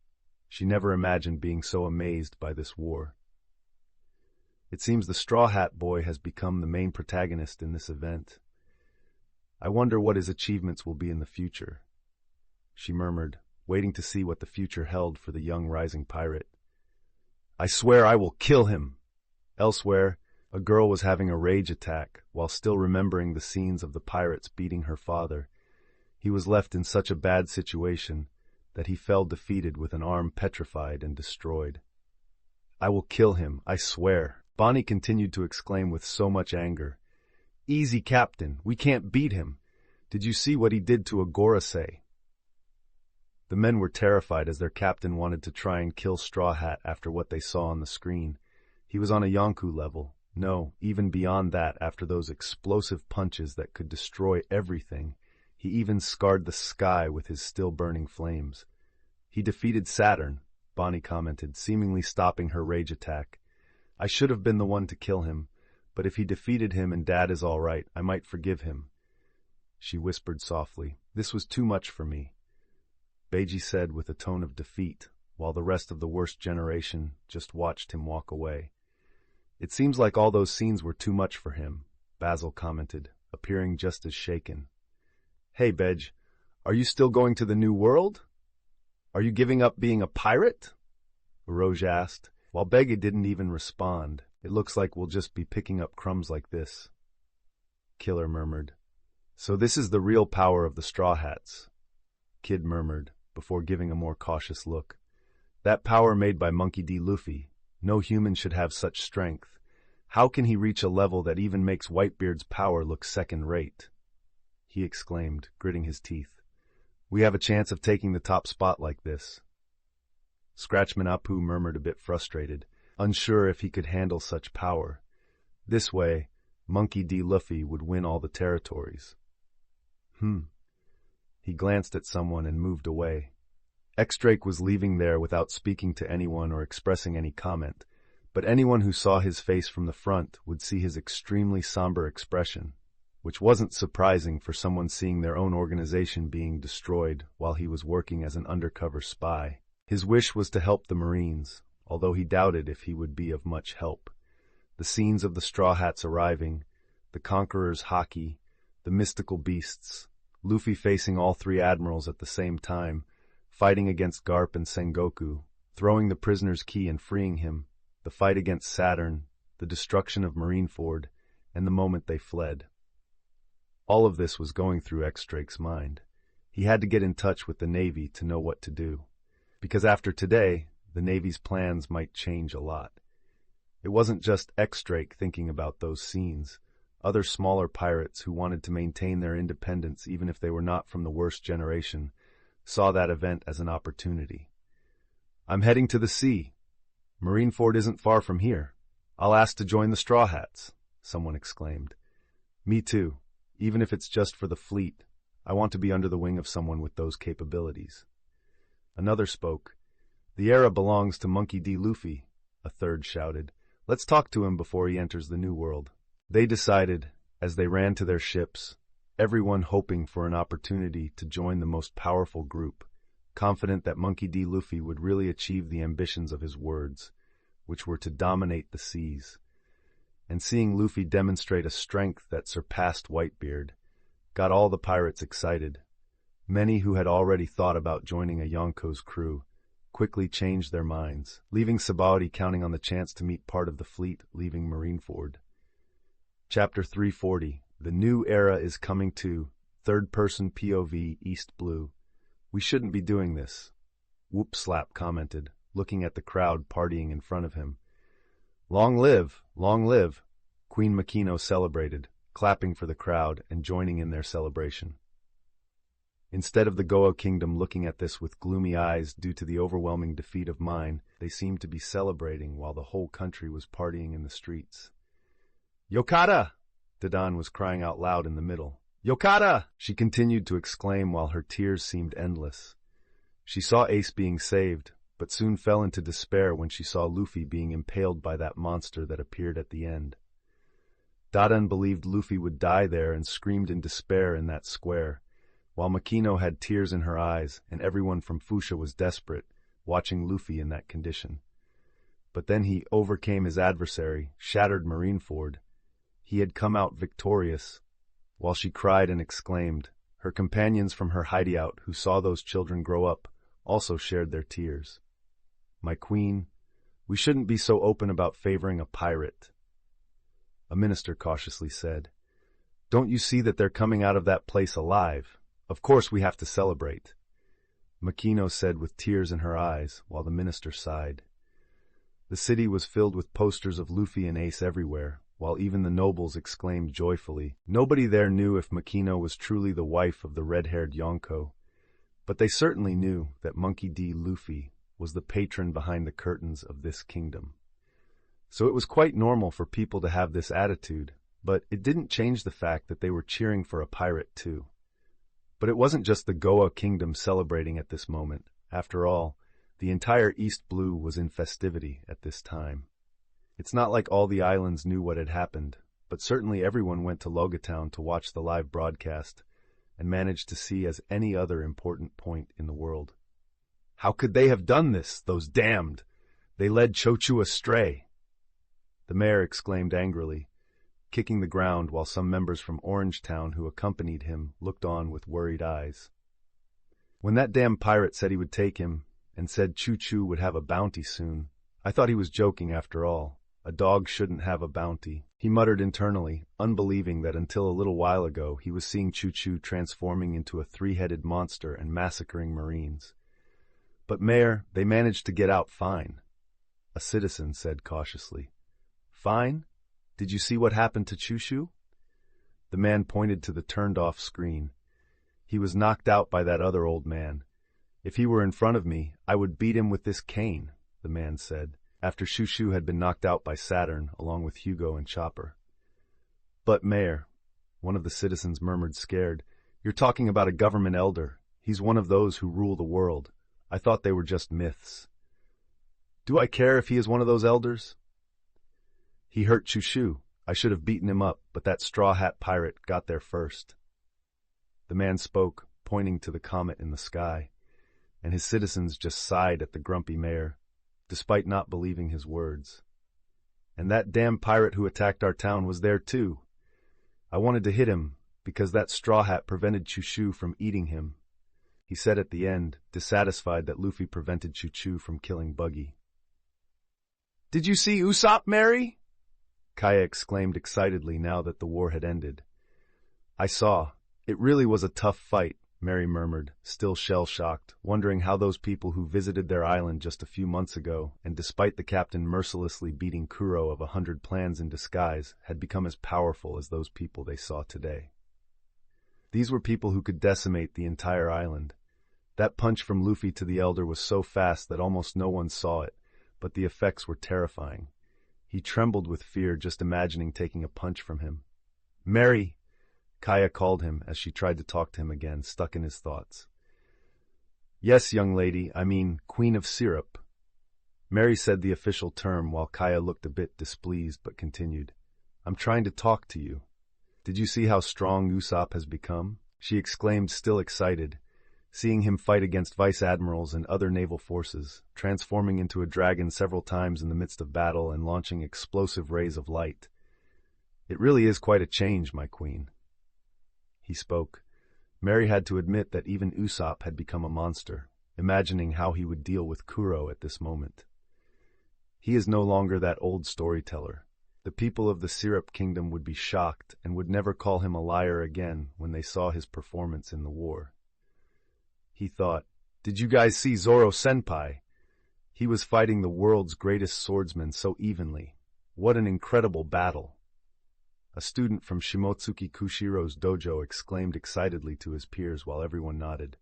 She never imagined being so amazed by this war. It seems the Straw Hat Boy has become the main protagonist in this event. "I wonder what his achievements will be in the future," she murmured, waiting to see what the future held for the young rising pirate. "I swear I will kill him!" Elsewhere, a girl was having a rage attack while still remembering the scenes of the pirates beating her father. He was left in such a bad situation that he fell defeated with an arm petrified and destroyed. "I will kill him, I swear," Bonnie continued to exclaim with so much anger. "Easy, Captain, we can't beat him. Did you see what he did to Agorase?" The men were terrified as their captain wanted to try and kill Straw Hat after what they saw on the screen. He was on a Yonku level, no, even beyond that after those explosive punches that could destroy everything. He even scarred the sky with his still-burning flames. "He defeated Saturn," Bonnie commented, seemingly stopping her rage attack. "I should have been the one to kill him, but if he defeated him and Dad is all right, I might forgive him." She whispered softly, "This was too much for me," Beiji said with a tone of defeat, while the rest of the worst generation just watched him walk away. "It seems like all those scenes were too much for him," Basil commented, appearing just as shaken. "Hey, Bej, are you still going to the New World? Are you giving up being a pirate?" Roj asked. While Beggy didn't even respond, "It looks like we'll just be picking up crumbs like this," Killer murmured. "So this is the real power of the Straw Hats," Kid murmured, before giving a more cautious look. "That power made by Monkey D. Luffy. No human should have such strength. How can he reach a level that even makes Whitebeard's power look second-rate?" he exclaimed, gritting his teeth. "We have a chance of taking the top spot like this." Scratchman Apu murmured a bit frustrated, unsure if he could handle such power. This way, Monkey D. Luffy would win all the territories. He glanced at someone and moved away. X-Drake was leaving there without speaking to anyone or expressing any comment, but anyone who saw his face from the front would see his extremely somber expression, which wasn't surprising for someone seeing their own organization being destroyed while he was working as an undercover spy. His wish was to help the Marines, although he doubted if he would be of much help. The scenes of the Straw Hats arriving, the Conqueror's haki, the mystical beasts, Luffy facing all three admirals at the same time, fighting against Garp and Sengoku, throwing the prisoner's key and freeing him, the fight against Saturn, the destruction of Marineford, and the moment they fled. All of this was going through X-Drake's mind. He had to get in touch with the Navy to know what to do, because after today, the Navy's plans might change a lot. It wasn't just X-Drake thinking about those scenes. Other smaller pirates who wanted to maintain their independence even if they were not from the worst generation saw that event as an opportunity. "I'm heading to the sea. Marineford isn't far from here. I'll ask to join the Straw Hats," someone exclaimed. "Me too. Even if it's just for the fleet, I want to be under the wing of someone with those capabilities." Another spoke. "The era belongs to Monkey D. Luffy. a third shouted. Let's talk to him before he enters the New World. They decided, as they ran to their ships, everyone hoping for an opportunity to join the most powerful group, confident that Monkey D. Luffy would really achieve the ambitions of his words, which were to dominate the seas. And seeing Luffy demonstrate a strength that surpassed Whitebeard got all the pirates excited. Many who had already thought about joining a Yonko's crew quickly changed their minds, leaving Sabaody counting on the chance to meet part of the fleet leaving Marineford. Chapter 340. The New Era is Coming to Third-Person POV East Blue. We shouldn't be doing this, Whoop Slap commented, looking at the crowd partying in front of him. Long live, Queen Makino celebrated, clapping for the crowd and joining in their celebration. Instead of the Goa Kingdom looking at this with gloomy eyes due to the overwhelming defeat of mine, they seemed to be celebrating while the whole country was partying in the streets. Yokata! Dadan was crying out loud in the middle. Yokata! She continued to exclaim while her tears seemed endless. She saw Ace being saved, but soon fell into despair when she saw Luffy being impaled by that monster that appeared at the end. Dadan believed Luffy would die there and screamed in despair in that square, while Makino had tears in her eyes and everyone from Fuchsia was desperate, watching Luffy in that condition. But then he overcame his adversary, shattered Marineford. He had come out victorious. While she cried and exclaimed, her companions from her hideout who saw those children grow up also shared their tears. My queen, we shouldn't be so open about favoring a pirate, a minister cautiously said. Don't you see that they're coming out of that place alive? Of course we have to celebrate, Makino said with tears in her eyes, while the minister sighed. The city was filled with posters of Luffy and Ace everywhere, while even the nobles exclaimed joyfully. Nobody there knew if Makino was truly the wife of the red-haired Yonko, but they certainly knew that Monkey D. Luffy was the patron behind the curtains of this kingdom. So it was quite normal for people to have this attitude, but it didn't change the fact that they were cheering for a pirate too. But it wasn't just the Goa Kingdom celebrating at this moment. After all, the entire East Blue was in festivity at this time. It's not like all the islands knew what had happened, but certainly everyone went to Logatown to watch the live broadcast and managed to see as any other important point in the world. How could they have done this, those damned? They led Chochu astray, the mayor exclaimed angrily, kicking the ground while some members from Orangetown who accompanied him looked on with worried eyes. When that damn pirate said he would take him and said Choo-Choo would have a bounty soon, I thought he was joking after all. A dog shouldn't have a bounty, he muttered internally, unbelieving that until a little while ago he was seeing Choo-Choo transforming into a three-headed monster and massacring Marines. But Mayor, they managed to get out fine, a citizen said cautiously. Fine? Did you see what happened to Choo-Choo? The man pointed to the turned-off screen. He was knocked out by that other old man. If he were in front of me, I would beat him with this cane, the man said, after Choo-Choo had been knocked out by Saturn along with Hugo and Chopper. But, Mayor, one of the citizens murmured scared, you're talking about a government elder. He's one of those who rule the world. I thought they were just myths. Do I care if he is one of those elders? He hurt Choo-Choo. I should have beaten him up, but that straw hat pirate got there first. The man spoke, pointing to the comet in the sky, and his citizens just sighed at the grumpy mayor, despite not believing his words. And that damn pirate who attacked our town was there too. I wanted to hit him, because that straw hat prevented Choo-Choo from eating him, he said at the end, dissatisfied that Luffy prevented Choo-Choo from killing Buggy. Did you see Usopp, Mary? Kaya exclaimed excitedly now that the war had ended. I saw. It really was a tough fight, Mary murmured, still shell-shocked, wondering how those people who visited their island just a few months ago, and despite the captain mercilessly beating Kuro of 100 plans in disguise, had become as powerful as those people they saw today. These were people who could decimate the entire island. That punch from Luffy to the Elder was so fast that almost no one saw it, but the effects were terrifying. He trembled with fear just imagining taking a punch from him. Mary! Kaya called him as she tried to talk to him again, stuck in his thoughts. Yes, young lady, I mean Queen of Syrup. Mary said the official term while Kaya looked a bit displeased but continued. I'm trying to talk to you. Did you see how strong Usopp has become? She exclaimed, still excited, seeing him fight against vice admirals and other naval forces, transforming into a dragon several times in the midst of battle and launching explosive rays of light. It really is quite a change, my queen. He spoke. Mary had to admit that even Usopp had become a monster, imagining how he would deal with Kuro at this moment. He is no longer that old storyteller. The people of the Syrup Kingdom would be shocked and would never call him a liar again when they saw his performance in the war. He thought, did you guys see Zoro-senpai? He was fighting the world's greatest swordsman so evenly. What an incredible battle! A student from Shimotsuki Kushiro's dojo exclaimed excitedly to his peers while everyone nodded.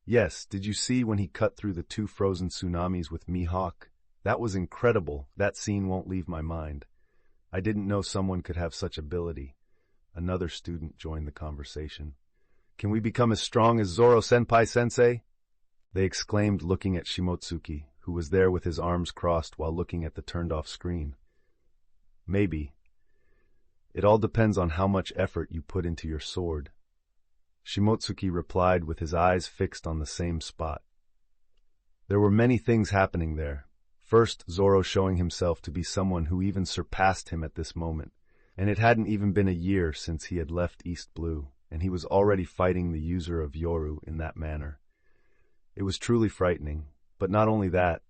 Yes, did you see when he cut through the 2 frozen tsunamis with Mihawk? That was incredible. That scene won't leave my mind. I didn't know someone could have such ability. Another student joined the conversation. Can we become as strong as Zoro-senpai-sensei? They exclaimed, looking at Shimotsuki, who was there with his arms crossed while looking at the turned-off screen. Maybe. It all depends on how much effort you put into your sword. Shimotsuki replied with his eyes fixed on the same spot. There were many things happening there. First, Zoro showing himself to be someone who even surpassed him at this moment, and it hadn't even been a year since he had left East Blue, and he was already fighting the user of Yoru in that manner. It was truly frightening, but not only that.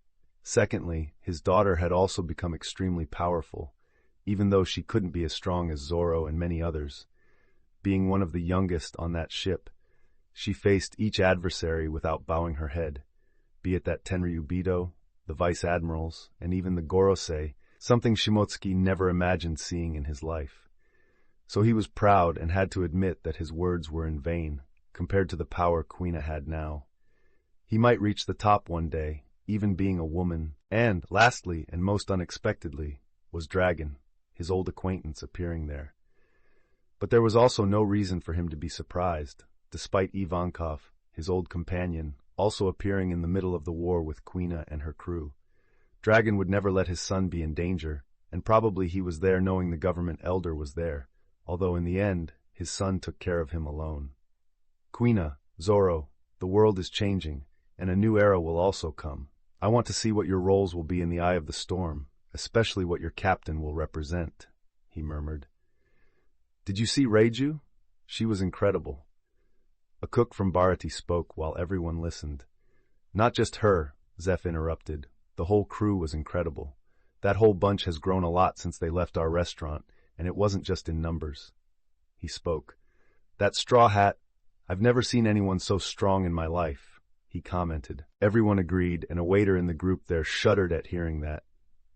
Secondly, his daughter had also become extremely powerful, even though she couldn't be as strong as Zoro and many others. Being one of the youngest on that ship, she faced each adversary without bowing her head, be it that Tenryubido, the vice admirals, and even the Gorosei, something Shimotsuki never imagined seeing in his life. So he was proud and had to admit that his words were in vain, compared to the power Kuina had now. He might reach the top one day, even being a woman, and, lastly, and most unexpectedly, was Dragon, his old acquaintance, appearing there. But there was also no reason for him to be surprised, despite Ivankov, his old companion, also appearing in the middle of the war with Kuina and her crew. Dragon would never let his son be in danger, and probably he was there knowing the government elder was there, although in the end, his son took care of him alone. Kuina, Zoro, the world is changing, and a new era will also come. I want to see what your roles will be in the eye of the storm, especially what your captain will represent, he murmured. Did you see Reiju? She was incredible. A cook from Bharati spoke while everyone listened. Not just her, Zeph interrupted. The whole crew was incredible. That whole bunch has grown a lot since they left our restaurant, and it wasn't just in numbers. He spoke. That straw hat, I've never seen anyone so strong in my life, he commented. Everyone agreed, and a waiter in the group there shuddered at hearing that.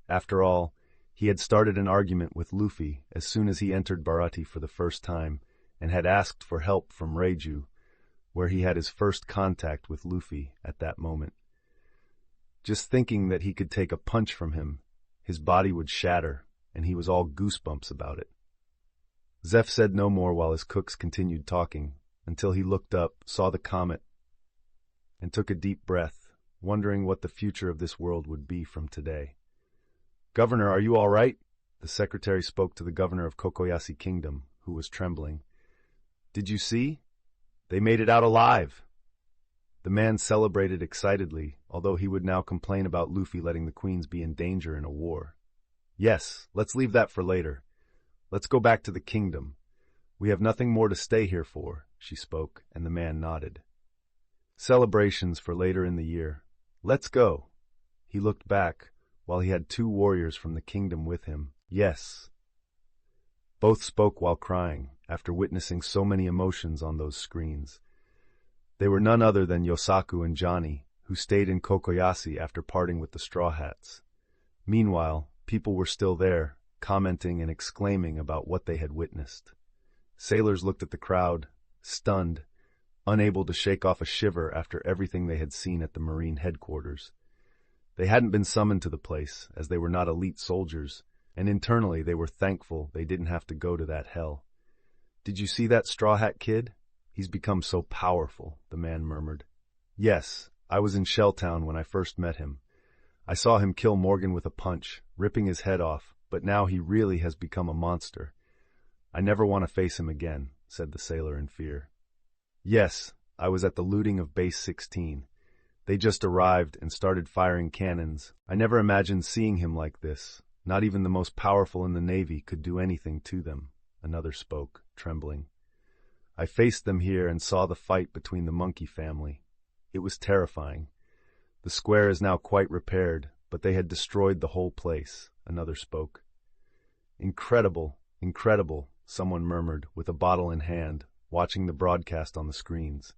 After all, he had started an argument with Luffy as soon as he entered Bharati for the first time, and had asked for help from Reiju, where he had his first contact with Luffy at that moment. Just thinking that he could take a punch from him, his body would shatter, and he was all goosebumps about it. Zeph said no more while his cooks continued talking, until he looked up, saw the comet, and took a deep breath, wondering what the future of this world would be from today. Governor, are you all right? The secretary spoke to the governor of Kokoyashi Kingdom, who was trembling. Did you see? They made it out alive. The man celebrated excitedly, although he would now complain about Luffy letting the queens be in danger in a war. Yes, let's leave that for later. Let's go back to the kingdom. We have nothing more to stay here for, she spoke, and the man nodded. Celebrations for later in the year. Let's go. He looked back, while he had 2 warriors from the kingdom with him. Yes. Both spoke while crying, after witnessing so many emotions on those screens. They were none other than Yosaku and Johnny, who stayed in Kokoyashi after parting with the Straw Hats. Meanwhile, people were still there, commenting and exclaiming about what they had witnessed. Sailors looked at the crowd, stunned, unable to shake off a shiver after everything they had seen at the Marine headquarters. They hadn't been summoned to the place, as they were not elite soldiers, and internally they were thankful they didn't have to go to that hell. Did you see that Straw Hat kid? He's become so powerful, the man murmured. Yes, I was in Shelltown when I first met him. I saw him kill Morgan with a punch, ripping his head off, but now he really has become a monster. I never want to face him again, said the sailor in fear. Yes, I was at the looting of Base 16. They just arrived and started firing cannons. I never imagined seeing him like this. Not even the most powerful in the Navy could do anything to them. Another spoke, trembling. I faced them here and saw the fight between the monkey family. It was terrifying. The square is now quite repaired, but they had destroyed the whole place. Another spoke. Incredible, incredible, someone murmured, with a bottle in hand, watching the broadcast on the screens.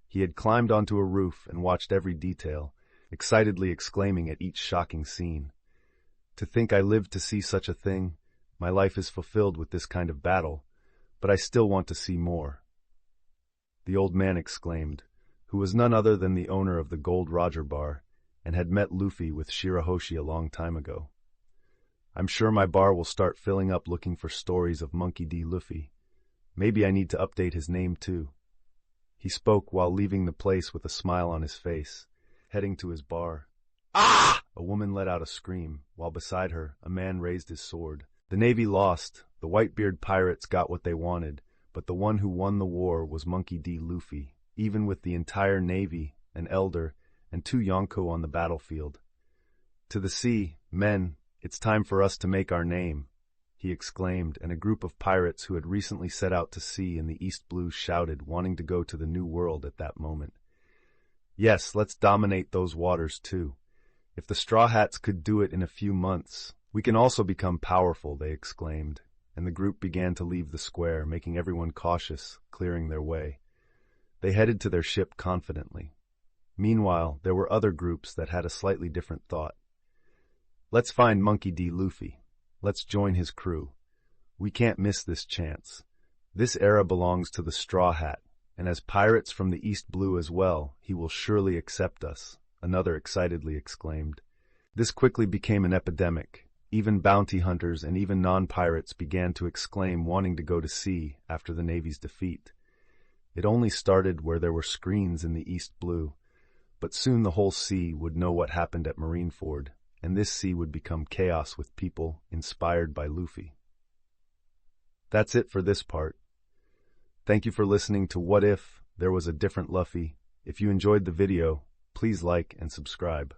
He had climbed onto a roof and watched every detail, excitedly exclaiming at each shocking scene. To think I lived to see such a thing. My life is fulfilled with this kind of battle, but I still want to see more. The old man exclaimed, who was none other than the owner of the Gold Roger bar, and had met Luffy with Shirahoshi a long time ago. I'm sure my bar will start filling up looking for stories of Monkey D. Luffy. Maybe I need to update his name too. He spoke while leaving the place with a smile on his face, heading to his bar. Ah! A woman let out a scream, while beside her, a man raised his sword. The Navy lost, the Whitebeard pirates got what they wanted, but the one who won the war was Monkey D. Luffy, even with the entire Navy, an elder, and 2 Yonko on the battlefield. To the sea, men, it's time for us to make our name, he exclaimed, and a group of pirates who had recently set out to sea in the East Blue shouted, wanting to go to the New World at that moment. Yes, let's dominate those waters too. If the Straw Hats could do it in a few months, we can also become powerful, they exclaimed, and the group began to leave the square, making everyone cautious, clearing their way. They headed to their ship confidently. Meanwhile, there were other groups that had a slightly different thought. Let's find Monkey D. Luffy. Let's join his crew. We can't miss this chance. This era belongs to the Straw Hat, and as pirates from the East Blue as well, he will surely accept us, another excitedly exclaimed. This quickly became an epidemic. Even bounty hunters and even non-pirates began to exclaim, wanting to go to sea after the Navy's defeat. It only started where there were screens in the East Blue, but soon the whole sea would know what happened at Marineford, and this sea would become chaos with people inspired by Luffy. That's it for this part. Thank you for listening to What If There Was a Different Luffy. If you enjoyed the video, please like and subscribe.